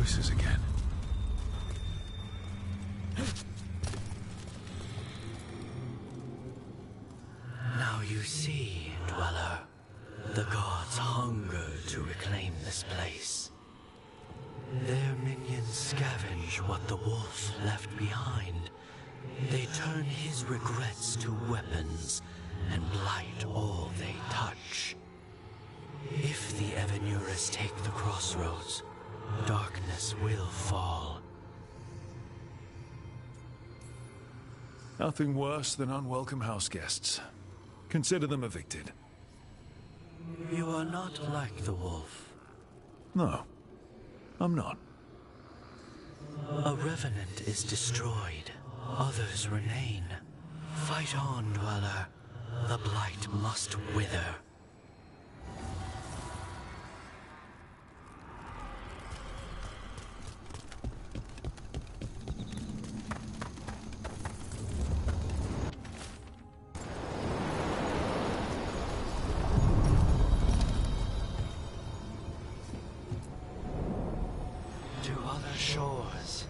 voices again. Now you see, Dweller. The gods hunger to reclaim this place. Their minions scavenge what the wolf left behind. They turn his regrets to weapons and blight all they touch. If the Evanuras take the crossroads, darkness will fall. Nothing worse than unwelcome house guests. Consider them evicted. You are not like the wolf. No, I'm not. A revenant is destroyed. Others remain. Fight on, Dweller. The blight must wither. To other shores.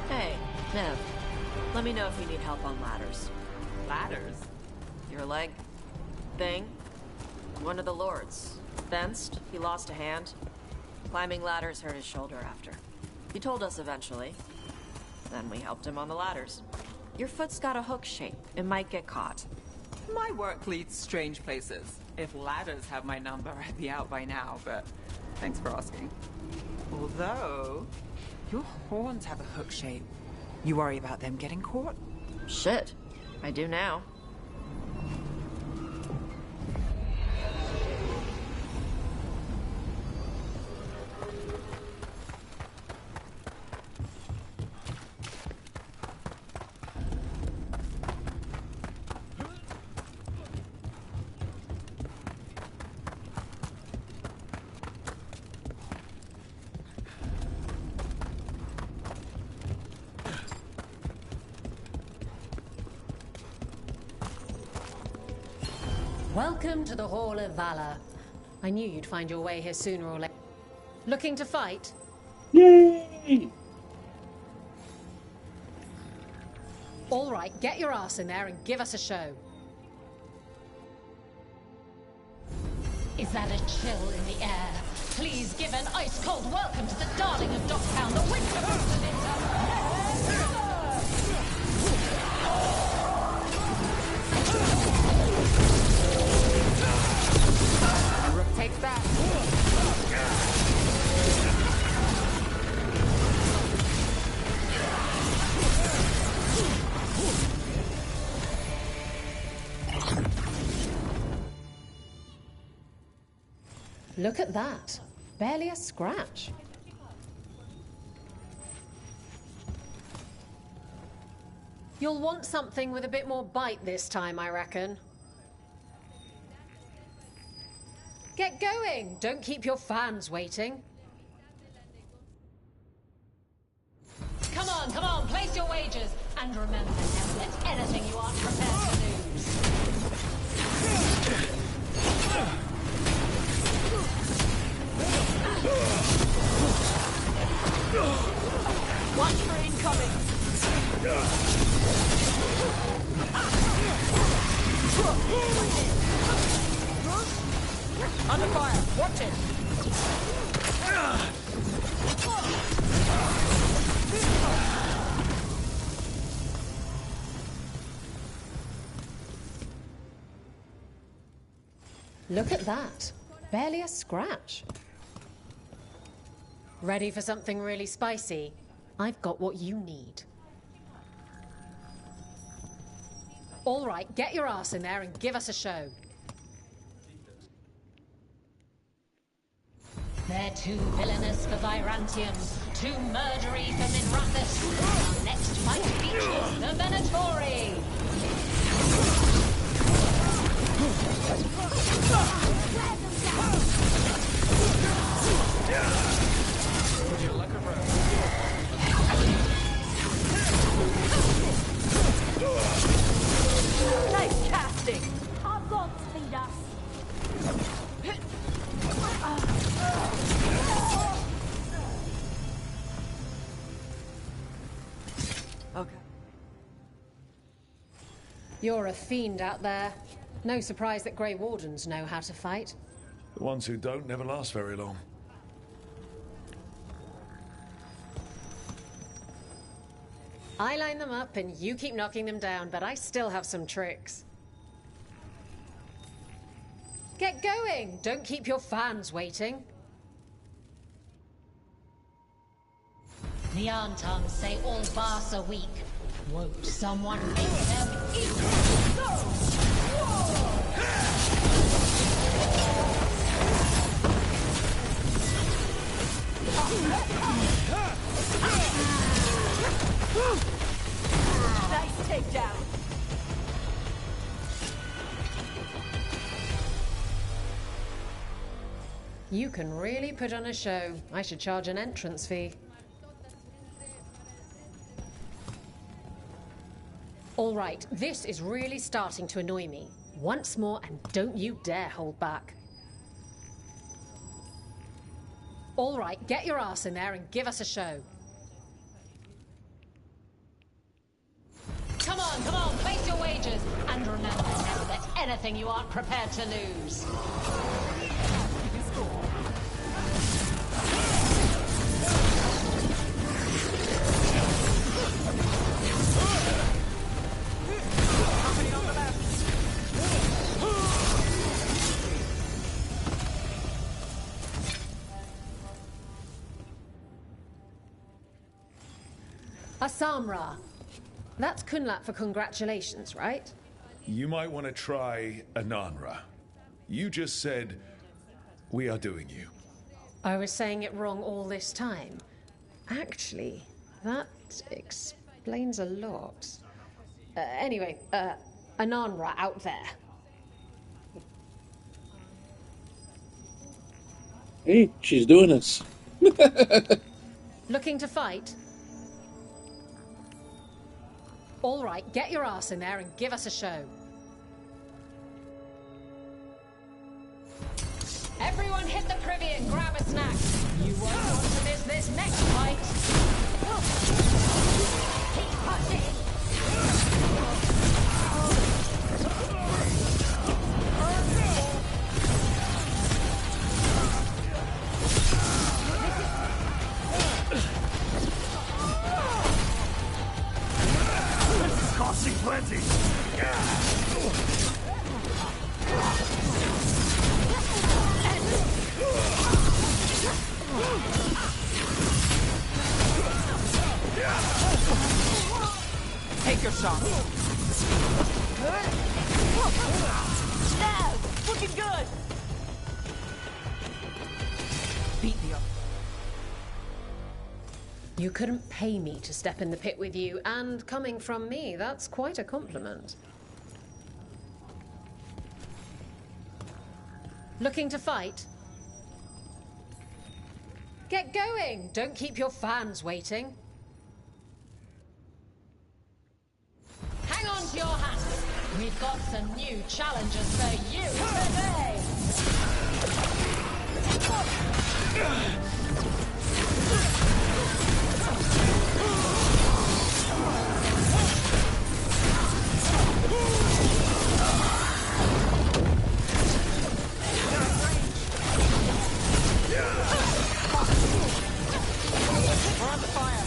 Hey, Nev. Let me know if you need help on ladders. Ladders? Your leg thing? One of the lords. Fenced, he lost a hand. Climbing ladders hurt his shoulder after. He told us eventually. Then we helped him on the ladders. Your foot's got a hook shape. It might get caught. My work leads strange places. If ladders have my number, I'd be out by now, but thanks for asking. Although, your horns have a hook shape. You worry about them getting caught? Shit. I do now. Welcome to the Hall of Valor. I knew you'd find your way here sooner or later. Looking to fight? Yay! All right, get your ass in there and give us a show. Is that a chill in the air? Please give an ice-cold welcome to the darling of Docktown, the winter Rook takes that. Look at that. Barely a scratch. You'll want something with a bit more bite this time, I reckon. Get going! Don't keep your fans waiting. Come on, place your wagers. And remember, never let anything you aren't prepared to Watch for incoming! Under fire! Watch it! Look at that. Barely a scratch. Ready for something really spicy? I've got what you need. All right, get your ass in there and give us a show. They're too villainous for Virantium, too murdery for Minrathus. Our next fight features the Venatori. Nice casting! Our gods feed us. Okay. You're a fiend out there. No surprise that Grey Wardens know how to fight. The ones who don't never last very long. I line them up and you keep knocking them down, but I still have some tricks. Get going! Don't keep your fans waiting. The Antons say all Bars are weak. Won't someone make them Nice takedown! You can really put on a show. I should charge an entrance fee. All right, this is really starting to annoy me. Once more, and don't you dare hold back. All right, get your ass in there and give us a show. Come on, place your wagers. And remember, never bet anything you aren't prepared to lose. Asamra. That's Kunlat for congratulations, right? You might want to try Ananra. You just said, we are doing you. I was saying it wrong all this time. Actually, that explains a lot. Anyway, Ananra out there. Hey, she's doing this. Looking to fight? All right, get your ass in there and give us a show. Everyone hit the privy and grab a snack. You won't want to miss this next fight. Keep pushing. Costing plenty. Take your shot. Now, looking good. Beat me up. You couldn't pay me to step in the pit with you, and coming from me, that's quite a compliment. Looking to fight? Get going! Don't keep your fans waiting. Hang on to your hats. We've got some new challengers for you today. We're on the fire.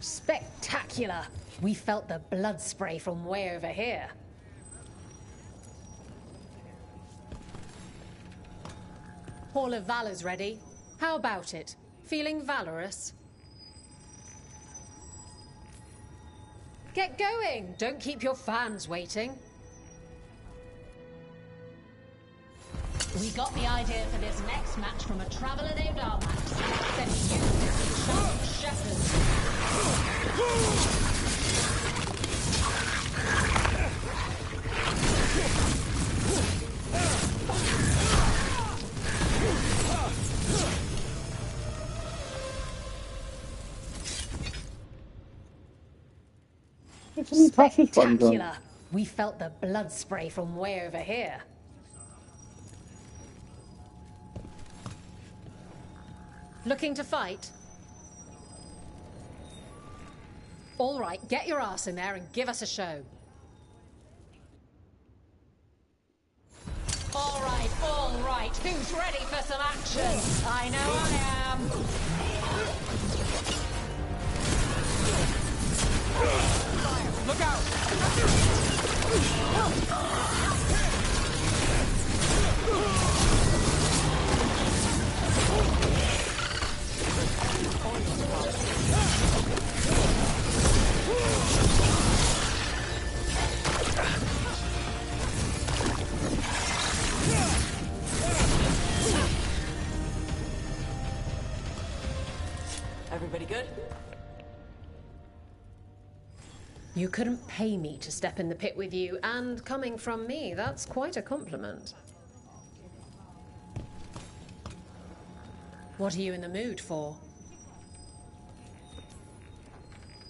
Spectacular! We felt the blood spray from way over here. Hall of Valor's ready. How about it? Feeling valorous? Get going! Don't keep your fans waiting. We got the idea for this next match from a traveller named Armax. Sending you to Charlotte Shepherd. Spectacular! We felt the blood spray from way over here. Looking to fight? All right, get your ass in there and give us a show. All right. Who's ready for some action? I know I am. Look out! Everybody good? You couldn't pay me to step in the pit with you, and coming from me, that's quite a compliment. What are you in the mood for?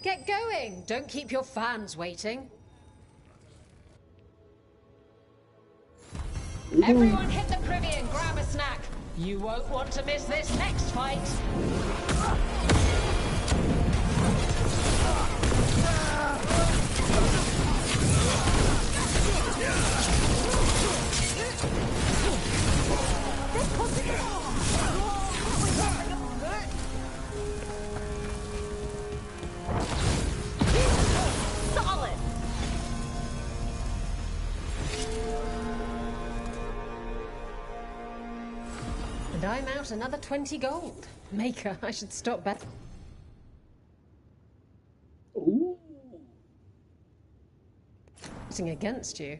Get going! Don't keep your fans waiting. Everyone hit the privy and grab a snack. You won't want to miss this next fight. Solid! And I'm out another 20 gold. Maker, I should stop bet. Ooh. Betting against you.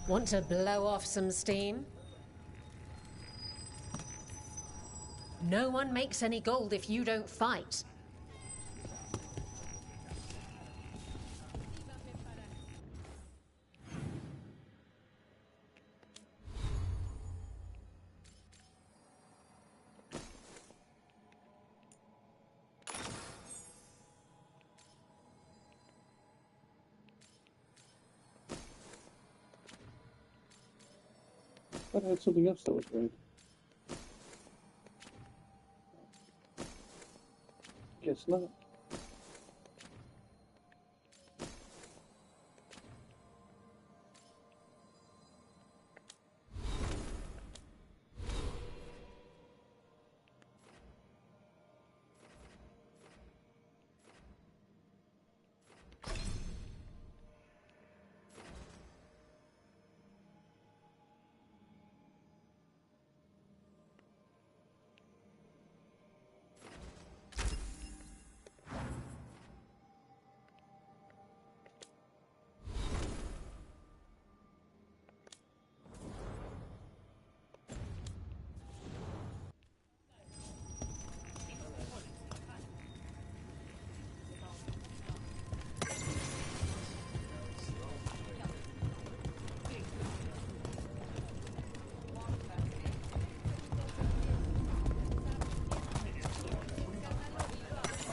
Want to blow off some steam? No one makes any gold if you don't fight. But I had something else that was right. Guess not.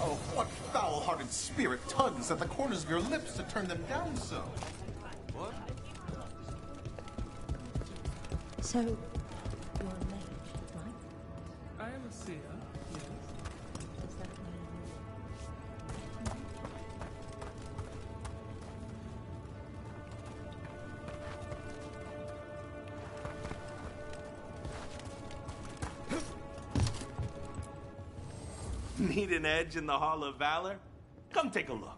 Oh, what foul-hearted spirit tugs at the corners of your lips to turn them down so? What? So, you're a mage, right? I am a seer, yes. Does that mean... Need an edge in the Hall of Valor? Come take a look.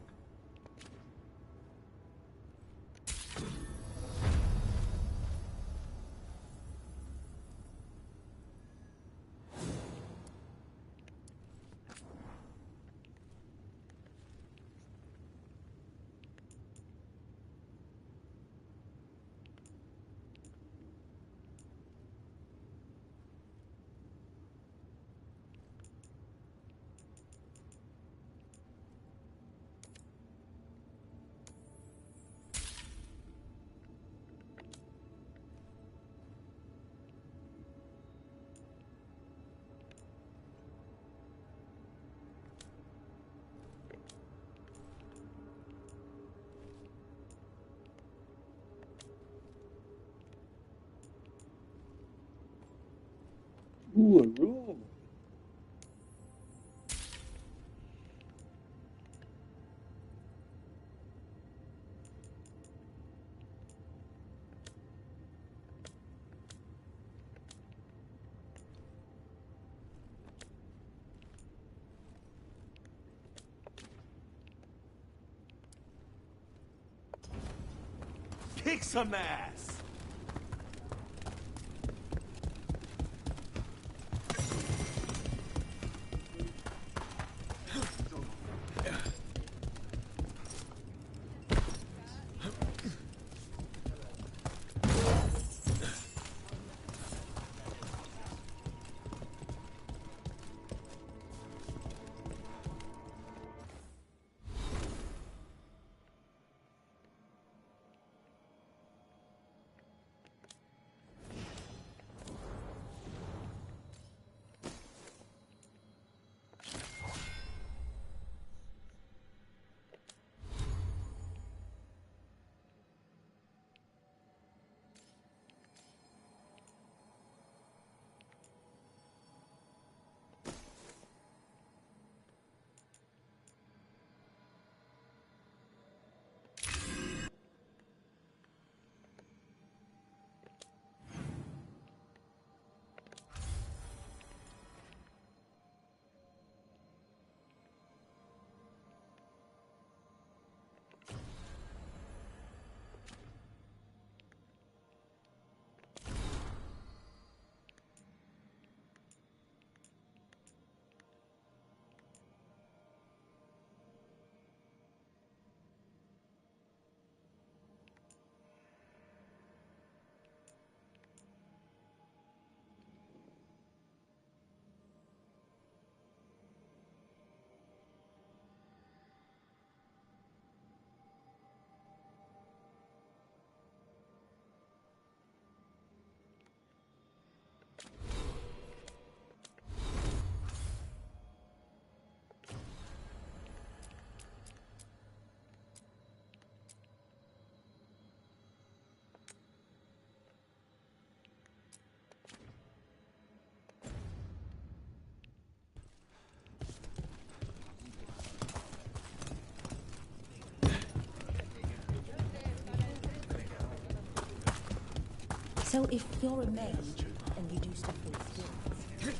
Ooh, a room. Kick some ass! So if you're a mage and you do stuff with spirits,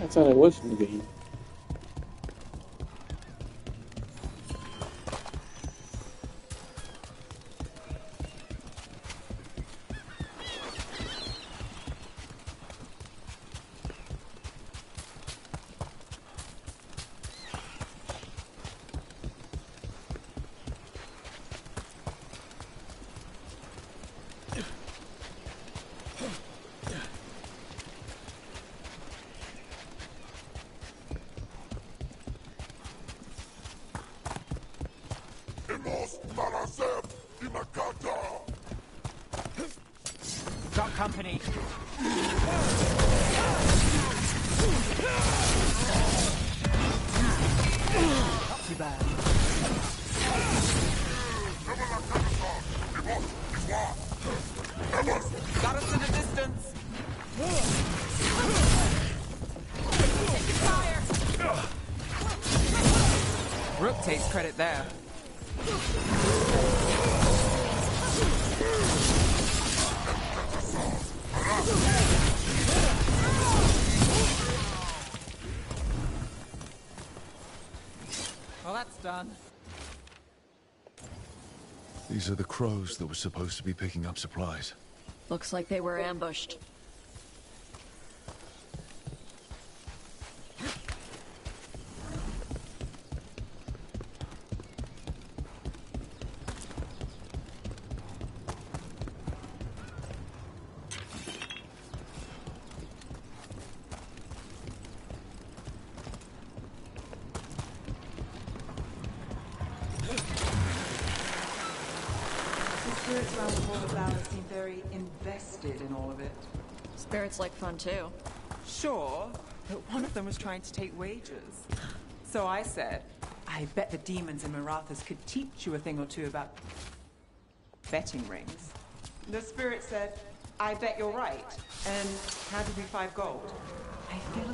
I thought I was in the game. Rook takes credit there. Well, that's done. These are the crows that were supposed to be picking up supplies. Looks like they were ambushed. Spirits around the Hall of Valor seem very invested in all of it. Spirits like fun too. Sure, but one of them was trying to take wages. So I said, I bet the demons in Marathas could teach you a thing or two about betting rings. The spirit said, I bet you're right, and handed me 5 gold. I feel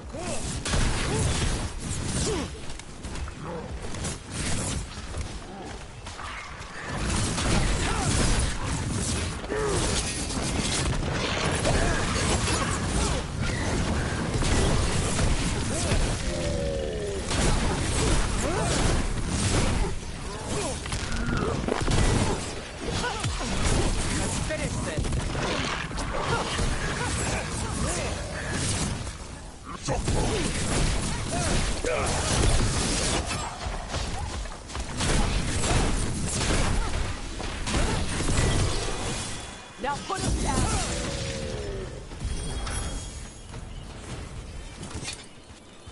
Now put him down!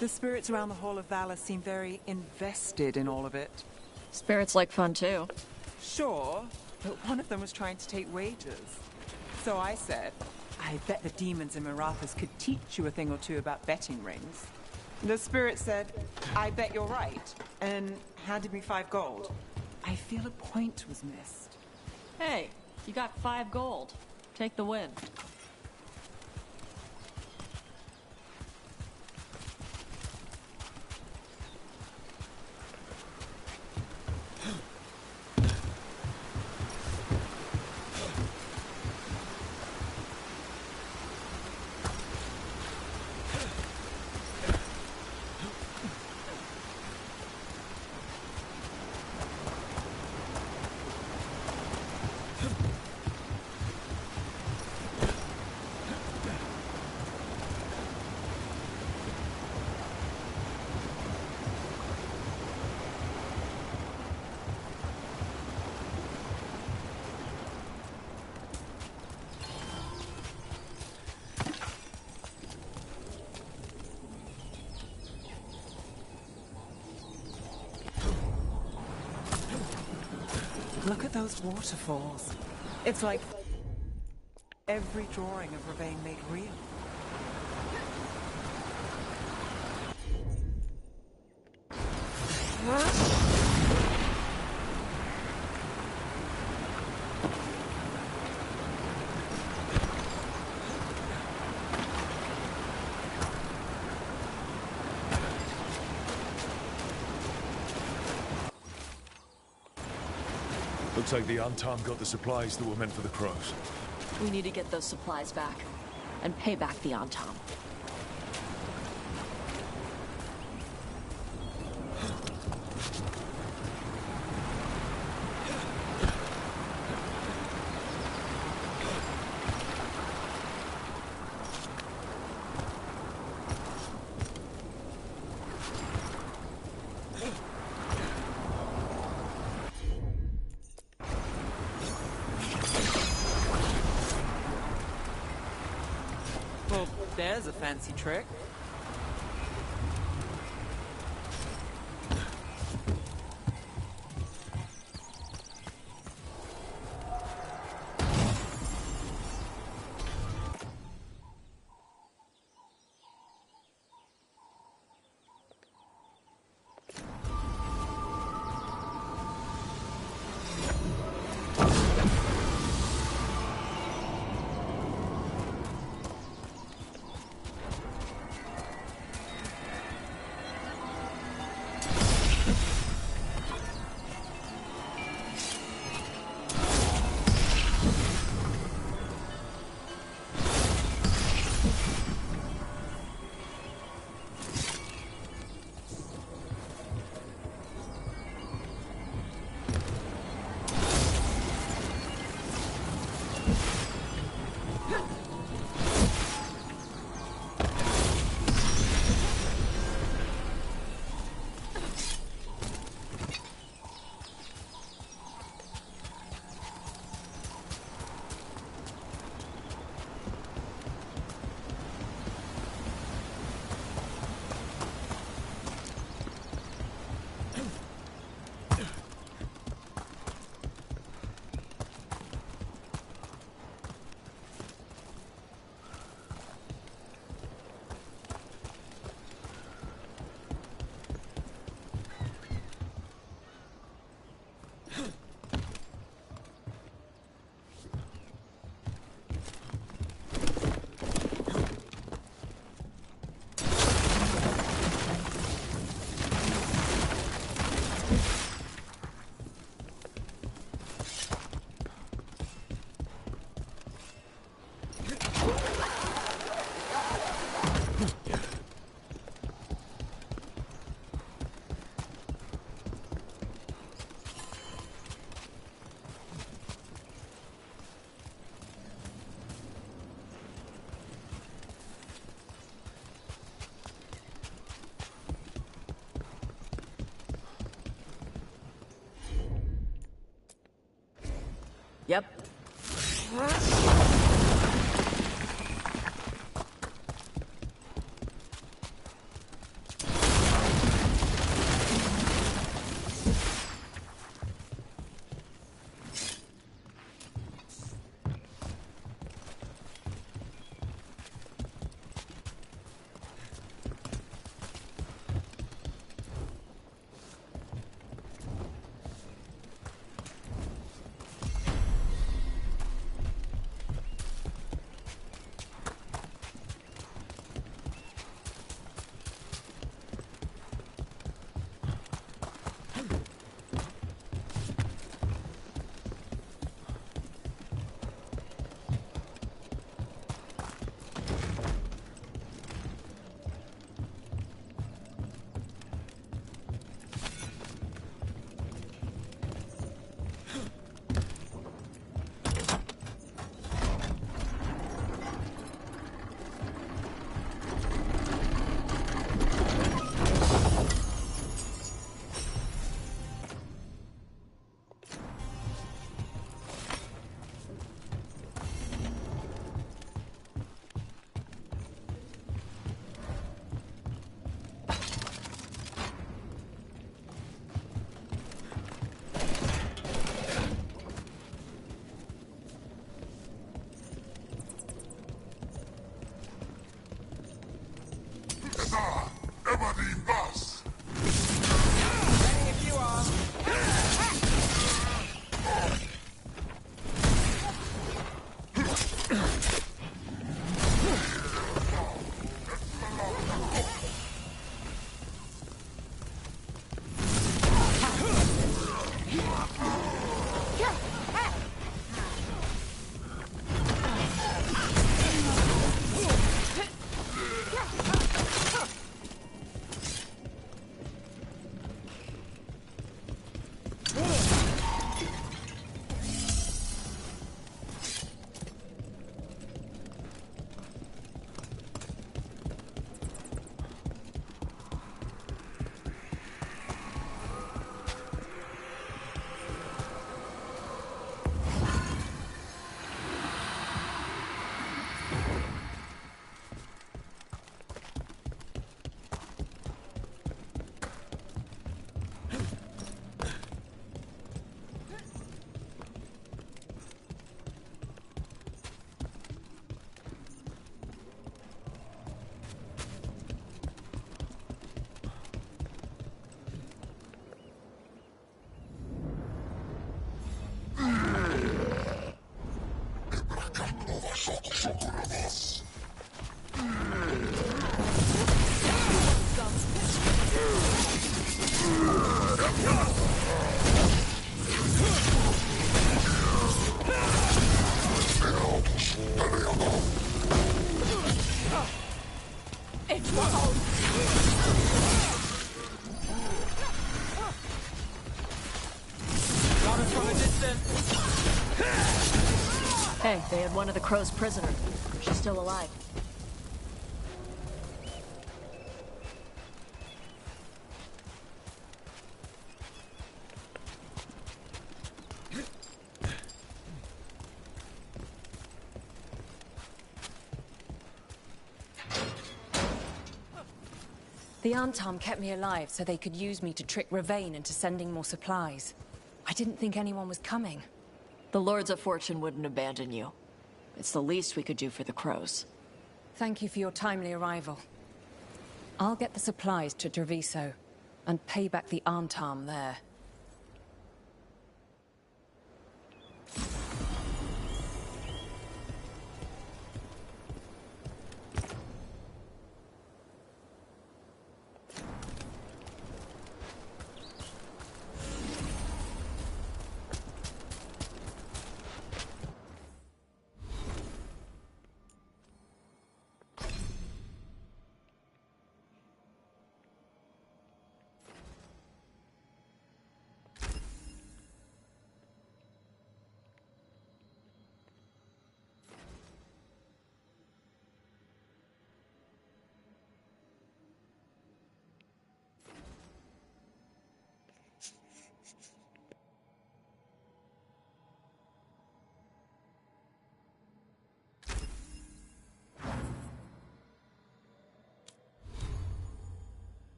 The spirits around the Hall of Valor seem very invested in all of it. Spirits like fun too. Sure, but one of them was trying to take wages. So I said, I bet the demons in Marathas could teach you a thing or two about betting rings. The spirit said, I bet you're right, and handed me 5 gold. I feel a point was missed. Hey, you got 5 gold. Take the win. Look at those waterfalls. It's like every drawing of Ravane made real. Looks like the Antam got the supplies that were meant for the crows. We need to get those supplies back and pay back the Antam. Well, there's a fancy trick. Hey, they had one of the crows prisoner. She's still alive. The Antom kept me alive so they could use me to trick Ravain into sending more supplies. I didn't think anyone was coming. The Lords of Fortune wouldn't abandon you. It's the least we could do for the crows. Thank you for your timely arrival. I'll get the supplies to Treviso and pay back the Antom there.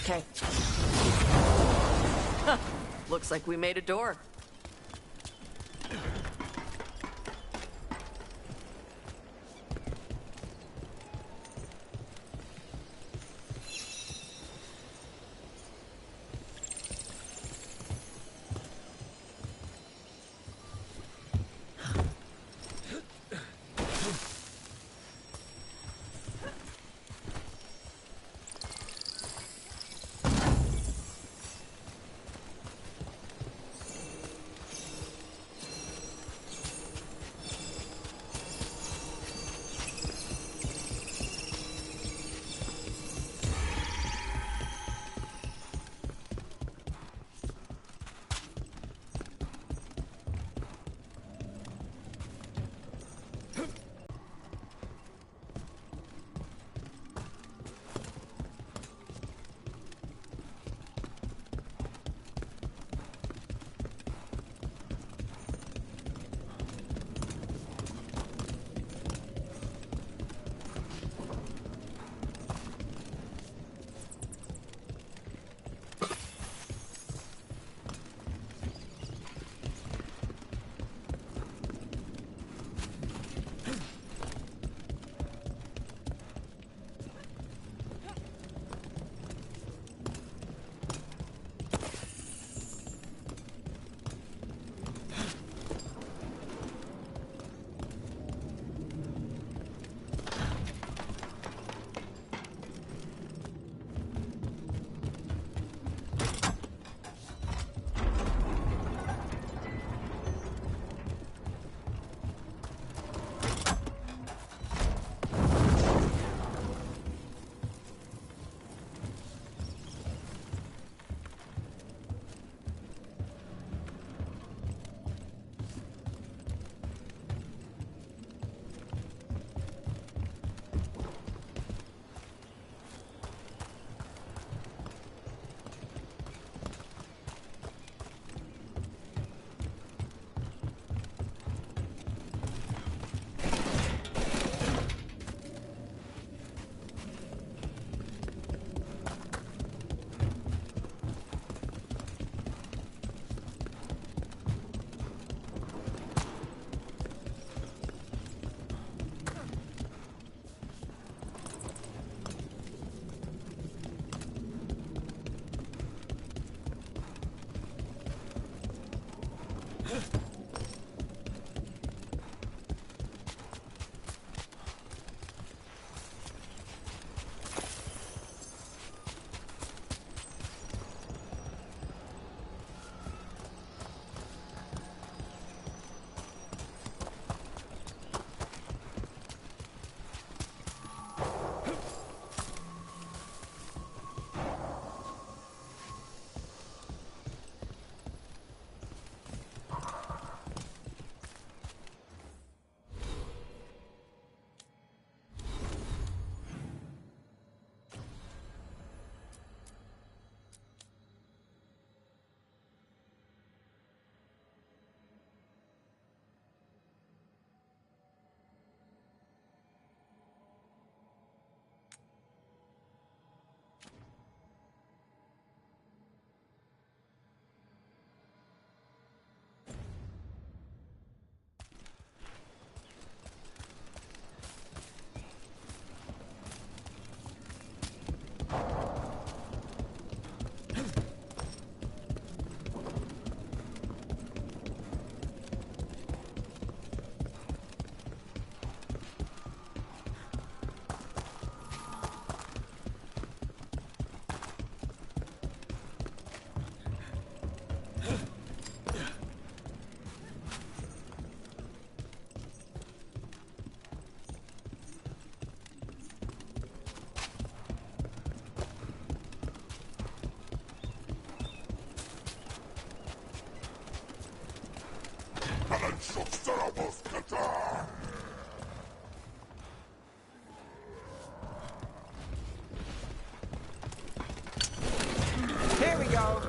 Okay. Huh. Looks like we made a door. Here we go.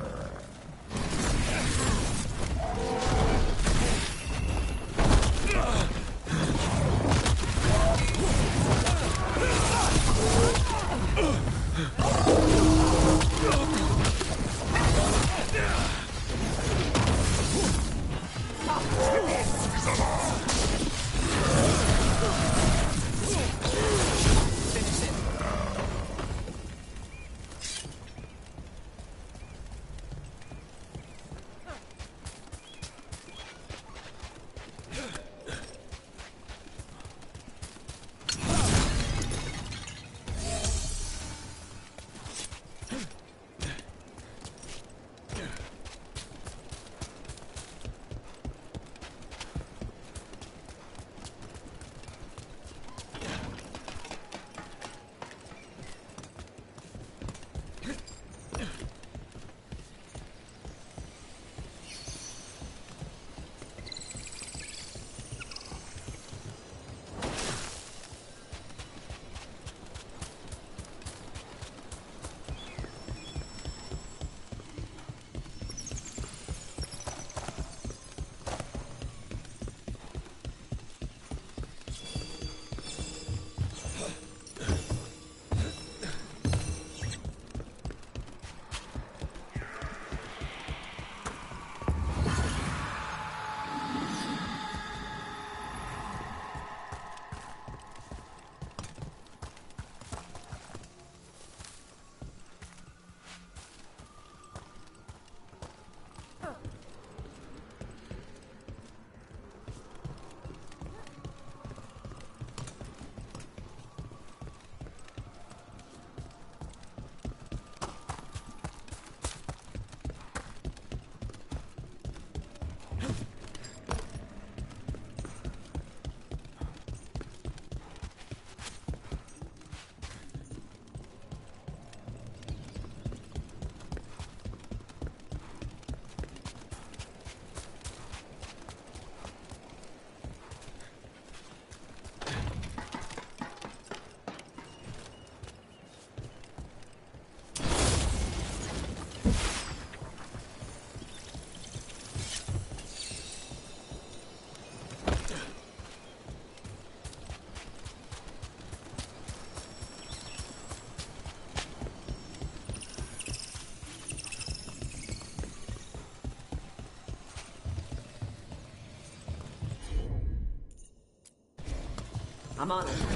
I'm on it.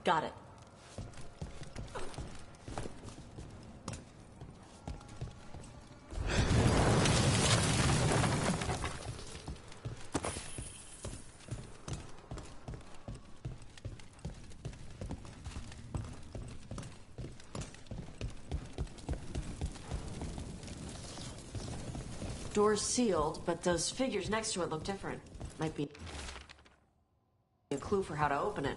Got it. Door's sealed, but those figures next to it look different. Might be a clue for how to open it.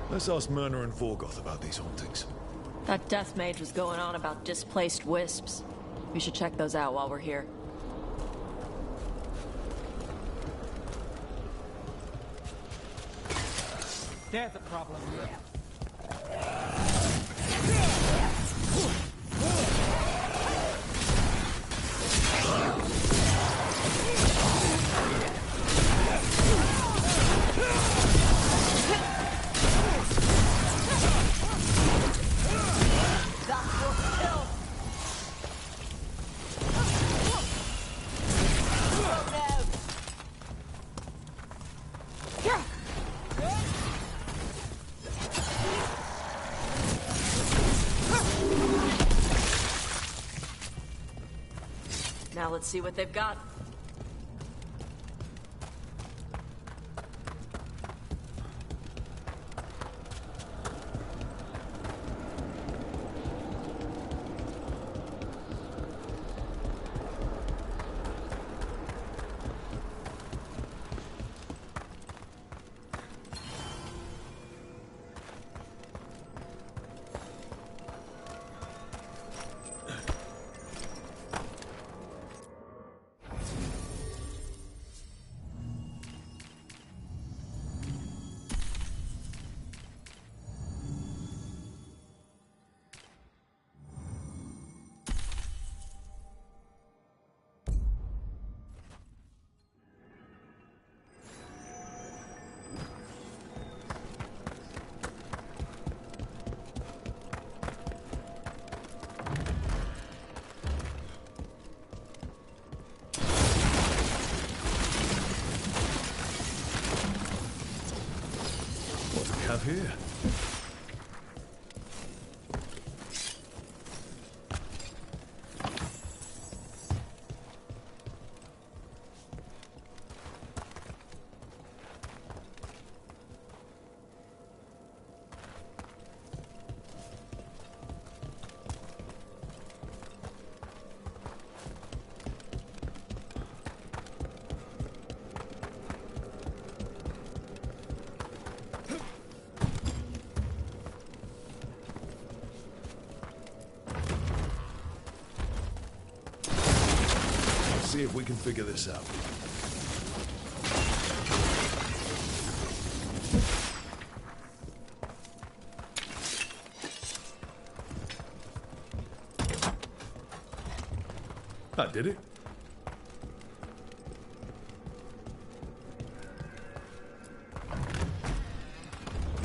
Let's ask Myrna and Vorgoth about these hauntings. That death mage was going on about displaced wisps. We should check those out while we're here. They're the problem. Now let's see what they've got. Have here. See if we can figure this out. That did it.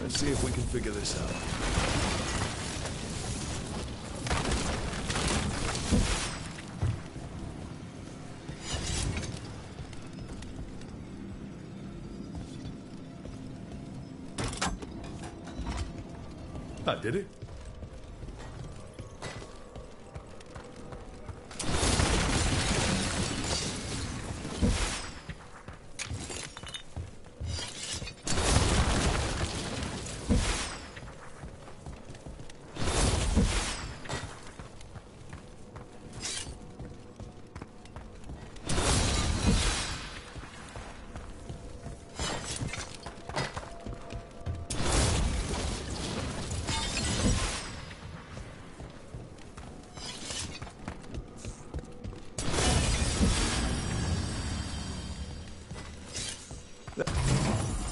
Let's see if we can figure this out. That did it.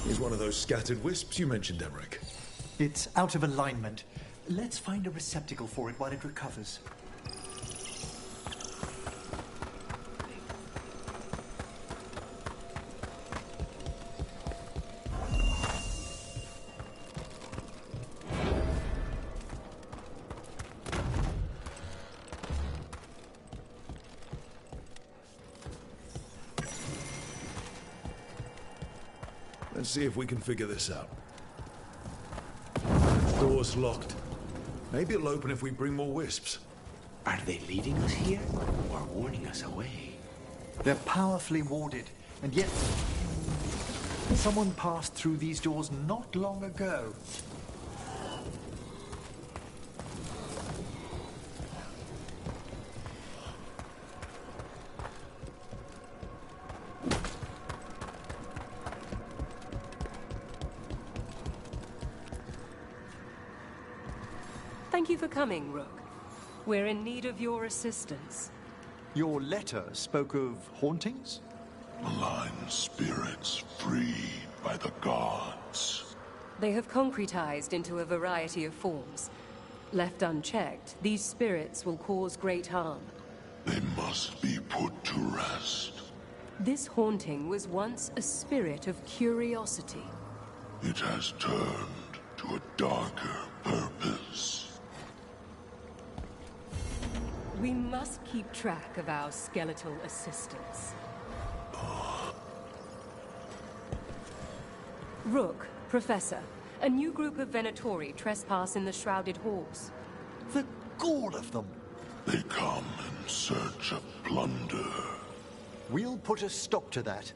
Here's one of those scattered wisps you mentioned, Emmerich. It's out of alignment. Let's find a receptacle for it while it recovers. Let's see if we can figure this out. Door's locked. Maybe it'll open if we bring more wisps. Are they leading us here or warning us away? They're powerfully warded, and yet someone passed through these doors not long ago. Thank you for coming, Rook. We're in need of your assistance. Your letter spoke of hauntings? Malign spirits freed by the gods. They have concretized into a variety of forms. Left unchecked, these spirits will cause great harm. They must be put to rest. This haunting was once a spirit of curiosity. It has turned to a darker purpose. We must keep track of our skeletal assistants. Rook, Professor, a new group of Venatori trespass in the Shrouded Halls. The gall of them! They come in search of plunder. We'll put a stop to that.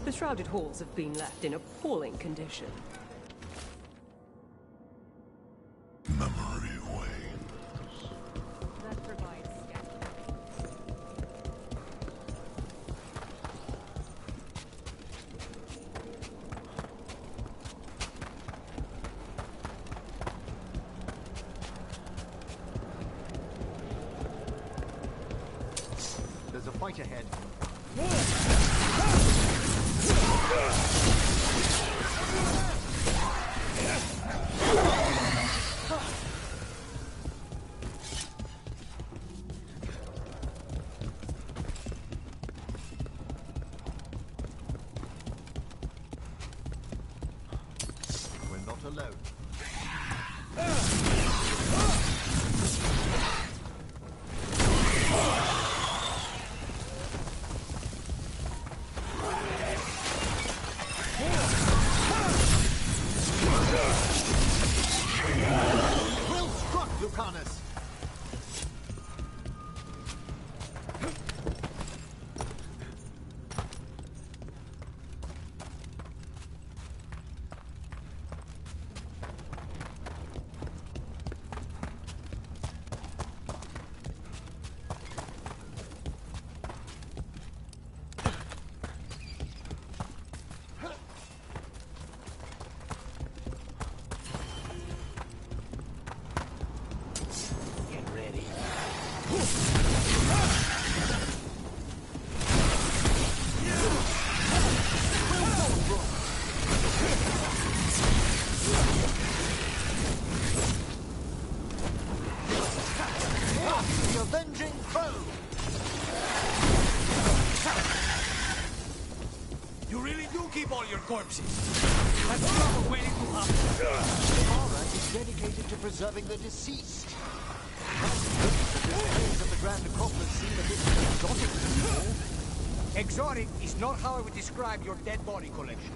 The Shrouded Halls have been left in appalling condition. Memory wanes. That provides There's a fight ahead. We're not alone. Well struck, Lucanus! Get ready. The avenging foe! You really do keep all your corpses. That's trouble waiting to happen. Mara is dedicated to preserving the deceased. The displays of the Grand Acropolis seem a bit exotic. Exotic is not how I would describe your dead body collection.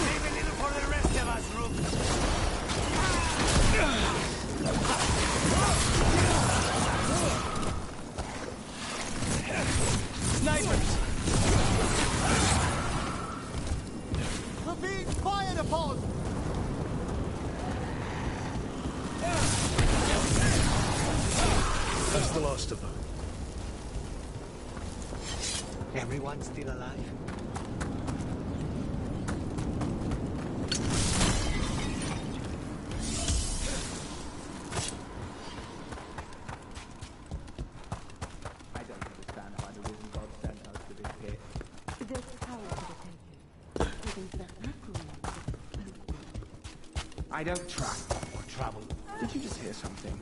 Leave a little for the rest of us, Rook. Snipers! We're being fired upon! That's the last of them. Everyone's still alive? I don't understand why the risen god sent us to this pit. There's power to the taking. Even that I don't track or travel. Did you just hear something?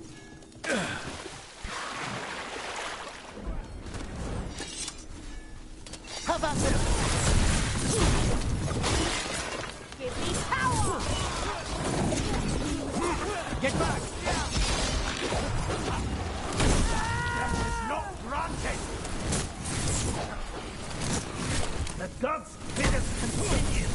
Have at them! Give me power! Get back! That is not granted! The gods bid us continue!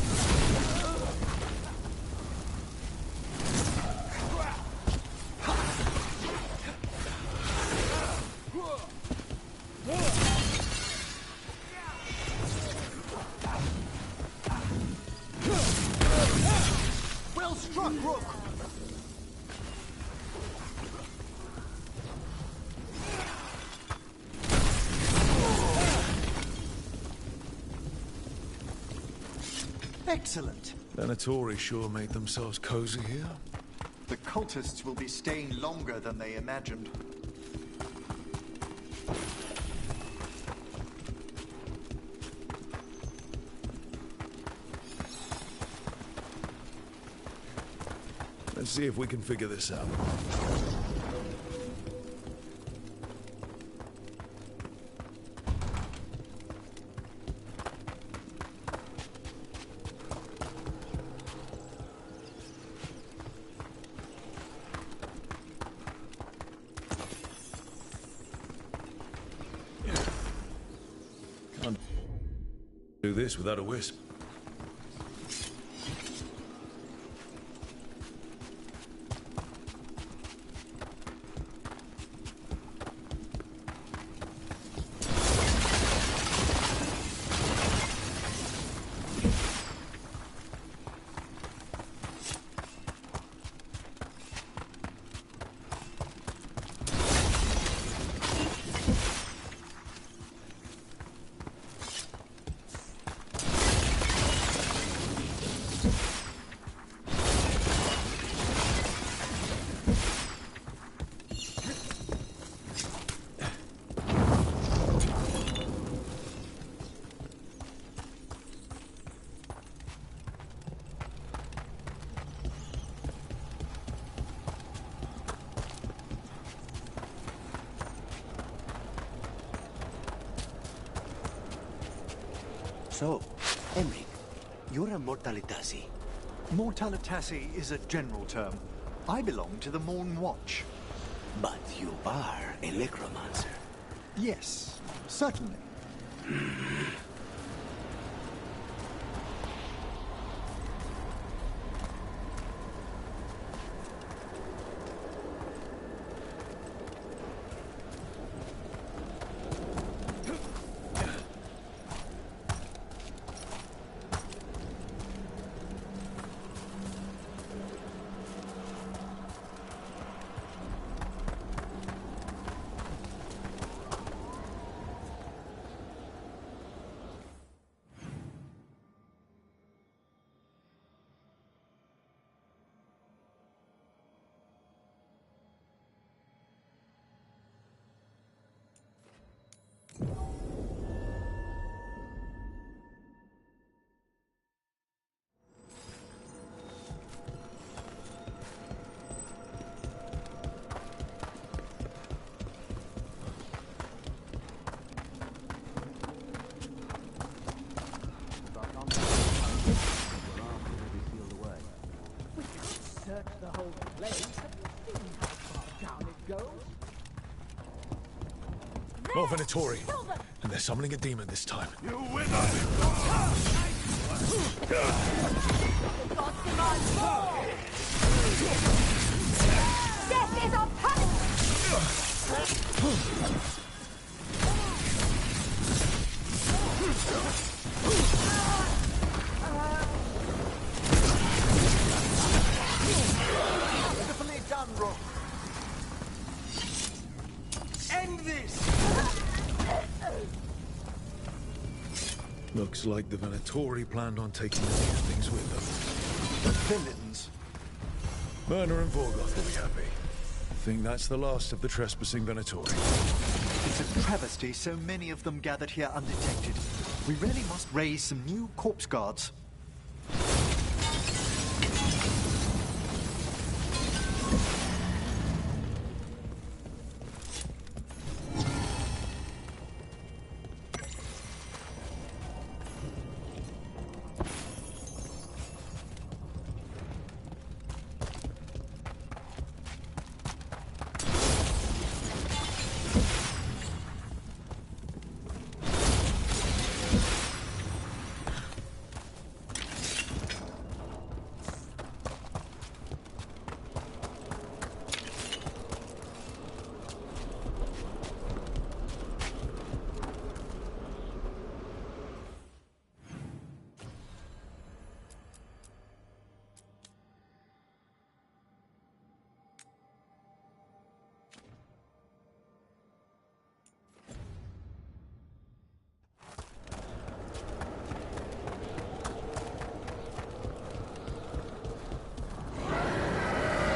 Well struck, Rook! Excellent. Venatori sure made themselves cozy here. The cultists will be staying longer than they imagined. Let's see if we can figure this out. Can't do this without a wisp. So, Emric, you're a Mortalitasi. Mortalitasi is a general term. I belong to the Morn Watch. But you are a necromancer. Yes, certainly. Search the whole place. Have you seen how far down it goes? More Venatori. And they're summoning a demon this time. You with us? Death is our punishment! Beautifully done, Rook. End this! Looks like the Venatori planned on taking a few things with them. The villains. Myrna and Vorgoth will be happy. I think that's the last of the trespassing Venatori. It's a travesty so many of them gathered here undetected. We really must raise some new corpse guards.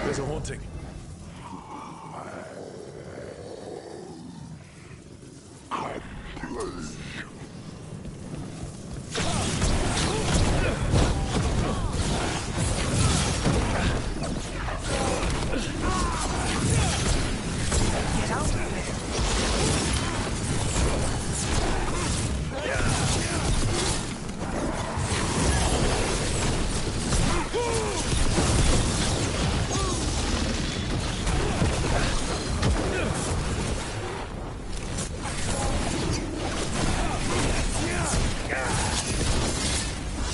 There's a haunting. Get out of there!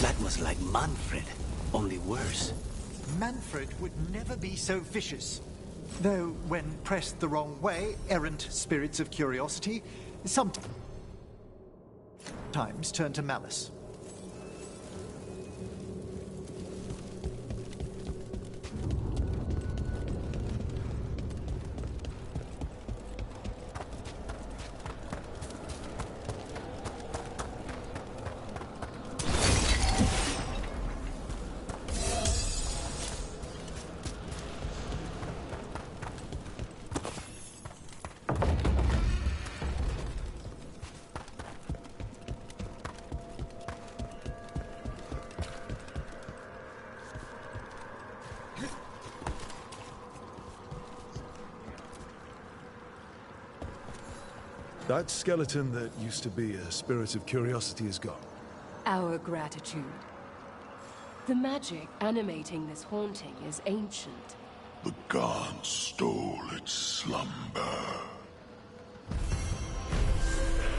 That was like Manfred, only worse. Manfred would never be so vicious. Though, when pressed the wrong way, errant spirits of curiosity sometimes turn to malice. That skeleton that used to be a spirit of curiosity is gone. Our gratitude. The magic animating this haunting is ancient. The gods stole its slumber.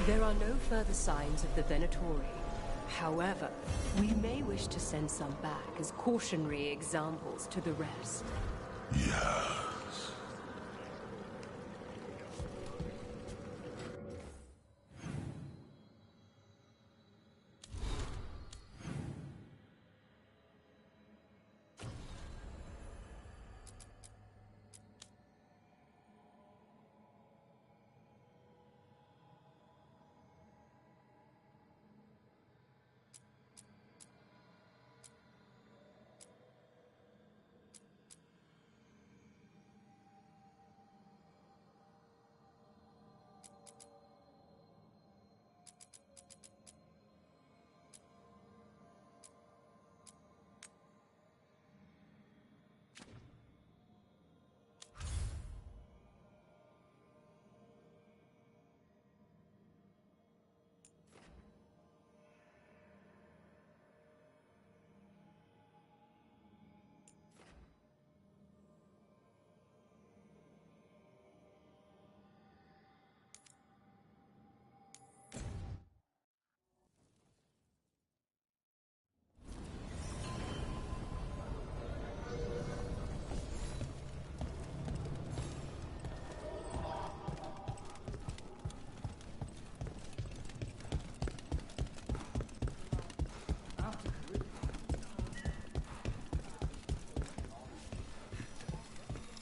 There are no further signs of the Venatori. However, we may wish to send some back as cautionary examples to the rest. Yes.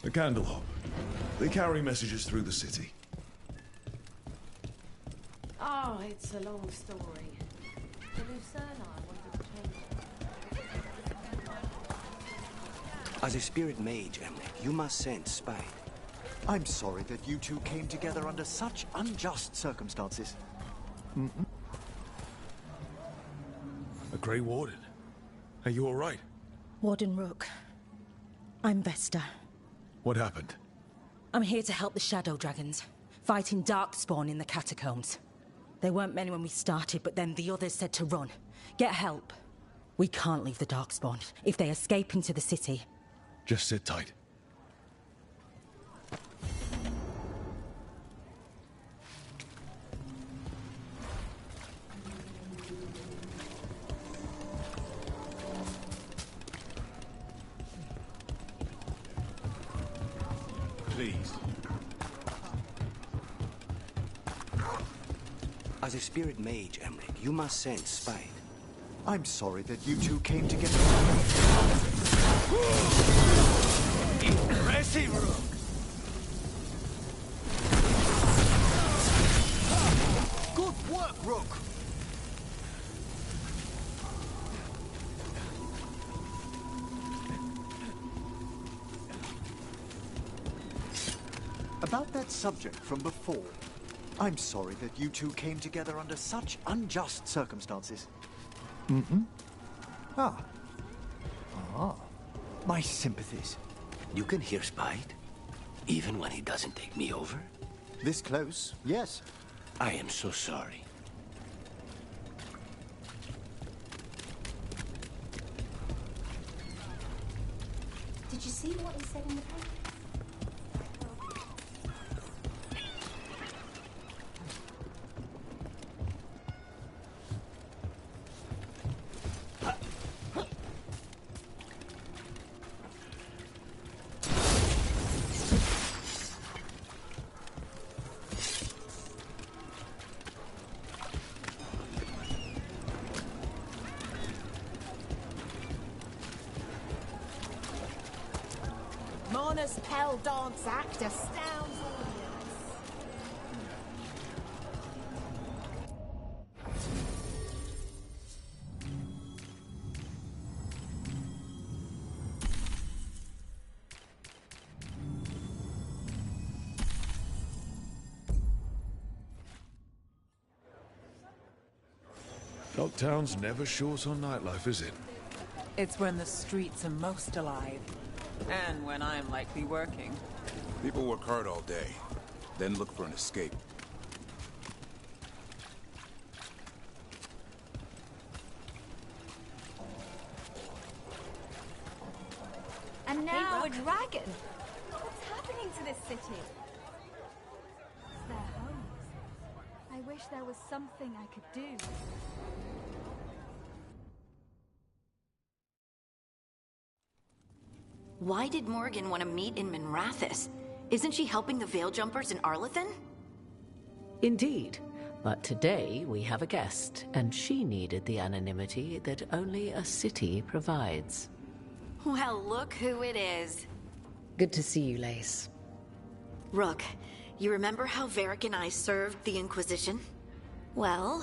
The Candlehop. They carry messages through the city. Oh, it's a long story. The Lucerne wanted to change it. As a spirit mage, Emmerich, you must sense spite. I'm sorry that you two came together under such unjust circumstances. A Grey Warden. Are you all right? Warden Rook. I'm Vesta. What happened? I'm here to help the Shadow Dragons, fighting Darkspawn in the catacombs. There weren't many when we started, but then the others said to run. Get help. We can't leave the Darkspawn. If they escape into the city... Just sit tight. Please. As a spirit mage, Emmerich, you must sense spite. I'm sorry that you two came together. Impressive, Rook! Good work, Rook! About that subject from before. I'm sorry that you two came together under such unjust circumstances. Mm-hmm. Ah. Ah. My sympathies. You can hear Spite, even when he doesn't take me over? This close, yes. I am so sorry. Did you see what he said in the paper? Mona's Pell Dance Act astounds audience. Dogtown's never short on nightlife, is it? It's when the streets are most alive. And when I'm likely working. People work hard all day, then look for an escape. And now a dragon. What's happening to this city? It's their homes. I wish there was something I could do. Why did Morgan want to meet in Minrathous? Isn't she helping the Veil Jumpers in Arlathan? Indeed. But today we have a guest, and she needed the anonymity that only a city provides. Well, look who it is. Good to see you, Lace. Rook, you remember how Varric and I served the Inquisition? Well,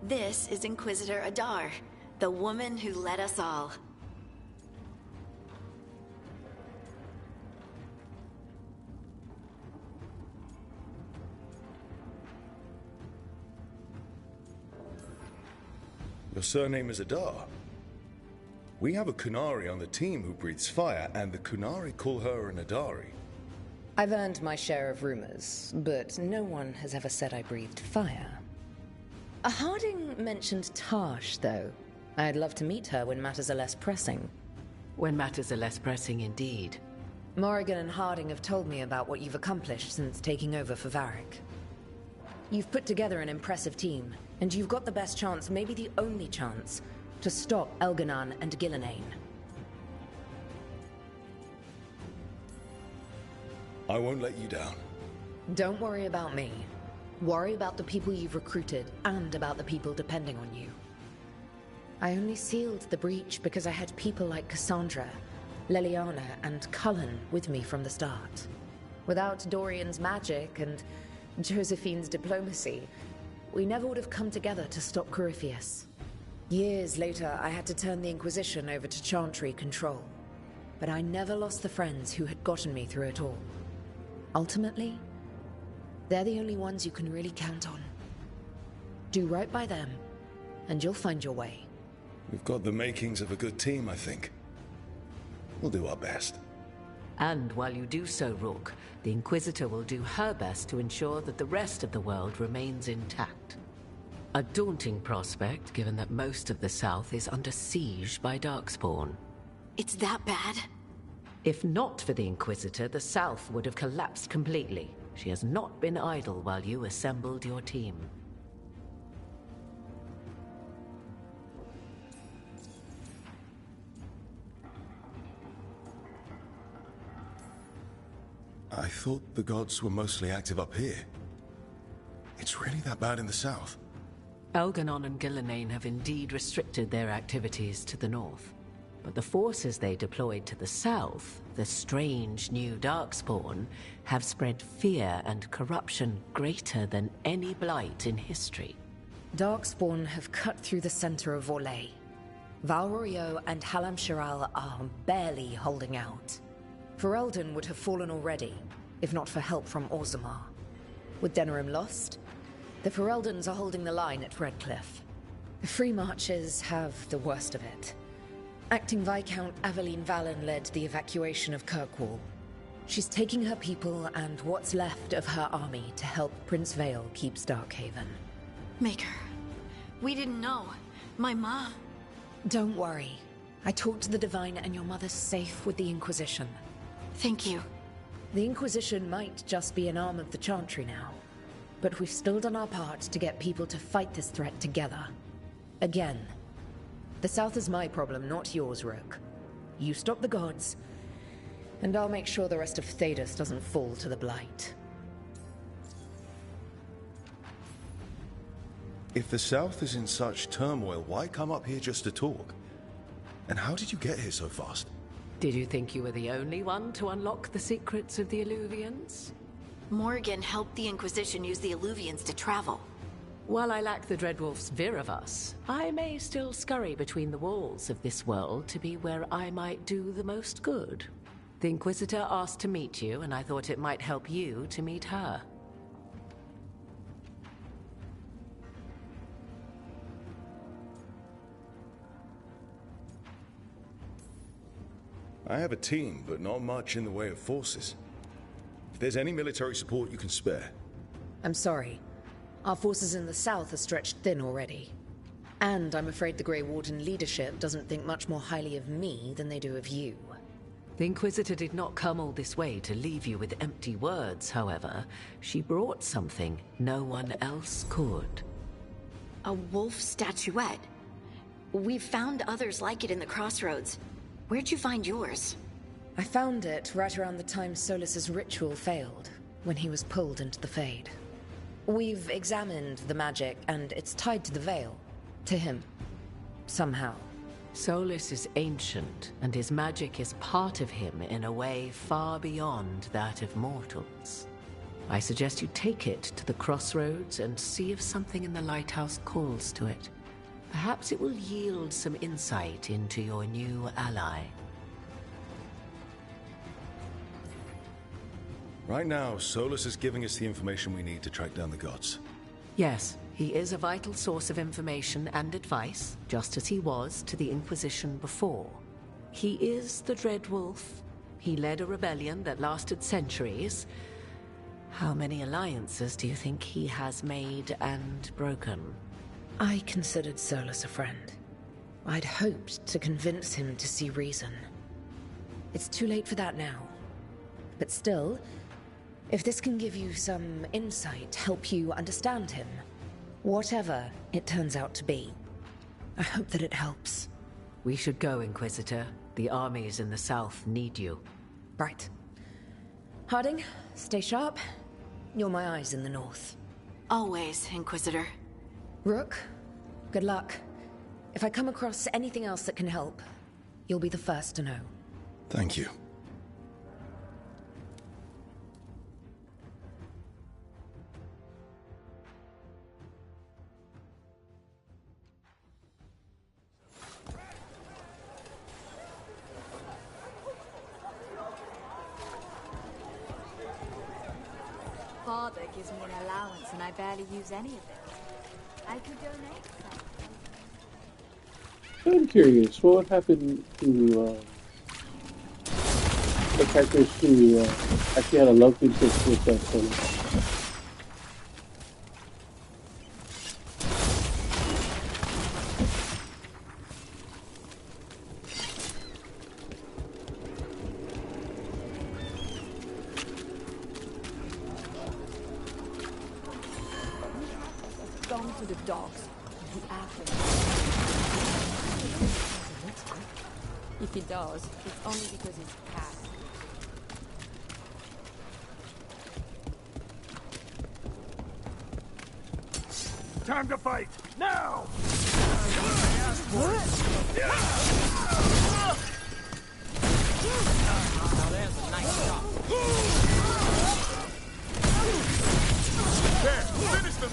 this is Inquisitor Adar, the woman who led us all. Your surname is Adar. We have a Qunari on the team who breathes fire, and the Qunari call her an Adari. I've earned my share of rumors, but no one has ever said I breathed fire. Harding mentioned Tash, though. I'd love to meet her when matters are less pressing. When matters are less pressing indeed. Morrigan and Harding have told me about what you've accomplished since taking over for Varric. You've put together an impressive team, and you've got the best chance, maybe the only chance, to stop Elganon and Gillenane. I won't let you down. Don't worry about me. Worry about the people you've recruited, and about the people depending on you. I only sealed the breach because I had people like Cassandra, Leliana, and Cullen with me from the start. Without Dorian's magic and Josephine's diplomacy, we never would have come together to stop Corypheus. Years later, I had to turn the Inquisition over to Chantry control. But I never lost the friends who had gotten me through it all. Ultimately, they're the only ones you can really count on. Do right by them, and you'll find your way. We've got the makings of a good team, I think. We'll do our best. And while you do so, Rook, the Inquisitor will do her best to ensure that the rest of the world remains intact. A daunting prospect, given that most of the South is under siege by Darkspawn. It's that bad? If not for the Inquisitor, the South would have collapsed completely. She has not been idle while you assembled your team. I thought the gods were mostly active up here. It's really that bad in the south? Elganon and Gillenane have indeed restricted their activities to the north. But the forces they deployed to the south, the strange new Darkspawn, have spread fear and corruption greater than any blight in history. Darkspawn have cut through the center of Orlais. Val Royeaux and Halam Shiral are barely holding out. Ferelden would have fallen already, if not for help from Orzammar. With Denerim lost, the Fereldans are holding the line at Redcliffe. The Free Marchers have the worst of it. Acting Viscount Aveline Valen led the evacuation of Kirkwall. She's taking her people and what's left of her army to help Prince Vale keep Starkhaven. Maker, we didn't know. My ma... Don't worry. I talked to the Divine and your mother's safe with the Inquisition. Thank you. The Inquisition might just be an arm of the Chantry now, but we've still done our part to get people to fight this threat together. Again. The South is my problem, not yours, Rook. You stop the gods, and I'll make sure the rest of Thedas doesn't fall to the Blight. If the South is in such turmoil, why come up here just to talk? And how did you get here so fast? Did you think you were the only one to unlock the secrets of the Illuvians? Morgan helped the Inquisition use the Illuvians to travel. While I lack the Dreadwolf's Viravus, I may still scurry between the walls of this world to be where I might do the most good. The Inquisitor asked to meet you, and I thought it might help you to meet her. I have a team, but not much in the way of forces. If there's any military support you can spare. I'm sorry. Our forces in the south are stretched thin already. And I'm afraid the Grey Warden leadership doesn't think much more highly of me than they do of you. The Inquisitor did not come all this way to leave you with empty words, however. She brought something no one else could. A wolf statuette. We've found others like it in the crossroads. Where'd you find yours? I found it right around the time Solus's ritual failed, when he was pulled into the Fade. We've examined the magic, and it's tied to the Veil. To him. Somehow. Solus is ancient, and his magic is part of him in a way far beyond that of mortals. I suggest you take it to the crossroads and see if something in the lighthouse calls to it. Perhaps it will yield some insight into your new ally. Right now, Solus is giving us the information we need to track down the gods. Yes, he is a vital source of information and advice, just as he was to the Inquisition before. He is the Dreadwolf. He led a rebellion that lasted centuries. How many alliances do you think he has made and broken? I considered Solus a friend. I'd hoped to convince him to see reason. It's too late for that now. But still, if this can give you some insight, help you understand him, whatever it turns out to be, I hope that it helps. We should go, Inquisitor. The armies in the south need you. Right. Harding, stay sharp. You're my eyes in the north. Always, Inquisitor. Rook, good luck. If I come across anything else that can help, you'll be the first to know. Thank you. Father gives me an allowance and I barely use any of it. I could donate some. I'm curious, what happened to the characters who actually had a love interest with that Solus? Gone to the dogs. The apple. If he does, it's only because he's cat. Time to fight! Now! Now there's a nice shot. There! Finish them!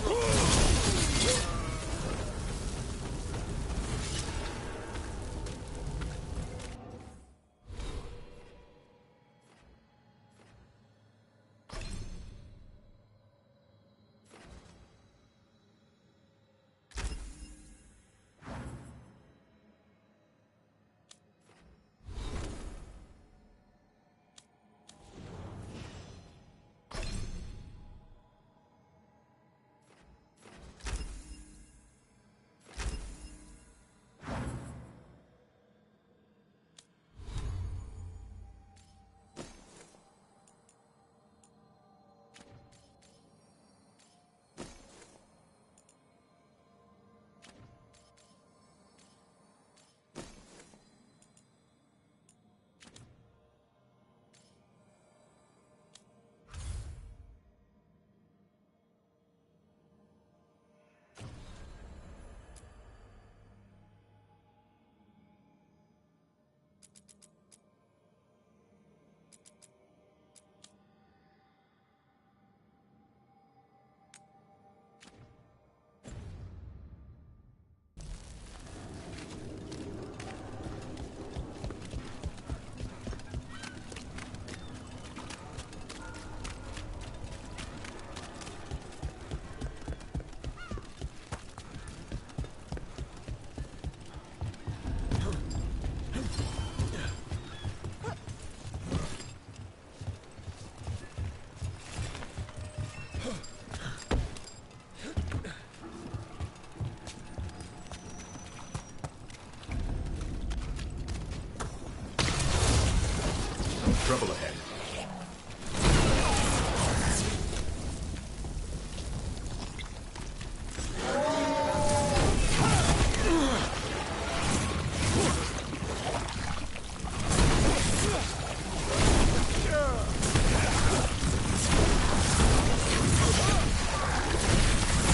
Trouble ahead.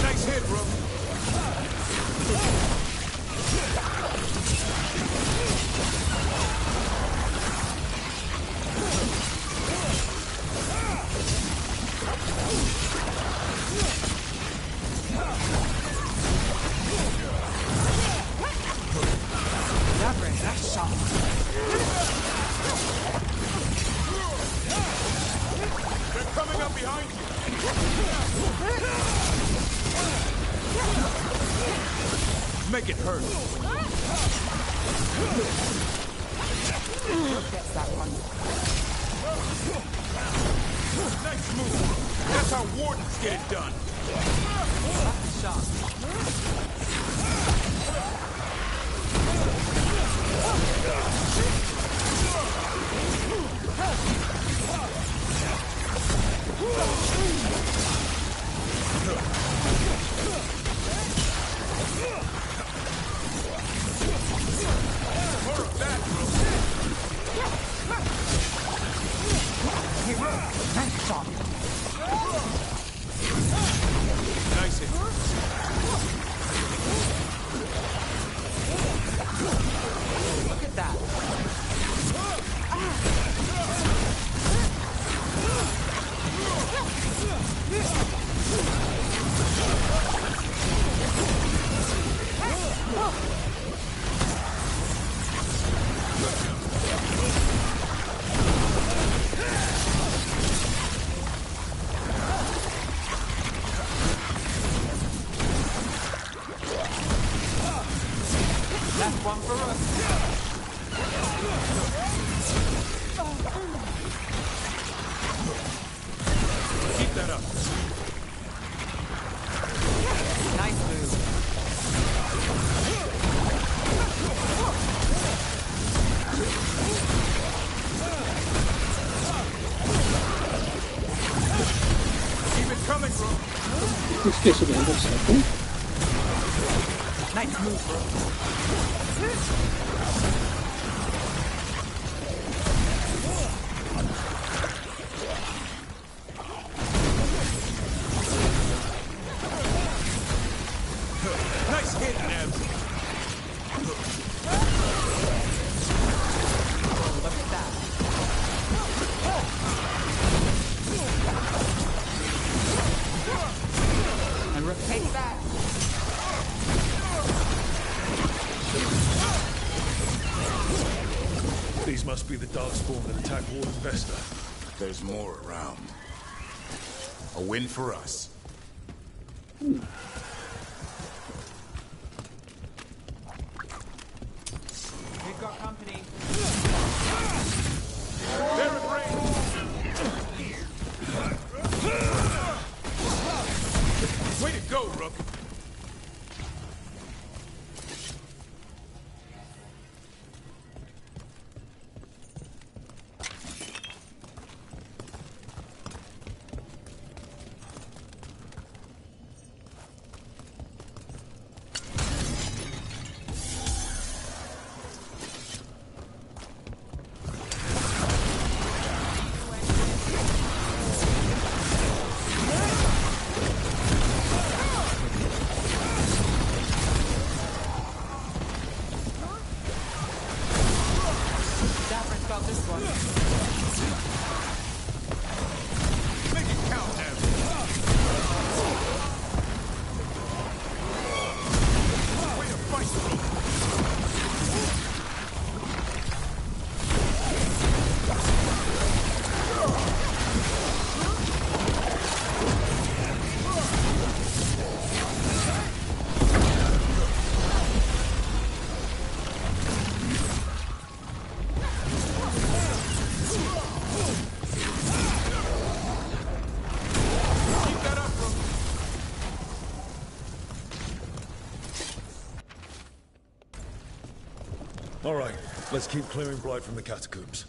Nice hit, bro. Leverage that shot. They're coming up behind you. Make it hurt. Gets that one. Nice move. That's how wardens get it done. That's the shot. More of that, bro. Nice shot. Nice hit. Look at that. That's one for us. Keep that up. Nice move. Keep it coming, bro. This gets at the end of second. Nice move, bro. Nice hit, Nev. Look at that. And rotate that. These must be the Darkspawn that attacked Warden Vesta. There's more around. A win for us. We've got company. They're in range. Way to go, Rook. Davrin's got this one. Make it count, Nev. Way to fight, Rook. Keep that up, Rook. All right, let's keep clearing Blight from the catacombs.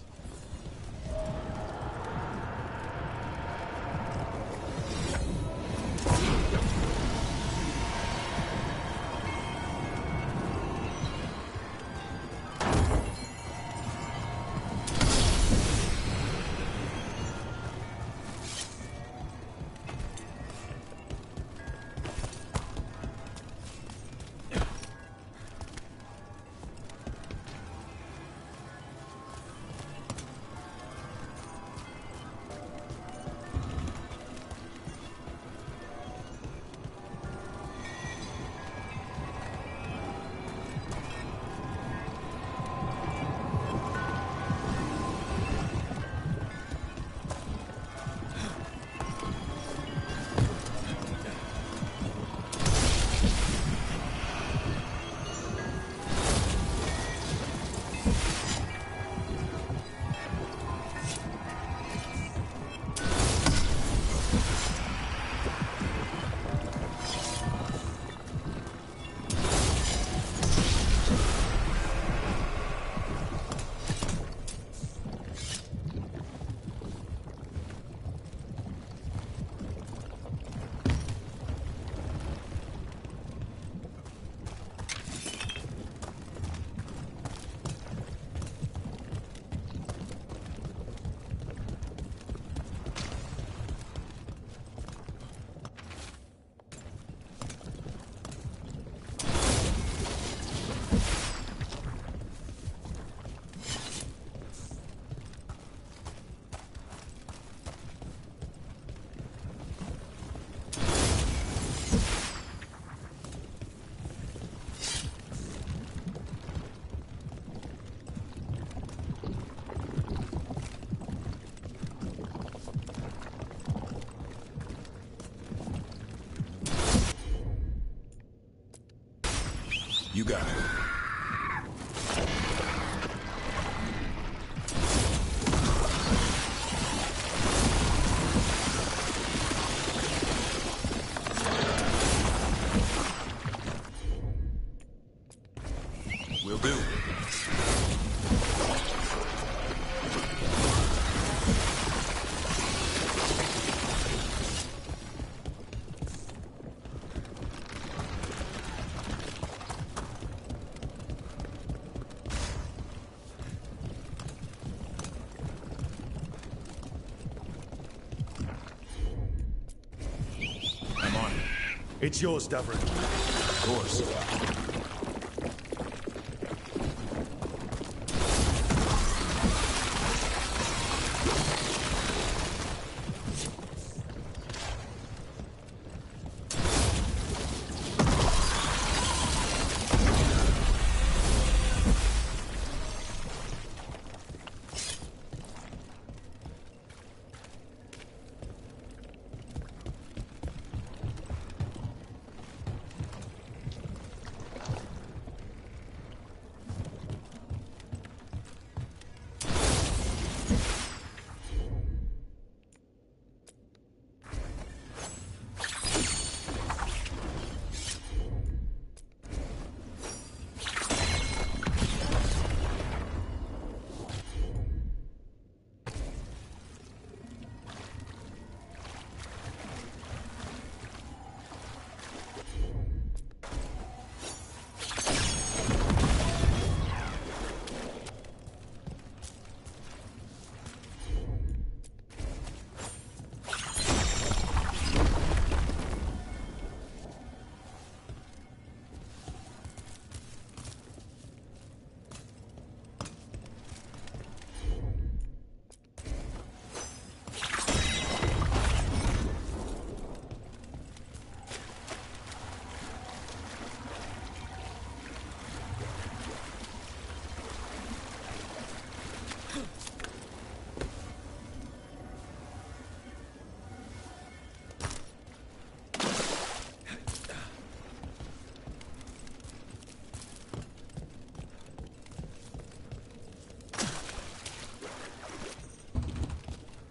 got it. Will do. I'm on it. It's yours, Davrin. Of course.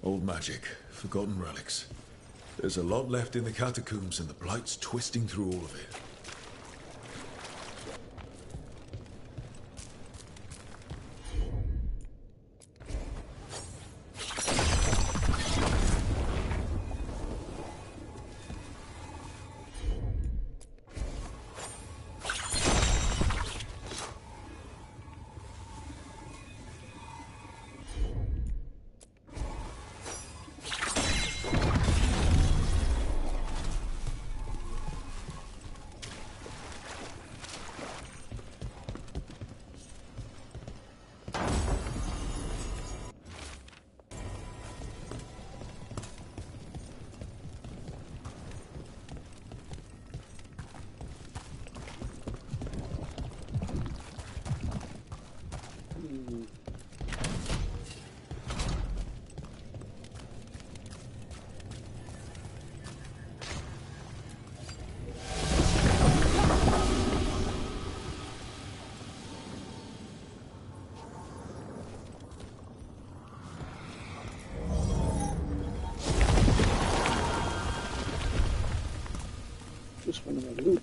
Old magic, forgotten relics. There's a lot left in the catacombs, and the Blight's twisting through all of it. Just one of my loot.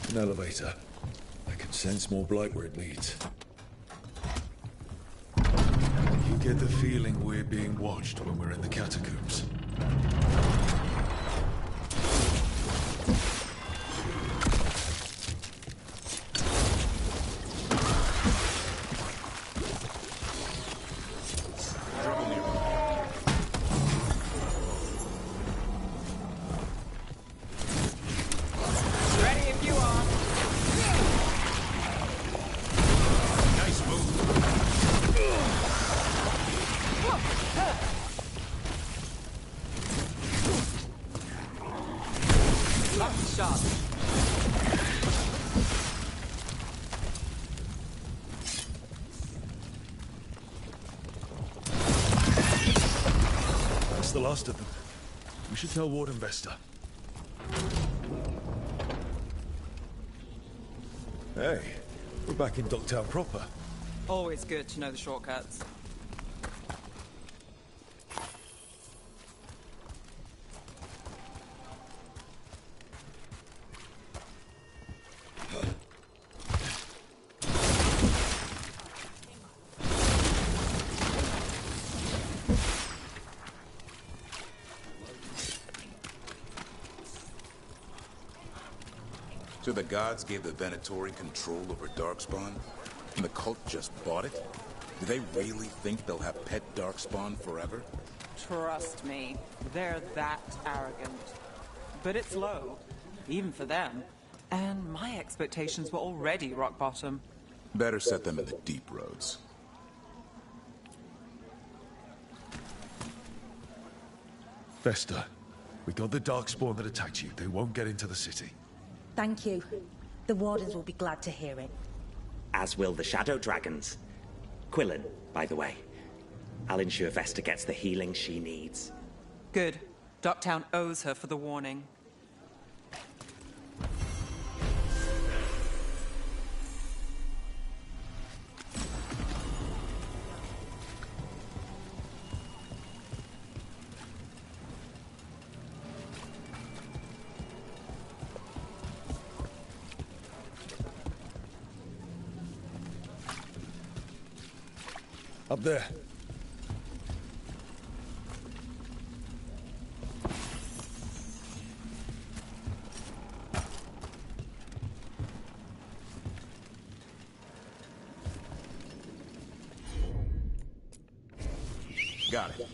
An elevator. I can sense more Blight where it leads. You get the feeling we're being watched when we're in the catacombs. Lucky shot. That's the last of them. We should tell Warden Vesta. Hey, we're back in Docktown proper. Always good to know the shortcuts. So the gods gave the Venatori control over Darkspawn, and the cult just bought it? Do they really think they'll have pet Darkspawn forever? Trust me, they're that arrogant. But it's low, even for them. And my expectations were already rock bottom. Better set them in the deep roads. Vesta, we got the Darkspawn that attacked you. They won't get into the city. Thank you. The Wardens will be glad to hear it. As will the Shadow Dragons. Quillen, by the way. I'll ensure Vesta gets the healing she needs. Good. Docktown owes her for the warning. Up there. Got it.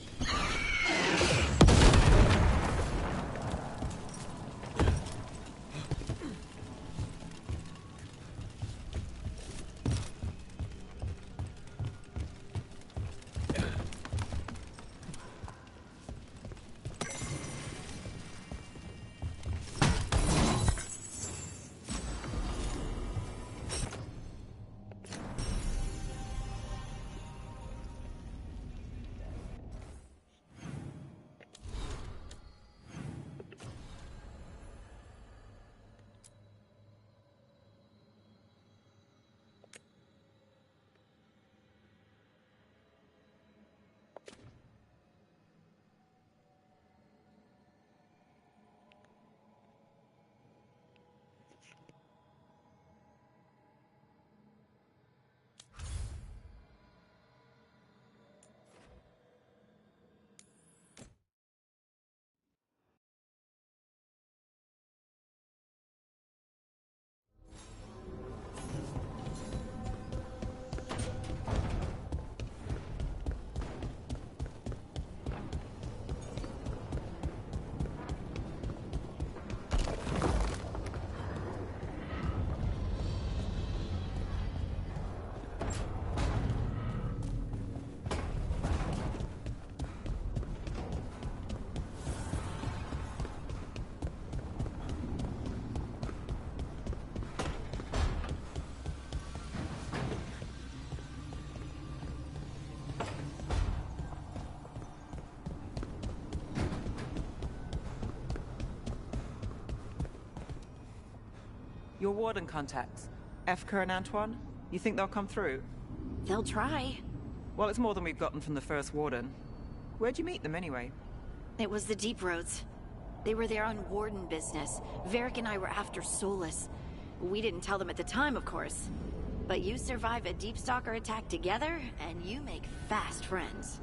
Your warden contacts, Efka and Antoine, you think they'll come through? They'll try. Well, it's more than we've gotten from the first warden. Where'd you meet them anyway? It was the Deep Roads. They were there on warden business. Varric and I were after Solus. We didn't tell them at the time, of course. But you survive a Deep Stalker attack together, and you make fast friends.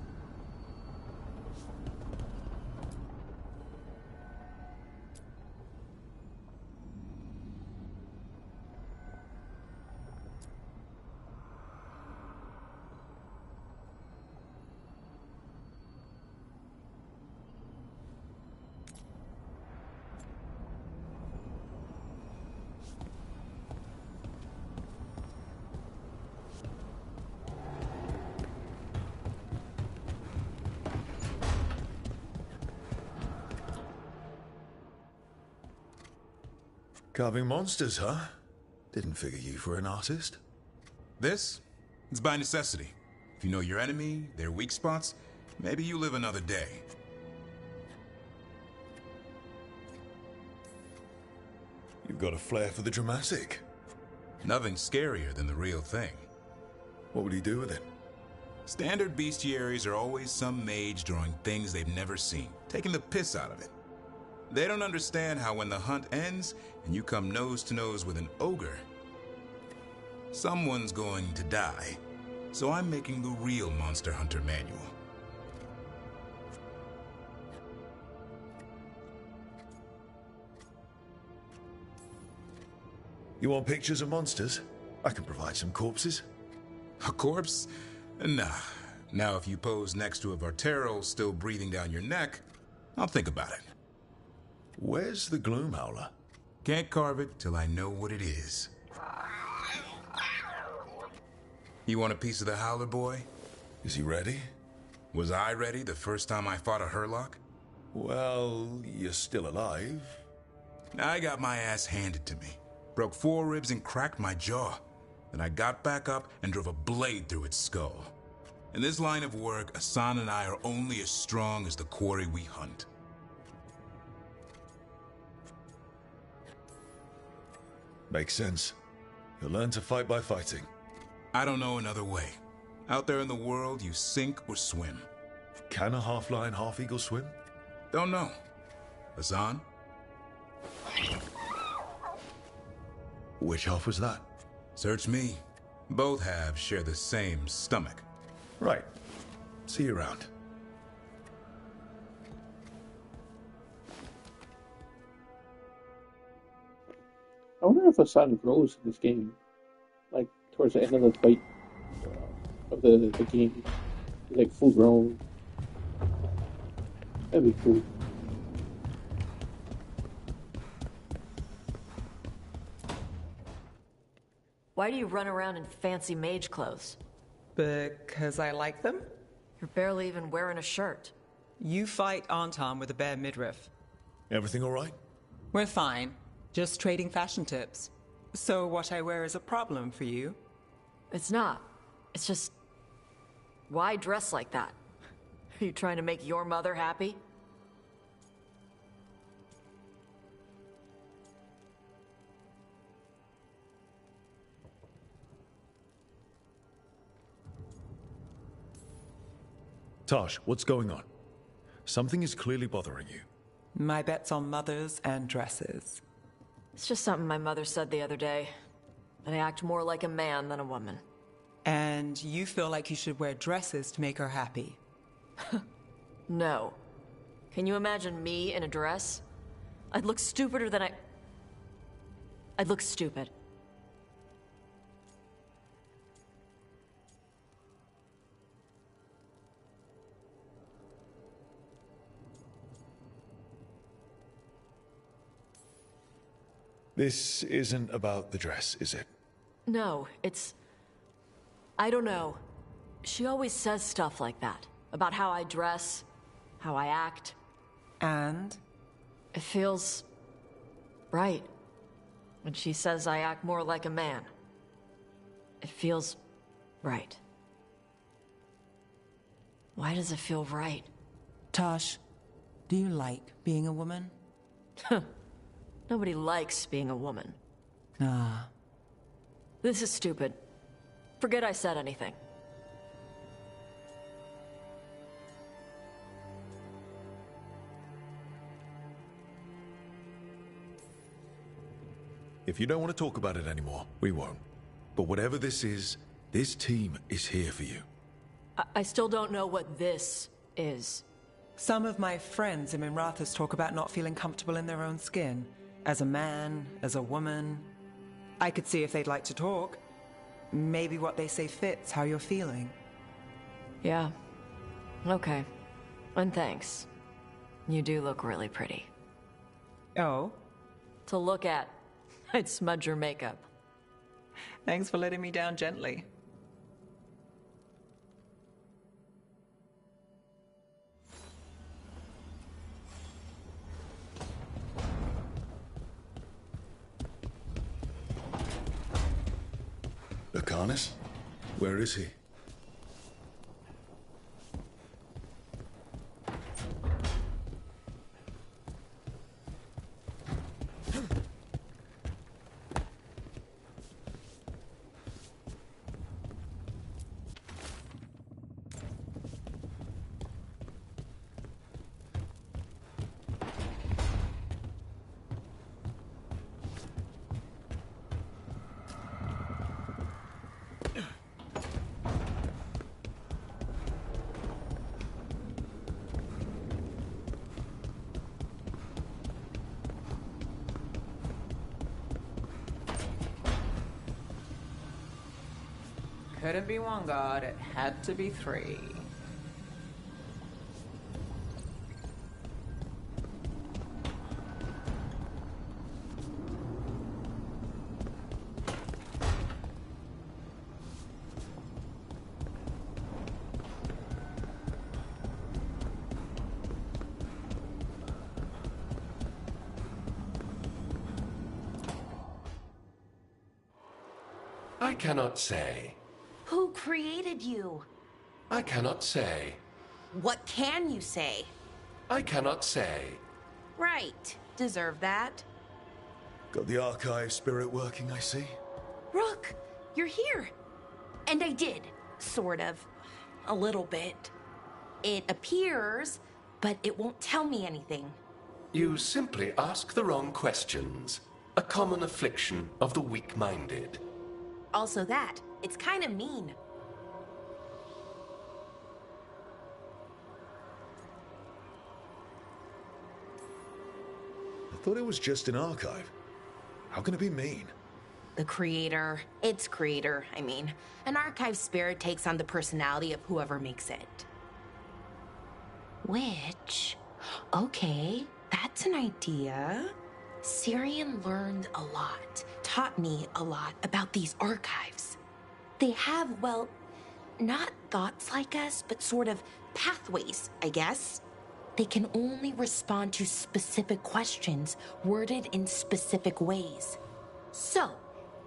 Carving monsters, huh? Didn't figure you for an artist. This? It's by necessity. If you know your enemy, their weak spots, maybe you live another day. You've got a flair for the dramatic. Nothing scarier than the real thing. What would he do with it? Standard bestiaries are always some mage drawing things they've never seen, taking the piss out of it. They don't understand how when the hunt ends and you come nose to nose with an ogre, someone's going to die. So I'm making the real Monster Hunter manual. You want pictures of monsters? I can provide some corpses. A corpse? Nah. Now if you pose next to a Vartero still breathing down your neck, I'll think about it. Where's the Gloom Howler? Can't carve it till I know what it is. You want a piece of the Howler, boy? Is he ready? Was I ready the first time I fought a Hurlock? Well, you're still alive. I got my ass handed to me. Broke 4 ribs and cracked my jaw. Then I got back up and drove a blade through its skull. In this line of work, Asan and I are only as strong as the quarry we hunt. Makes sense. You'll learn to fight by fighting. I don't know another way. Out there in the world, you sink or swim. Can a half-lion, half-eagle swim? Don't know. Asan? Which half was that? Search me. Both halves share the same stomach. Right. See you around. I wonder if Hassan grows in this game. Like, towards the end of the fight of the game. He's like full grown. That'd be cool. Why do you run around in fancy mage clothes? Because I like them? You're barely even wearing a shirt. You fight Anton with a bare midriff. Everything all right? We're fine. Just trading fashion tips. So what I wear is a problem for you? It's not. It's just... why dress like that? Are you trying to make your mother happy? Tosh, what's going on? Something is clearly bothering you. My bet's on mothers and dresses. It's just something my mother said the other day. That I act more like a man than a woman. And you feel like you should wear dresses to make her happy? No. Can you imagine me in a dress? I'd look stupider than I'd look stupid. This isn't about the dress, is it? No, it's... I don't know. She always says stuff like that. About how I dress, how I act. And? It feels... right. When she says I act more like a man. It feels... right. Why does it feel right? Tosh, do you like being a woman? Nobody likes being a woman. Ah. This is stupid. Forget I said anything. If you don't want to talk about it anymore, we won't. But whatever this is, this team is here for you. I still don't know what this is. Some of my friends in Minrathous talk about not feeling comfortable in their own skin. As a man, as a woman. I could see if they'd like to talk. Maybe what they say fits how you're feeling. Yeah. Okay. And thanks. You do look really pretty. Oh? To look at. I'd smudge your makeup. Thanks for letting me down gently. harness? Where is he? Couldn't be one god, it had to be three. I cannot say. Who created you? I cannot say. What can you say? I cannot say. Right. Deserve that. Got the archive spirit working, I see. Rook, you're here. And I did. Sort of. A little bit. It appears, but it won't tell me anything. You simply ask the wrong questions. A common affliction of the weak-minded. Also that. It's kind of mean. I thought it was just an archive. How can it be mean? The creator, its creator, I mean. An archive spirit takes on the personality of whoever makes it. Which, okay, that's an idea. Syrian learned a lot, taught me a lot about these archives. They have, well, not thoughts like us, but sort of pathways, I guess. They can only respond to specific questions worded in specific ways. So,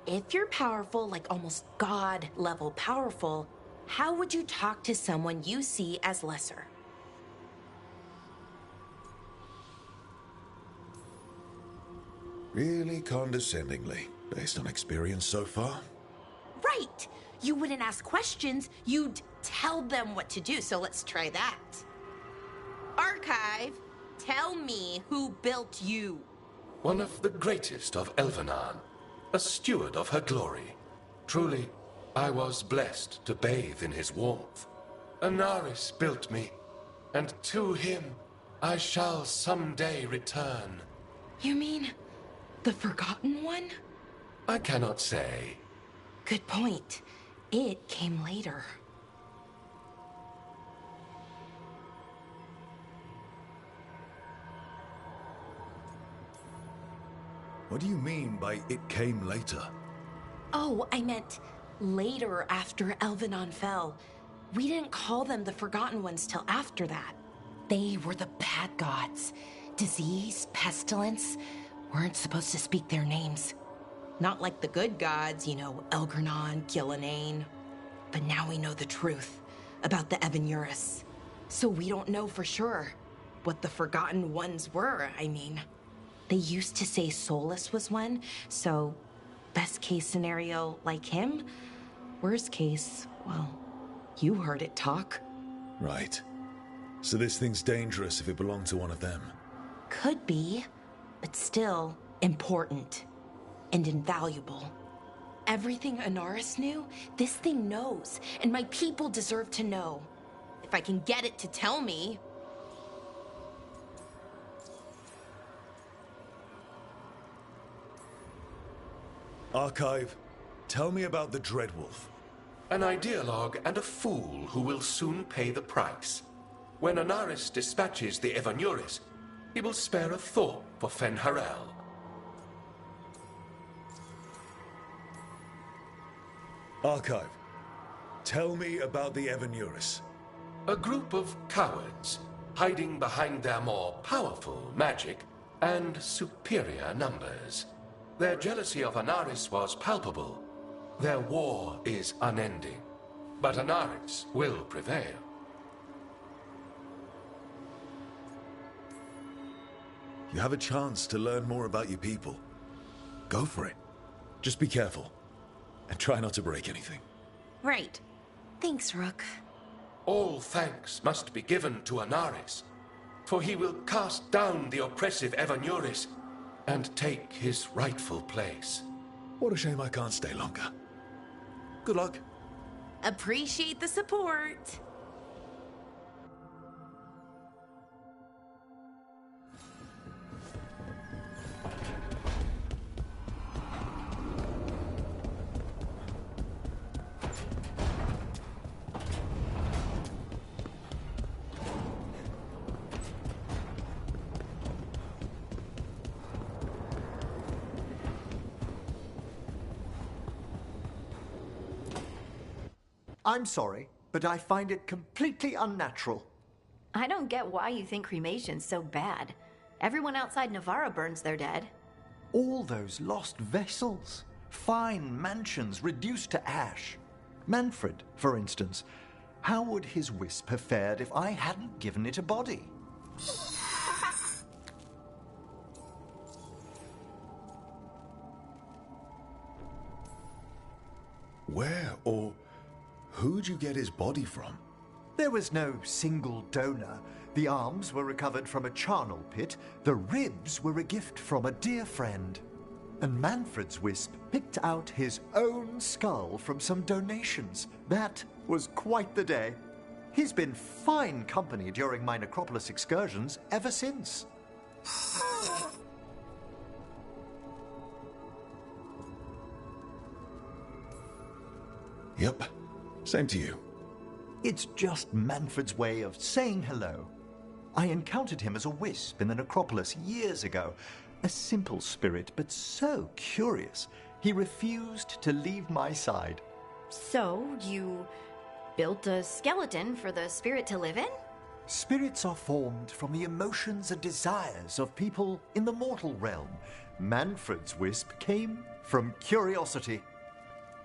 if you're powerful, like almost God-level powerful, how would you talk to someone you see as lesser? Really condescendingly, based on experience so far? Right! You wouldn't ask questions, you'd tell them what to do, so let's try that. Archive, tell me who built you. One of the greatest of Elvenan, a steward of her glory. Truly, I was blessed to bathe in his warmth. Anaris built me, and to him I shall someday return. You mean the Forgotten One? I cannot say. Good point. It came later. What do you mean by it came later? Oh, I meant later after Elvenon fell. We didn't call them the Forgotten Ones till after that. They were the bad gods. Disease, pestilence, weren't supposed to speak their names. Not like the good gods, you know, Elgernon, Gillenane. But now we know the truth about the Evanuris. So we don't know for sure what the Forgotten Ones were, I mean. They used to say Solus was one, so best case scenario, like him. Worst case, well, you heard it talk. Right. So this thing's dangerous if it belonged to one of them. Could be, but still important and invaluable. Everything Anaris knew, this thing knows, and my people deserve to know. If I can get it to tell me. Archive, tell me about the Dreadwolf. An ideologue and a fool who will soon pay the price. When Anaris dispatches the Evanuris, he will spare a thought for Fen'Harel. Archive, tell me about the Evanuris. A group of cowards, hiding behind their more powerful magic and superior numbers. Their jealousy of Anaris was palpable. Their war is unending, but Anaris will prevail. You have a chance to learn more about your people. Go for it. Just be careful. And try not to break anything. Right. Thanks, Rook. All thanks must be given to Anaris, for he will cast down the oppressive Evanuris and take his rightful place. What a shame I can't stay longer. Good luck. Appreciate the support. I'm sorry, but I find it completely unnatural. I don't get why you think cremation's so bad. Everyone outside Navarra burns their dead. All those lost vessels, fine mansions reduced to ash. Manfred, for instance. How would his wisp have fared if I hadn't given it a body? Where or who'd you get his body from? There was no single donor. The arms were recovered from a charnel pit. The ribs were a gift from a dear friend. And Manfred's wisp picked out his own skull from some donations. That was quite the day. He's been fine company during my necropolis excursions ever since. Yep. Same to you. It's just Manfred's way of saying hello. I encountered him as a wisp in the necropolis years ago. A simple spirit, but so curious. He refused to leave my side. So, you built a skeleton for the spirit to live in? Spirits are formed from the emotions and desires of people in the mortal realm. Manfred's wisp came from curiosity.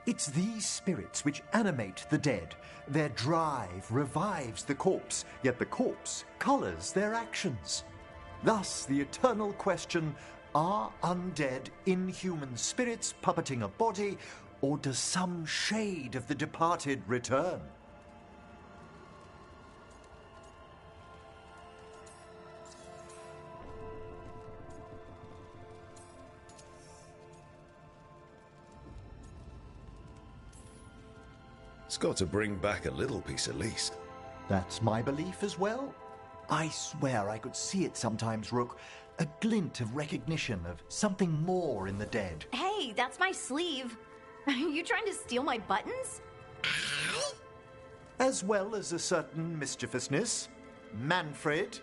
It's these spirits which animate the dead. Their drive revives the corpse, yet the corpse colors their actions. Thus, the eternal question, are undead, inhuman spirits puppeting a body, or does some shade of the departed return? It's got to bring back a little piece at least. That's my belief as well. I swear I could see it sometimes, Rook. A glint of recognition of something more in the dead. Hey, that's my sleeve. Are you trying to steal my buttons? As well as a certain mischievousness. Manfred.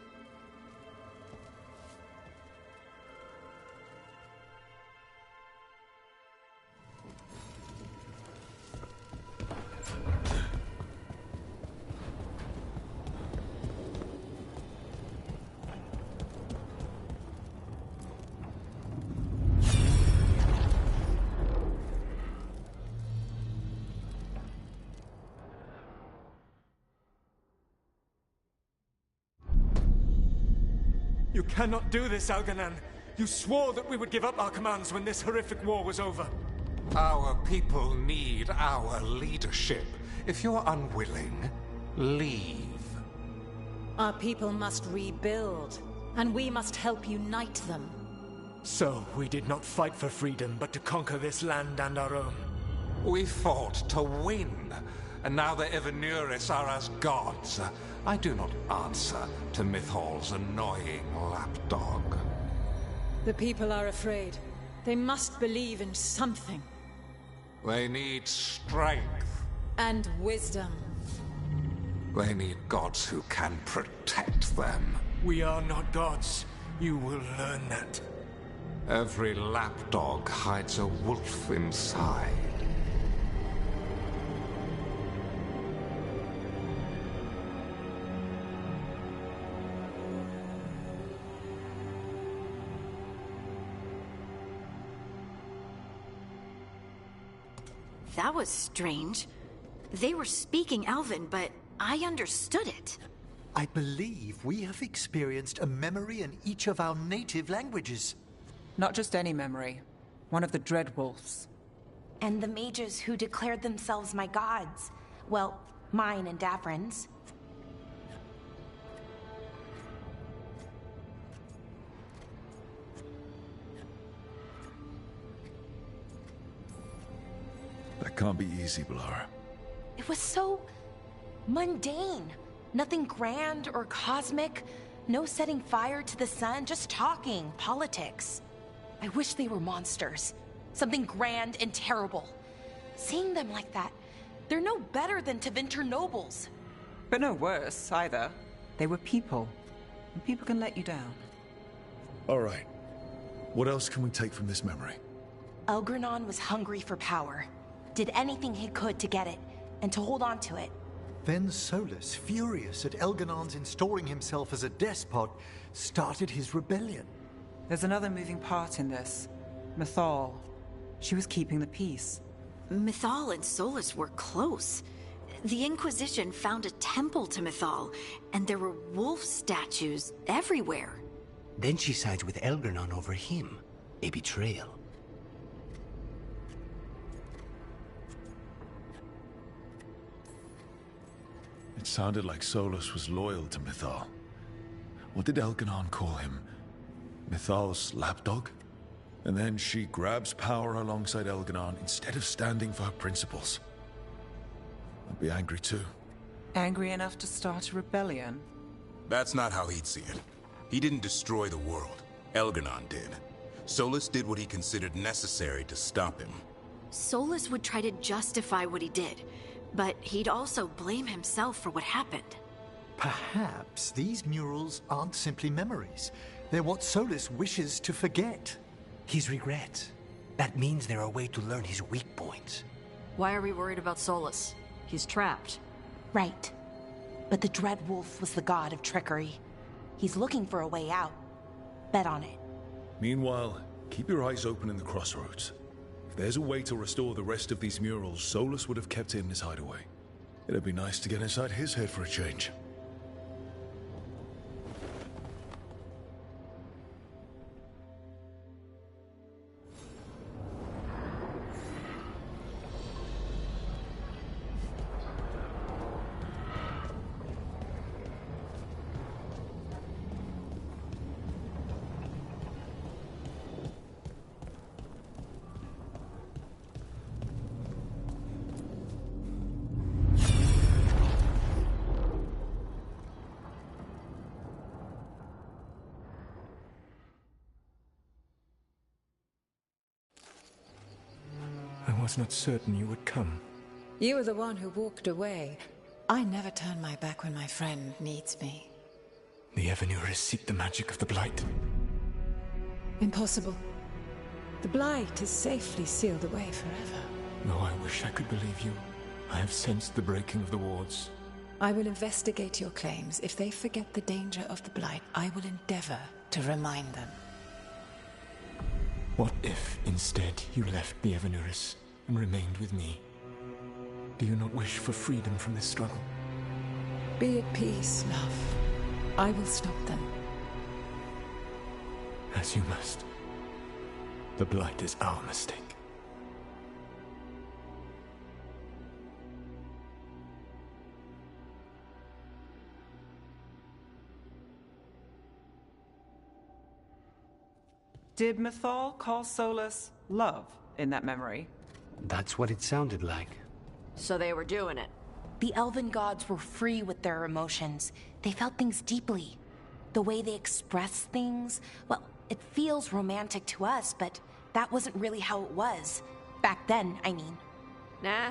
You cannot do this, Algernon. You swore that we would give up our commands when this horrific war was over. Our people need our leadership. If you're unwilling, leave. Our people must rebuild, and we must help unite them. So, we did not fight for freedom, but to conquer this land and our own. We fought to win, and now the Evanuris are as gods. I do not answer to Mythal's annoying lapdog. The people are afraid. They must believe in something. They need strength. And wisdom. They need gods who can protect them. We are not gods. You will learn that. Every lapdog hides a wolf inside. That was strange. They were speaking Elven, but I understood it. I believe we have experienced a memory in each of our native languages. Not just any memory. One of the Dreadwolves. And the mages who declared themselves my gods. Well, mine and Davrin's. That can't be easy, Blara. It was so mundane. Nothing grand or cosmic. No setting fire to the sun, just talking politics. I wish they were monsters. Something grand and terrible. Seeing them like that, they're no better than Tevinter nobles. But no worse, either. They were people. And people can let you down. All right. What else can we take from this memory? Elgranon was hungry for power. Did anything he could to get it, and to hold on to it. Then Solus, furious at Elganon's installing himself as a despot, started his rebellion. There's another moving part in this. Mythal. She was keeping the peace. Mythal and Solus were close. The Inquisition found a temple to Mythal, and there were wolf statues everywhere. Then she sides with Elgranon over him. A betrayal. It sounded like Solus was loyal to Mythal. What did Elganon call him? Mythal's lapdog? And then she grabs power alongside Elganon instead of standing for her principles. I'd be angry too. Angry enough to start a rebellion? That's not how he'd see it. He didn't destroy the world. Elganon did. Solus did what he considered necessary to stop him. Solus would try to justify what he did, but he'd also blame himself for what happened. Perhaps these murals aren't simply memories. They're what Solus wishes to forget. His regrets. That means they're a way to learn his weak points. Why are we worried about Solus? He's trapped. Right. But the Dreadwolf was the god of trickery. He's looking for a way out. Bet on it. Meanwhile, keep your eyes open in the crossroads. If there's a way to restore the rest of these murals, Solus would have kept it in his hideaway. It'd be nice to get inside his head for a change. I was not certain you would come. You were the one who walked away. I never turn my back when my friend needs me. The Evanurus seek the magic of the Blight. Impossible. The Blight is safely sealed away forever. Though I wish I could believe you. I have sensed the breaking of the wards. I will investigate your claims. If they forget the danger of the Blight, I will endeavor to remind them. What if, instead, you left the Evanurus and remained with me? Do you not wish for freedom from this struggle? Be at peace, love. I will stop them. As you must. The Blight is our mistake. Did Mythal call Solus love in that memory? That's what it sounded like. So they were doing it. The elven gods were free with their emotions. They felt things deeply. The way they expressed things, well, it feels romantic to us, but that wasn't really how it was. Back then, I mean. Nah,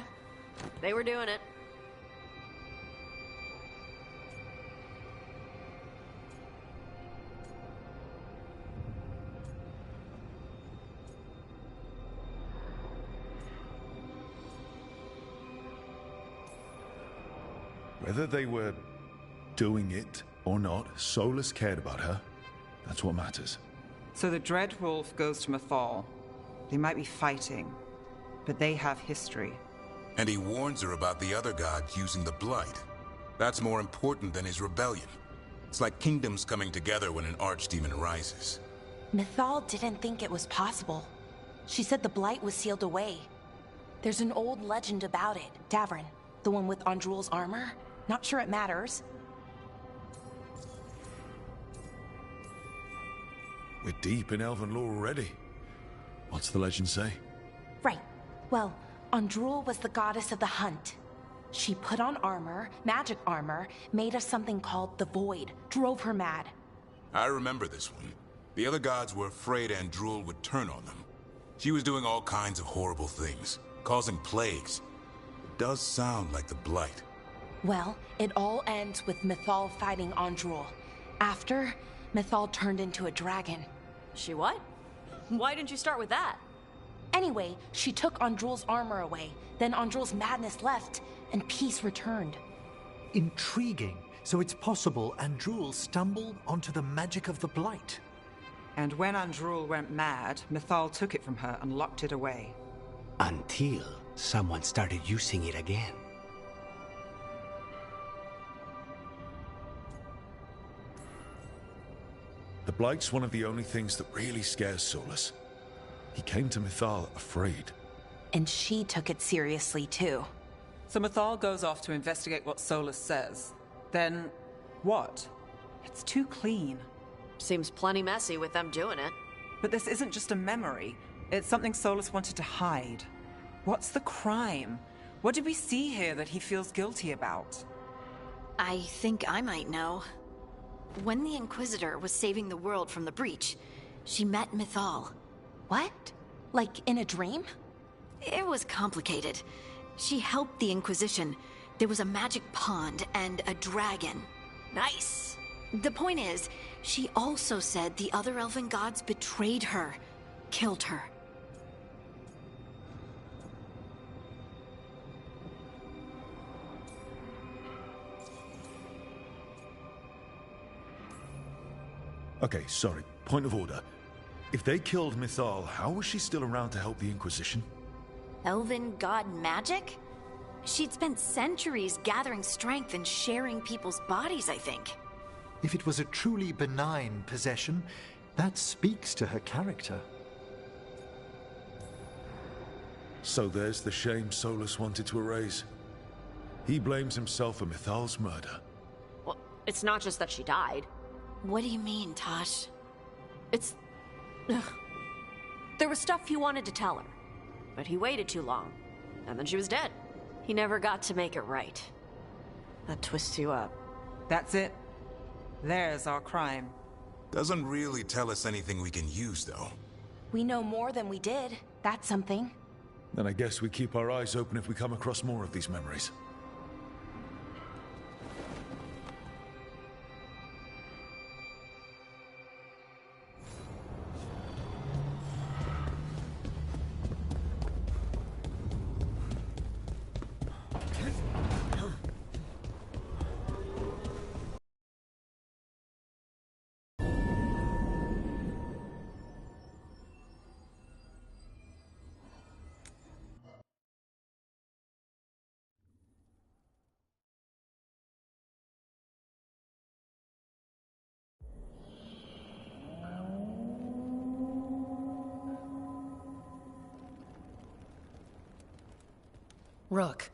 they were doing it. Whether they were doing it or not, Solus cared about her. That's what matters. So the Dreadwolf goes to Mythal. They might be fighting, but they have history. And he warns her about the other gods using the Blight. That's more important than his rebellion. It's like kingdoms coming together when an archdemon rises. Mythal didn't think it was possible. She said the Blight was sealed away. There's an old legend about it. Davrin, the one with Andrul's armor. Not sure it matters. We're deep in elven lore already. What's the legend say? Right. Well, Andrul was the goddess of the hunt. She put on armor, magic armor, made of something called the Void. Drove her mad. I remember this one. The other gods were afraid Andrul would turn on them. She was doing all kinds of horrible things, causing plagues. It does sound like the Blight. Well, it all ends with Mythal fighting Andrul. After, Mythal turned into a dragon. She what? Why didn't you start with that? Anyway, she took Andrul's armor away. Then Andrul's madness left, and peace returned. Intriguing. So it's possible Andrul stumbled onto the magic of the Blight. And when Andrul went mad, Mythal took it from her and locked it away. Until someone started using it again. The Blight's one of the only things that really scares Solus. He came to Mythal afraid. And she took it seriously, too. So Mythal goes off to investigate what Solus says. Then, what? It's too clean. Seems plenty messy with them doing it. But this isn't just a memory. It's something Solus wanted to hide. What's the crime? What did we see here that he feels guilty about? I think I might know. When the Inquisitor was saving the world from the breach, she met Mythal. What? Like in a dream? It was complicated. She helped the Inquisition. There was a magic pond and a dragon. Nice! The point is, she also said the other elven gods betrayed her, killed her. Okay, sorry. Point of order. If they killed Mythal, how was she still around to help the Inquisition? Elven god magic? She'd spent centuries gathering strength and sharing people's bodies, I think. If it was a truly benign possession, that speaks to her character. So there's the shame Solus wanted to erase. He blames himself for Mythal's murder. Well, it's not just that she died. What do you mean, Tosh? It's... Ugh. There was stuff he wanted to tell her, but he waited too long, and then she was dead. He never got to make it right. That twists you up. That's it. There's our crime. Doesn't really tell us anything we can use, though. We know more than we did. That's something. Then I guess we keep our eyes open if we come across more of these memories. Rook,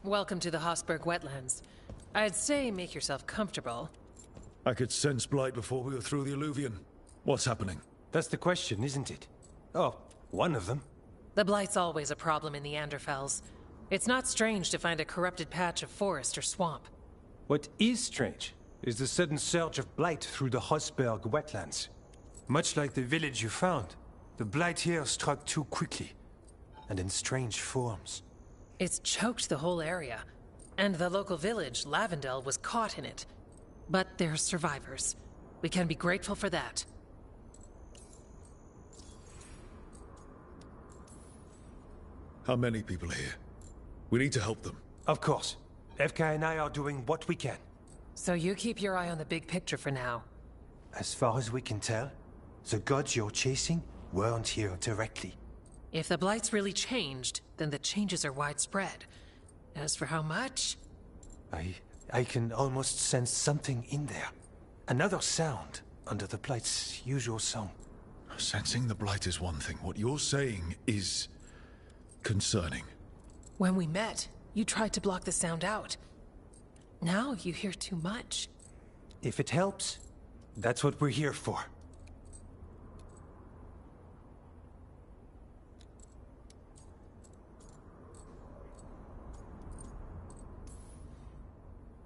welcome to the Hossberg wetlands. I'd say make yourself comfortable. I could sense Blight before we were through the Alluvion. What's happening? That's the question, isn't it? Oh, one of them. The Blight's always a problem in the Anderfells. It's not strange to find a corrupted patch of forest or swamp. What is strange is the sudden surge of blight through the Hossberg wetlands. Much like the village you found, the blight here struck too quickly, and in strange forms. It's choked the whole area, and the local village, Lavendel, was caught in it. But they're survivors. We can be grateful for that. How many people are here? We need to help them. Of course. FK and I are doing what we can. So you keep your eye on the big picture for now. As far as we can tell, the gods you're chasing weren't here directly. If the Blight's really changed, then the changes are widespread. As for how much... I can almost sense something in there. Another sound under the Blight's usual song. Sensing the Blight is one thing. What you're saying is... concerning. When we met, you tried to block the sound out. Now you hear too much. If it helps, that's what we're here for.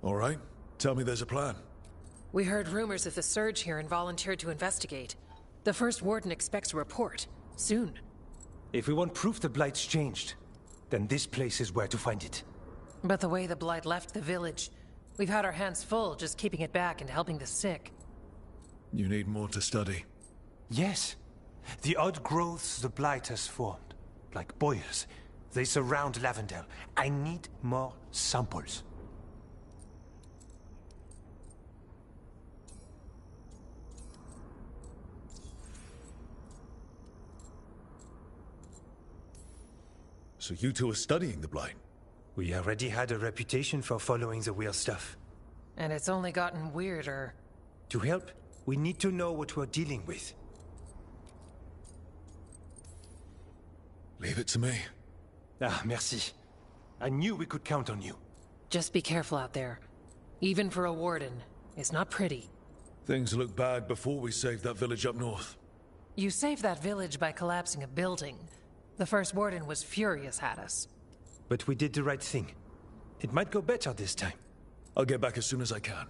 All right. Tell me there's a plan. We heard rumors of the surge here and volunteered to investigate. The first warden expects a report. Soon. If we want proof the Blight's changed, then this place is where to find it. But the way the Blight left the village, we've had our hands full just keeping it back and helping the sick. You need more to study. Yes. The odd growths the Blight has formed, like boils, they surround Lavendel. I need more samples. So you two are studying the Blight? We already had a reputation for following the weird stuff. And it's only gotten weirder. To help, we need to know what we're dealing with. Leave it to me. Ah, merci. I knew we could count on you. Just be careful out there. Even for a warden, it's not pretty. Things looked bad before we saved that village up north. You saved that village by collapsing a building. The first warden was furious at us. But we did the right thing. It might go better this time. I'll get back as soon as I can.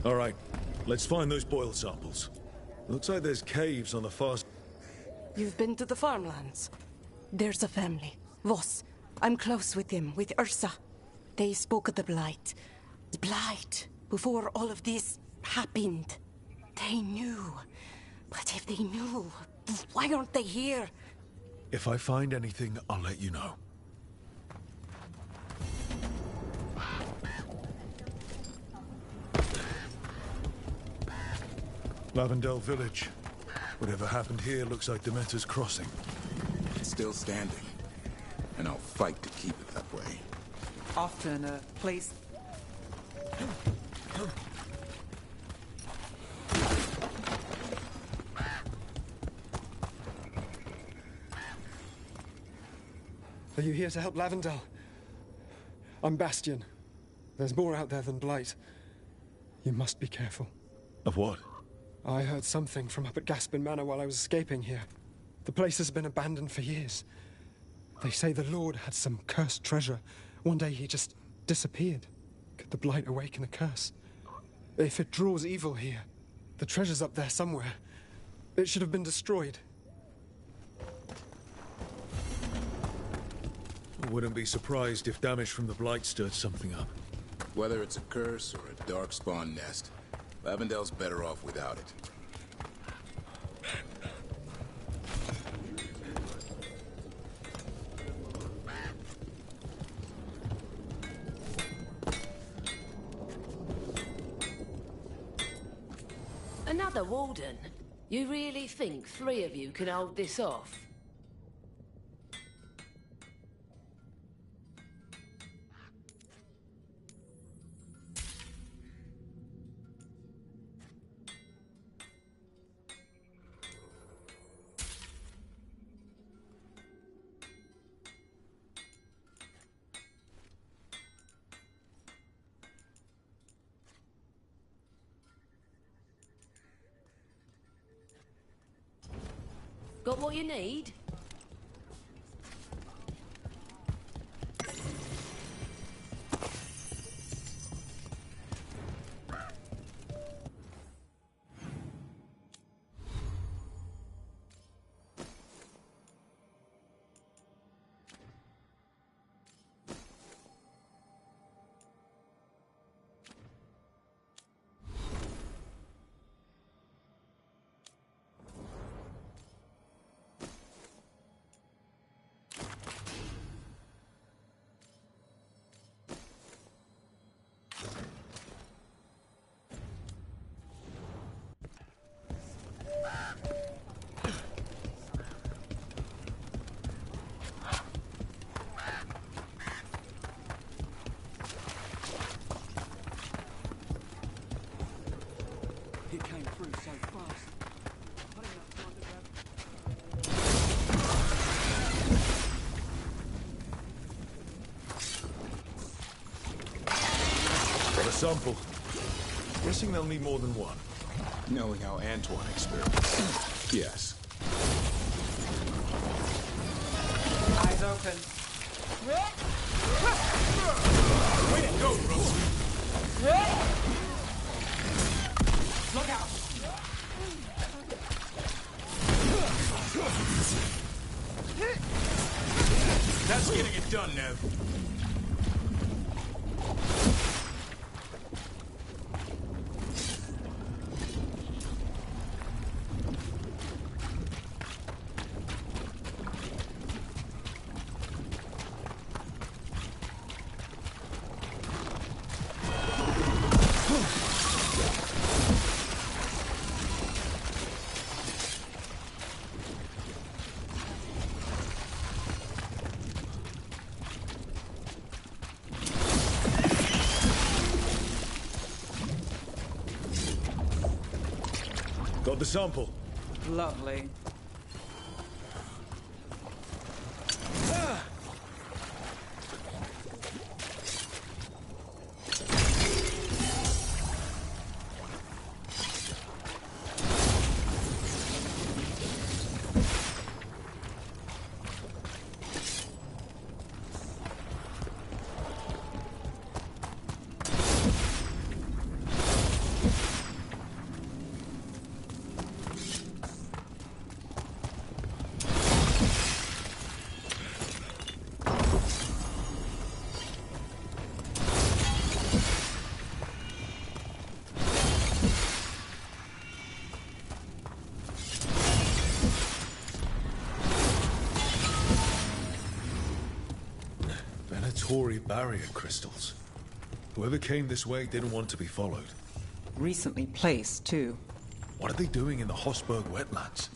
All right, let's find those boil samples. Looks like there's caves on the far... You've been to the farmlands? There's a family. Voss. I'm close with them, with Ursa. They spoke of the Blight. The Blight. Before all of this happened. They knew. But if they knew, why aren't they here? If I find anything, I'll let you know. Lavendel village. Whatever happened here looks like Demeter's crossing. It's still standing. And I'll fight to keep it that way. Often a place... Are you here to help Lavendel? I'm Bastion. There's more out there than Blight. You must be careful. Of what? I heard something from up at Gaspin Manor while I was escaping here. The place has been abandoned for years. They say the Lord had some cursed treasure. One day he just disappeared. Could the Blight awaken a curse? If it draws evil here, the treasure's up there somewhere. It should have been destroyed. I wouldn't be surprised if damage from the Blight stirred something up. Whether it's a curse or a darkspawn nest, Lavendel's better off without it. Another warden? You really think 3 of you can hold this off? Got what you need? sample. Guessing they'll need more than one. Knowing how Antoine experiments. Yes. Eyes open. Way to go, Rose. Look out! That's getting it done, Nev. Got the sample. Lovely. Qunari barrier crystals. Whoever came this way didn't want to be followed. Recently placed, too. What are they doing in the Hossberg wetlands?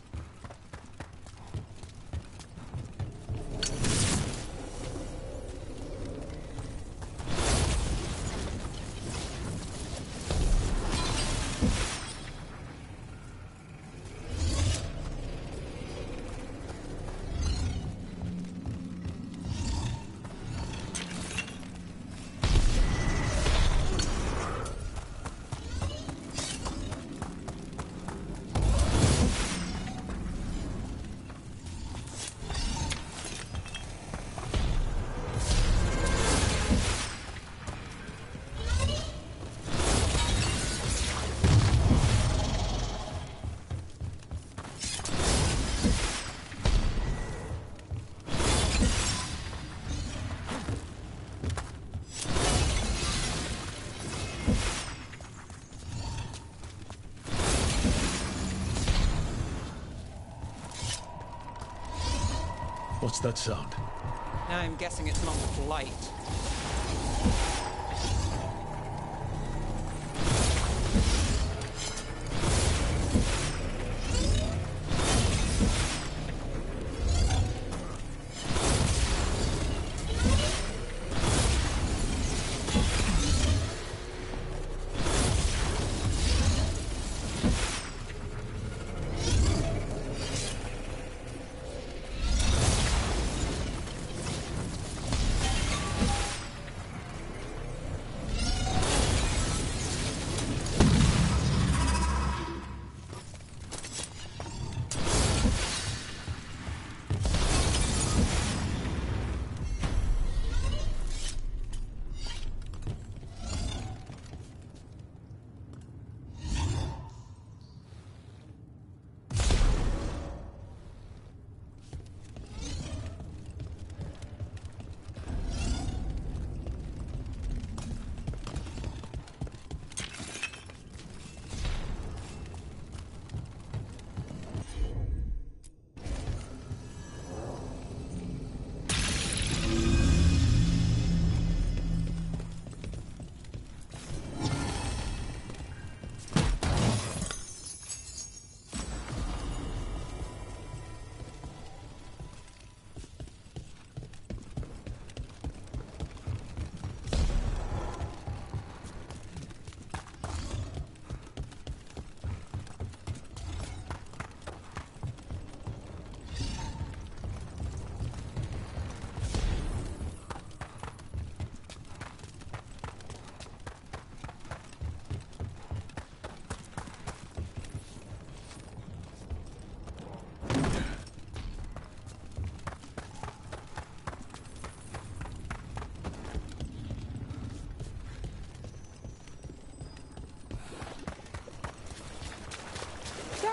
What's that sound? I'm guessing it's not blight.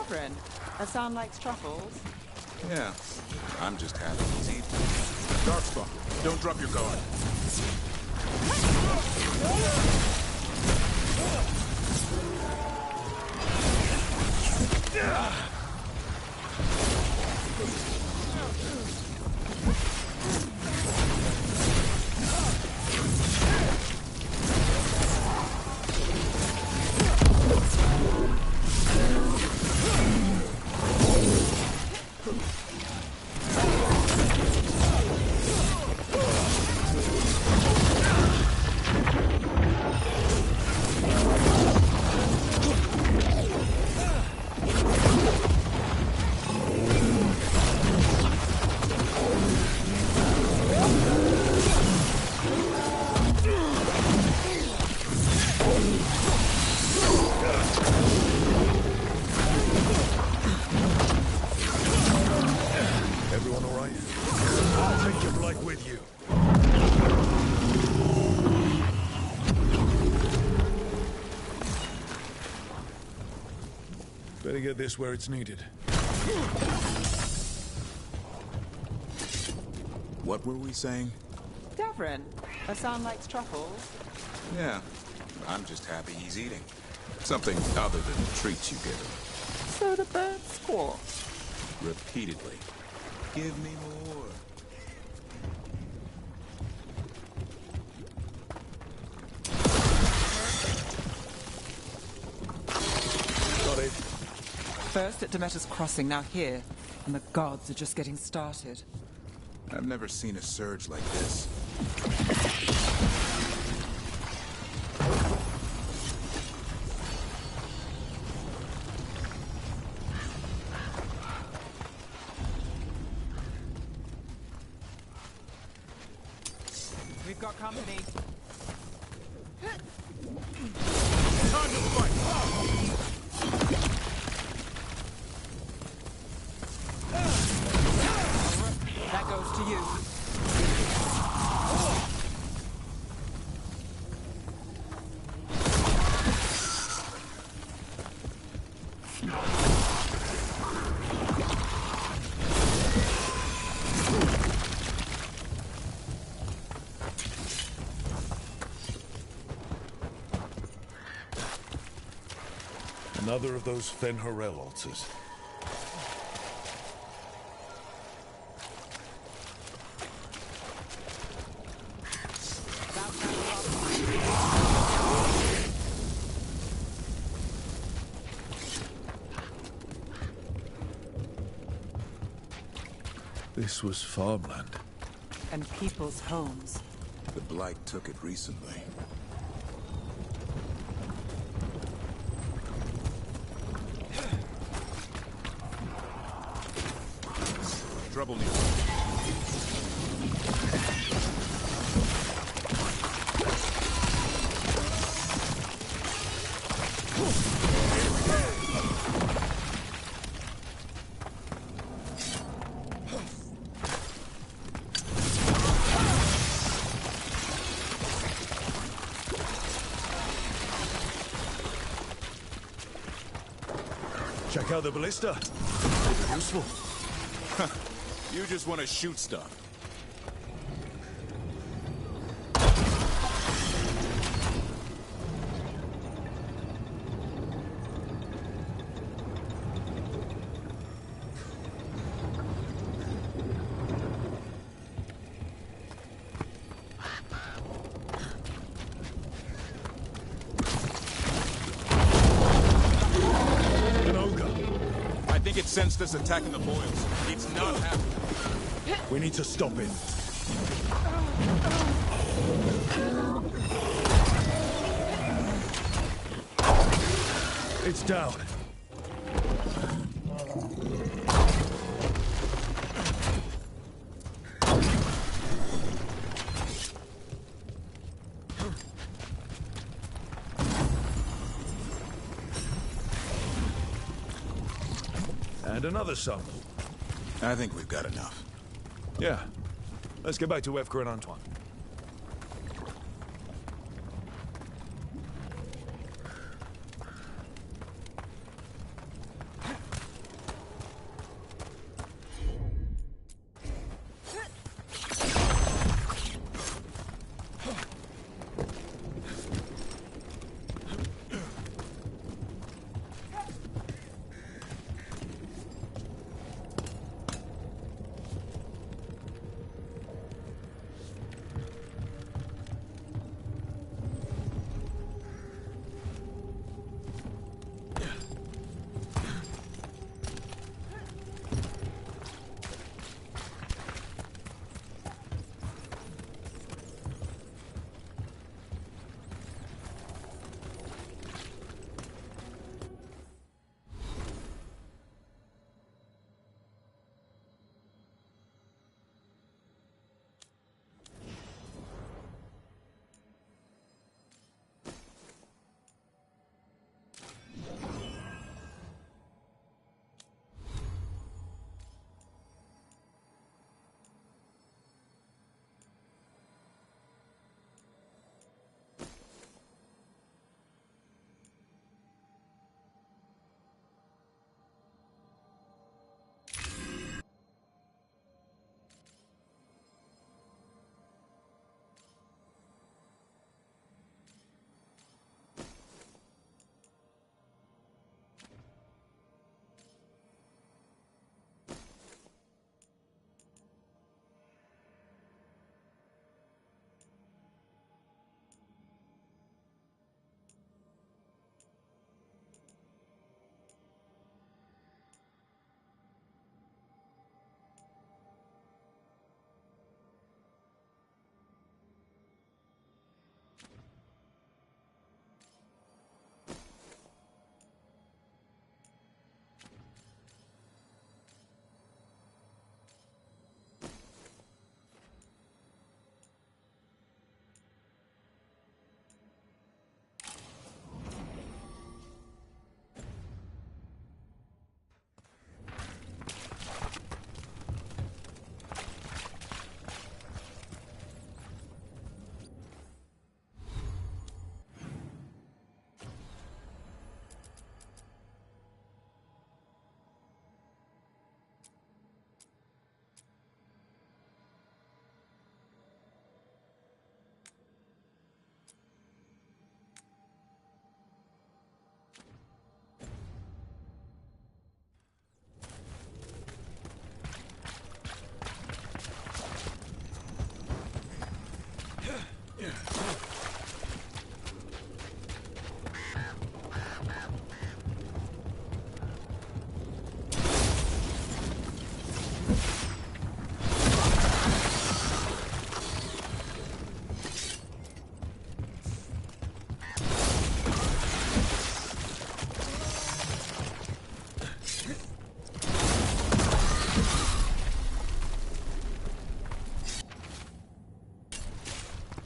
Devrin, a sound likes truffles. Yeah, I'm just happy he's eating. Darkspawn, don't drop your guard. Everyone all right? I'll take your blight with you. Better get this where it's needed. What were we saying? Devrin, a sound likes truffles. Yeah, I'm just happy he's eating. Something other than the treats you give him. So the bird squawk. Repeatedly. Give me more. Got it. First at Demeter's Crossing, now here. And the gods are just getting started. I've never seen a surge like this. We've got company. Time to fight! That goes to you. Another of those Fen'Harel altars. This was farmland. And people's homes. The Blight took it recently. Trouble near. Check out the ballista. Useful. You just want to shoot stuff. I think it sensed us attacking the boils. It's not happening. We need to stop it. It's down. And another sample. I think we've got enough. Yeah. Let's get back to Evka and Antoine.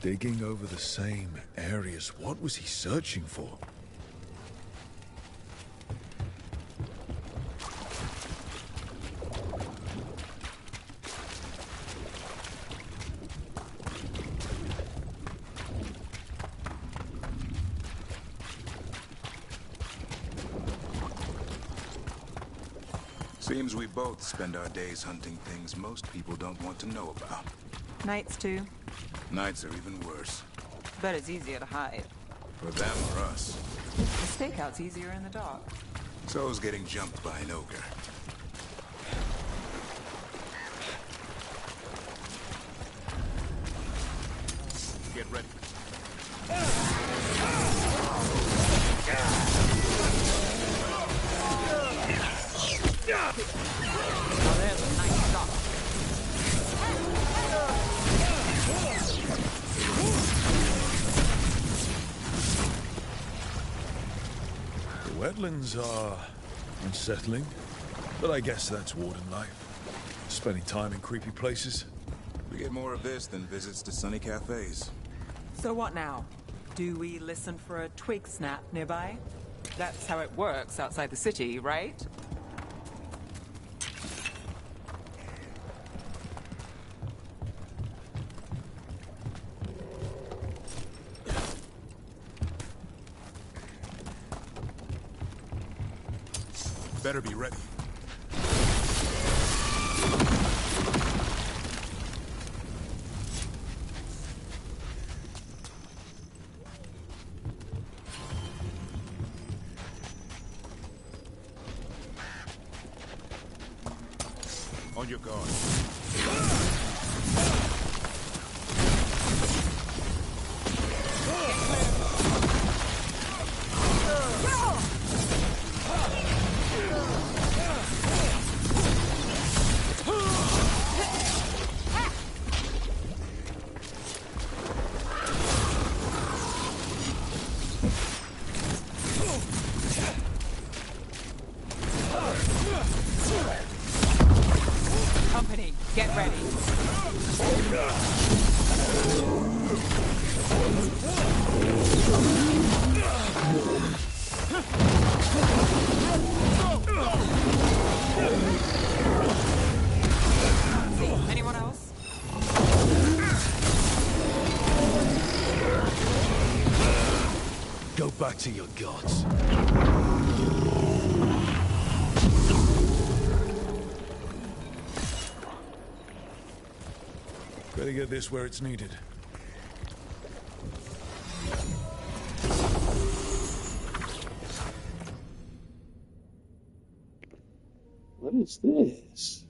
Digging over the same areas. What was he searching for? Seems we both spend our days hunting things most people don't want to know about. Nights, too. Nights are even worse. Bet it's easier to hide. For them or us. The stakeout's easier in the dark. So's getting jumped by an ogre. Get ready. Now there's a nice shot. The wetlands are unsettling, but I guess that's warden life. Spending time in creepy places. We get more of this than visits to sunny cafes. So what now? Do we listen for a twig snap nearby? That's how it works outside the city, right? Better be ready. On your guard. Company, get ready. Anyone else? Go back to your gods. Better get this where it's needed. What is this?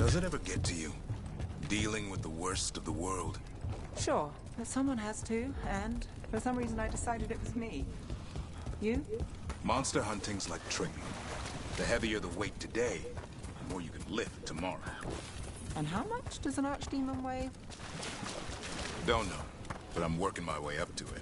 Does it ever get to you? Dealing with the worst of the world? Sure, but someone has to, and for some reason I decided it was me. You? Monster hunting's like tripping. The heavier the weight today, the more you can lift tomorrow. And how much does an archdemon weigh? Don't know, but I'm working my way up to it.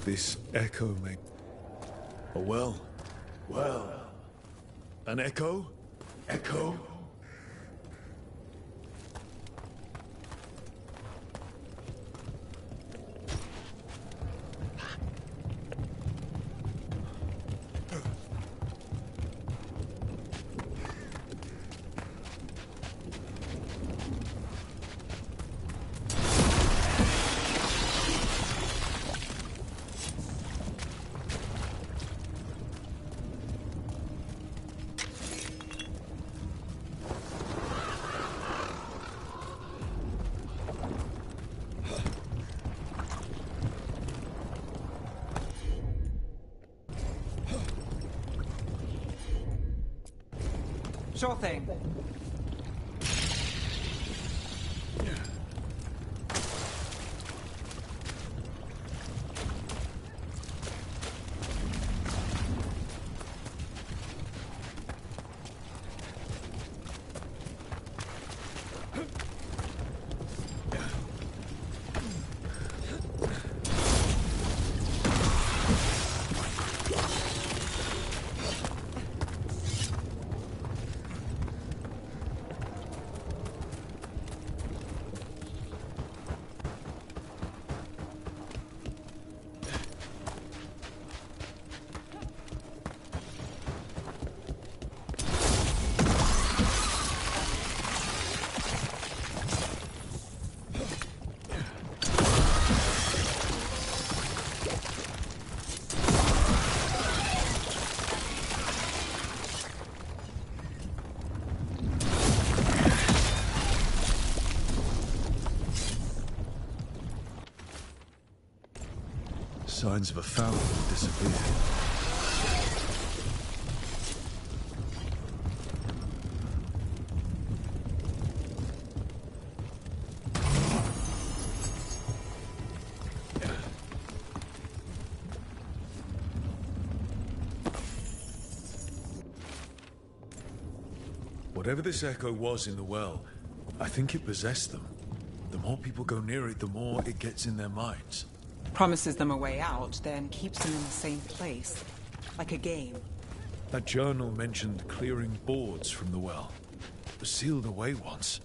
This echo make... A well? Well. An echo? Echo? Sure thing. Signs of a fountain have disappeared. Whatever this echo was in the well, I think it possessed them. The more people go near it, the more it gets in their minds. Promises them a way out, then keeps them in the same place. Like a game. That journal mentioned clearing boards from the well. It was sealed away once.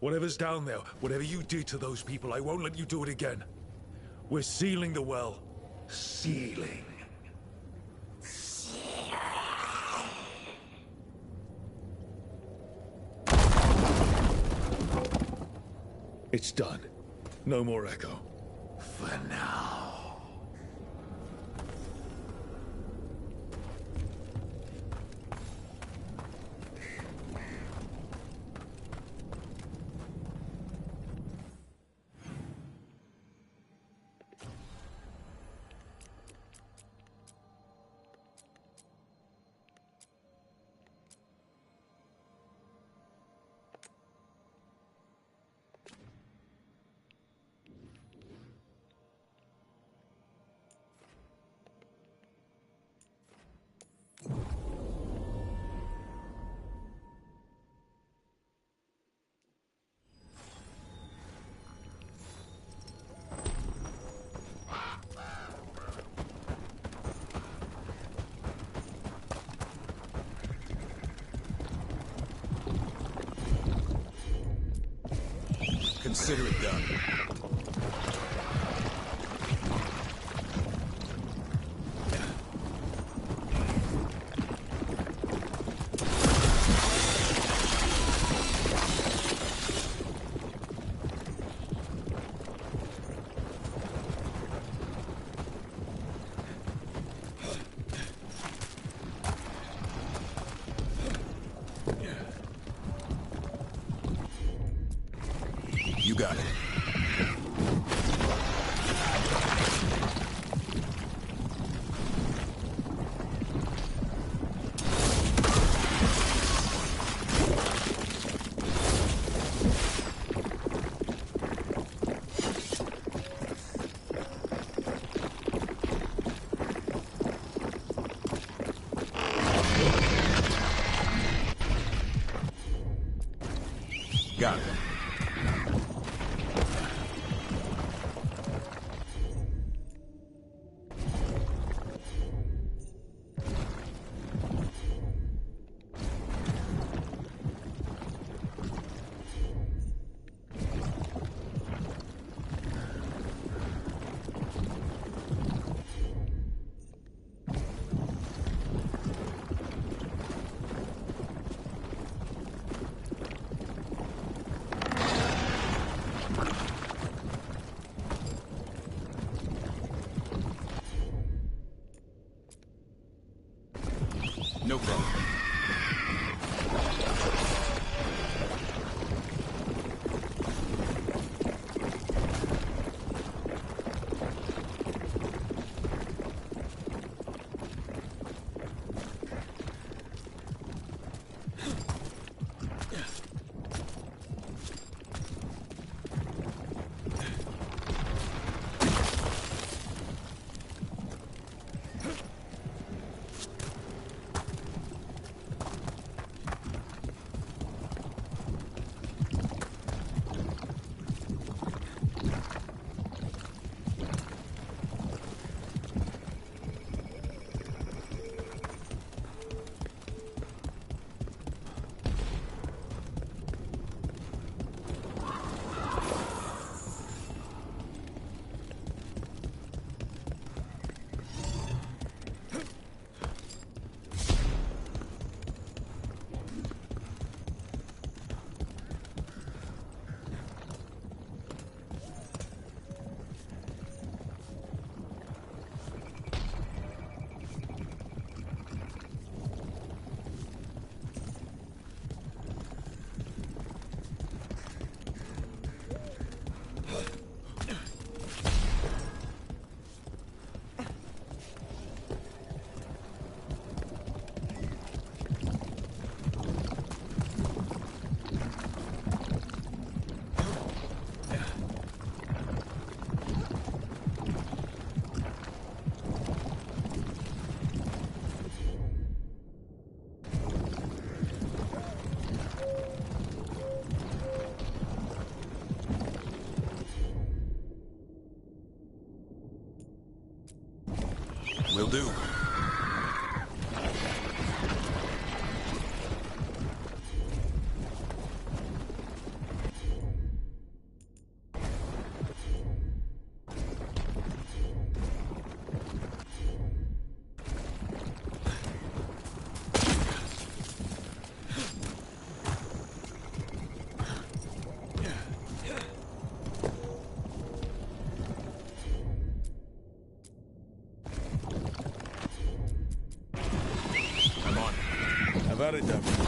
Whatever's down there, whatever you did to those people, I won't let you do it again. We're sealing the well. Sealing. It's done. No more echo. For now. Consider it done. You got it. Got it. No problem. Will do. About it, Duffy.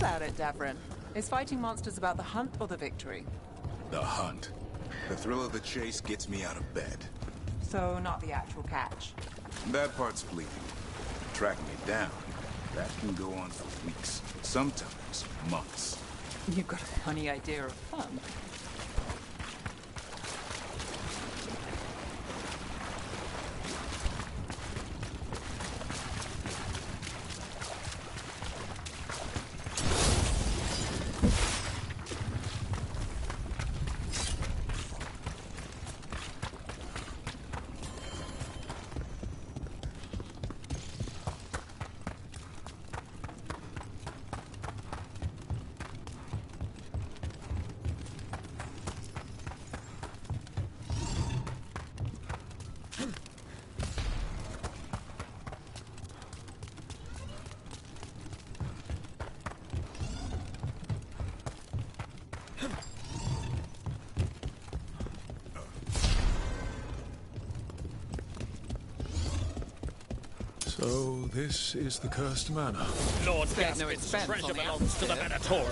about it, Davrin. Is fighting monsters about the hunt or the victory? The hunt. The thrill of the chase gets me out of bed. So, not the actual catch. That part's fleeting. Tracking it down, that can go on for weeks, sometimes months. You've got a funny idea of fun. So, this is the cursed manor. Lord Gaspin's treasure belongs to the Venatorium.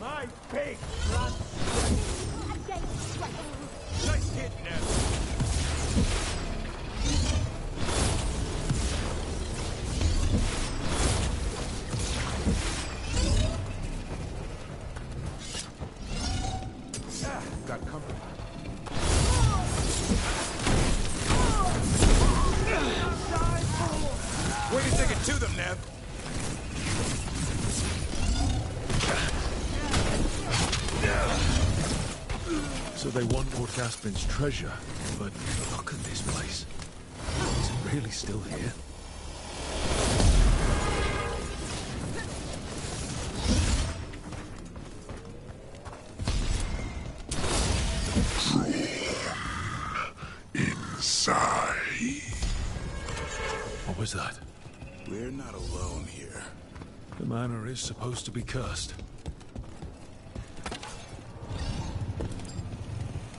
My big blood. Nice hit, Ned. Got company. Where do you take it to them, Nev? So they want Lord Gaspin's treasure, but look at this place. Is it really still here? Inside. What was that? We're not alone here. The manor is supposed to be cursed.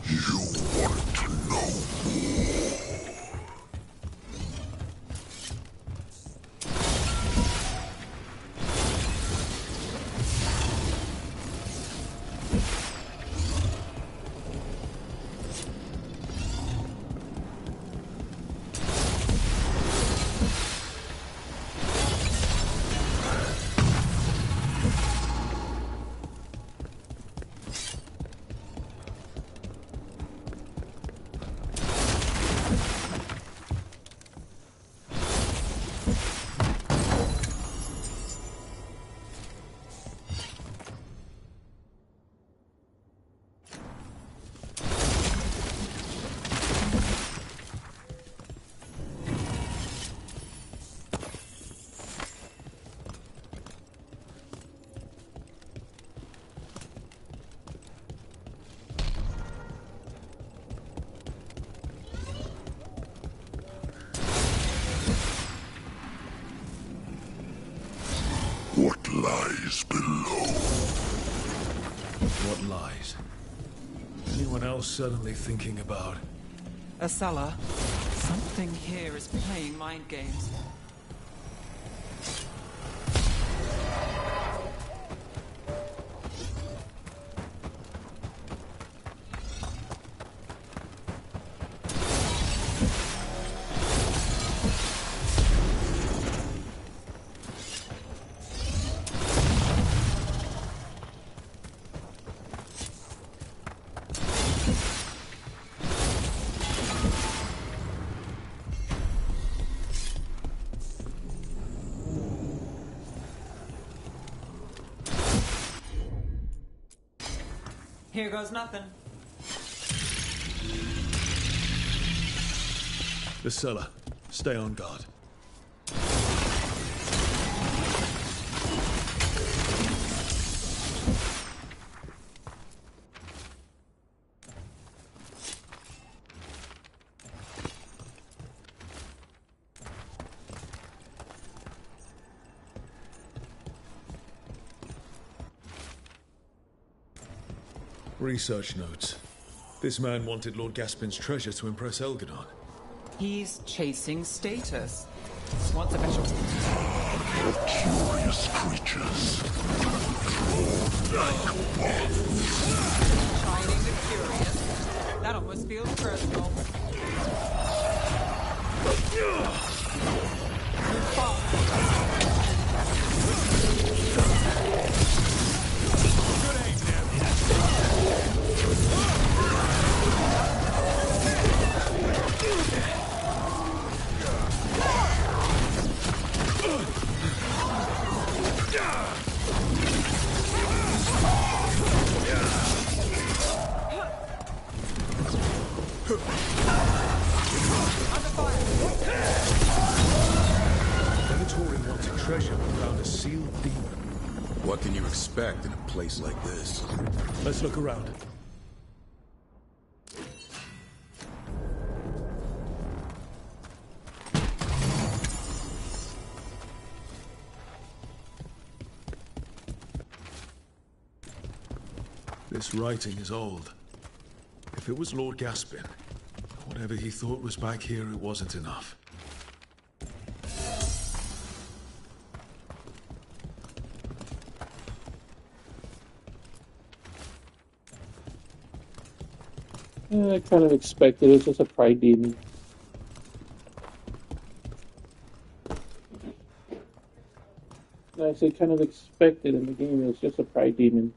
You want to know more? What lies below? What lies? Anyone else suddenly thinking about? A cellar. Something here is playing mind games. Here goes nothing. The cellar. Stay on guard. Research notes. This man wanted Lord Gaspin's treasure to impress Elgadon. He's chasing status. Wants a better. You're curious creatures. Shining the curious. That almost feels personal. Venatori wanted treasure but found a sealed demon. What can you expect in a place like this? Let's look around. This writing is old. If it was Lord Gaspin, whatever he thought was back here, it wasn't enough. I kind of expected it. It's just a pride demon. I said kind of expected in the game. It was just a pride demon.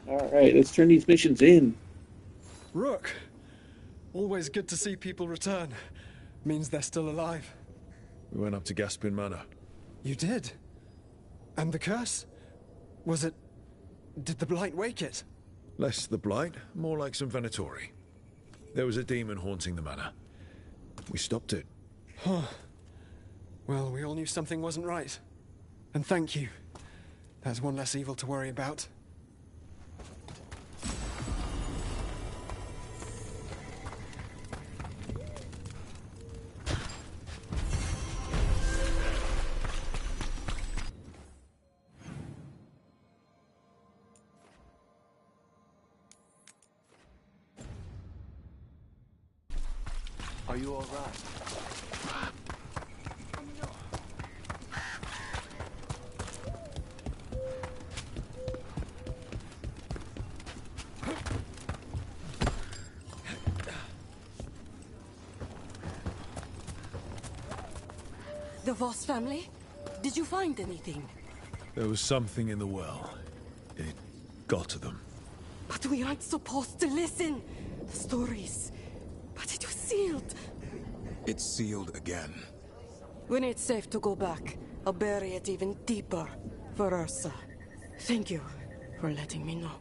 Alright, let's turn these missions in. Rook! Always good to see people return. Means they're still alive. We went up to Gaspin Manor. You did? And the curse? Was it... Did the blight wake it? Less the blight, more like some Venatori. There was a demon haunting the manor. We stopped it. Huh. Well, we all knew something wasn't right. And thank you. There's one less evil to worry about. Are you all right? The Voss family? Did you find anything? There was something in the well. It got to them. But we aren't supposed to listen. The stories. But it was sealed. It's sealed again. When it's safe to go back, I'll bury it even deeper for Ursa. Thank you for letting me know.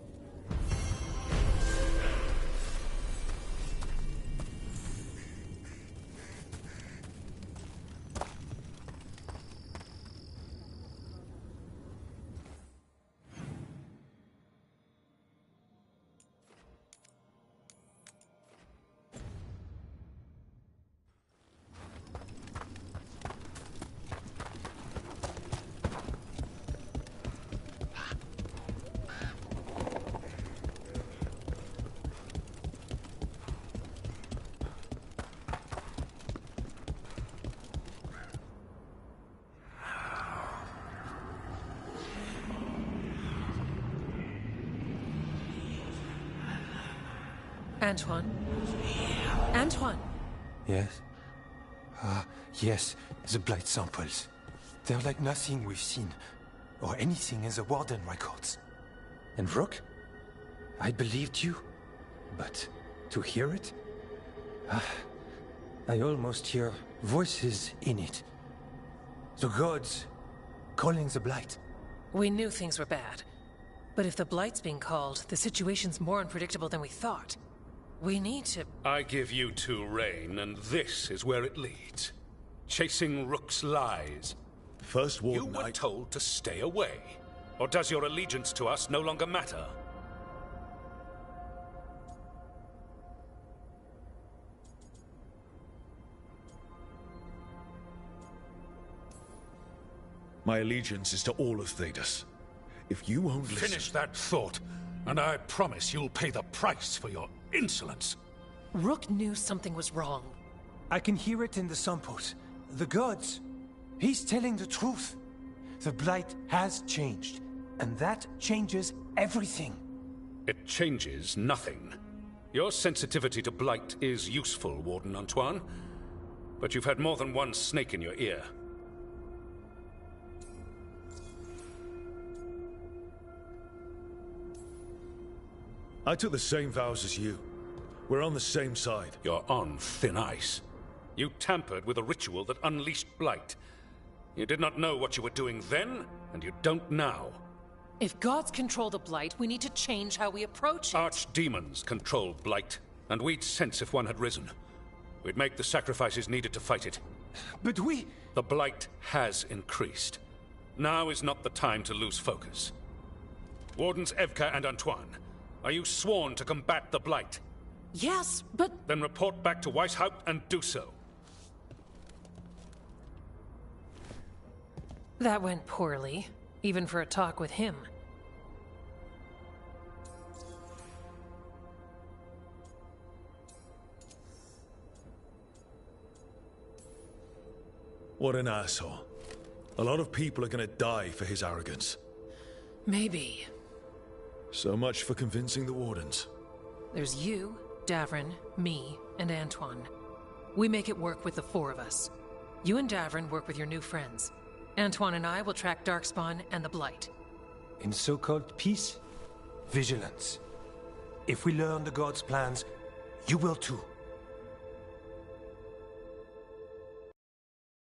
Antoine? Antoine! Yes? Yes, the blight samples. They're like nothing we've seen, or anything in the Warden records. And Rook? I believed you, but to hear it? I almost hear voices in it. The gods calling the blight. We knew things were bad. But if the Blight's being called, the situation's more unpredictable than we thought. We need to... I give you two reign, and this is where it leads. Chasing Rook's lies. First Warden, you were told to stay away. Or does your allegiance to us no longer matter? My allegiance is to all of Thedas. If you won't listen... Finish that thought, and I promise you'll pay the price for your insolence. Rook knew something was wrong. I can hear it in the samples. The gods. He's telling the truth. The blight has changed, and that changes everything. It changes nothing. Your sensitivity to blight is useful, Warden Antoine. But you've had more than one snake in your ear. I took the same vows as you. We're on the same side. You're on thin ice. You tampered with a ritual that unleashed blight. You did not know what you were doing then, and you don't now. If gods control the Blight, we need to change how we approach it. Archdemons control blight, and we'd sense if one had risen. We'd make the sacrifices needed to fight it. But we... The blight has increased. Now is not the time to lose focus. Wardens Evka and Antoine, are you sworn to combat the blight? Yes, but... Then report back to Weishaupt and do so. That went poorly, even for a talk with him. What an asshole. A lot of people are gonna die for his arrogance. Maybe. So much for convincing the Wardens. There's you, Davrin, me, and Antoine. We make it work with the four of us. You and Davrin work with your new friends. Antoine and I will track Darkspawn and the Blight. In so-called peace, vigilance. If we learn the gods' plans, you will too.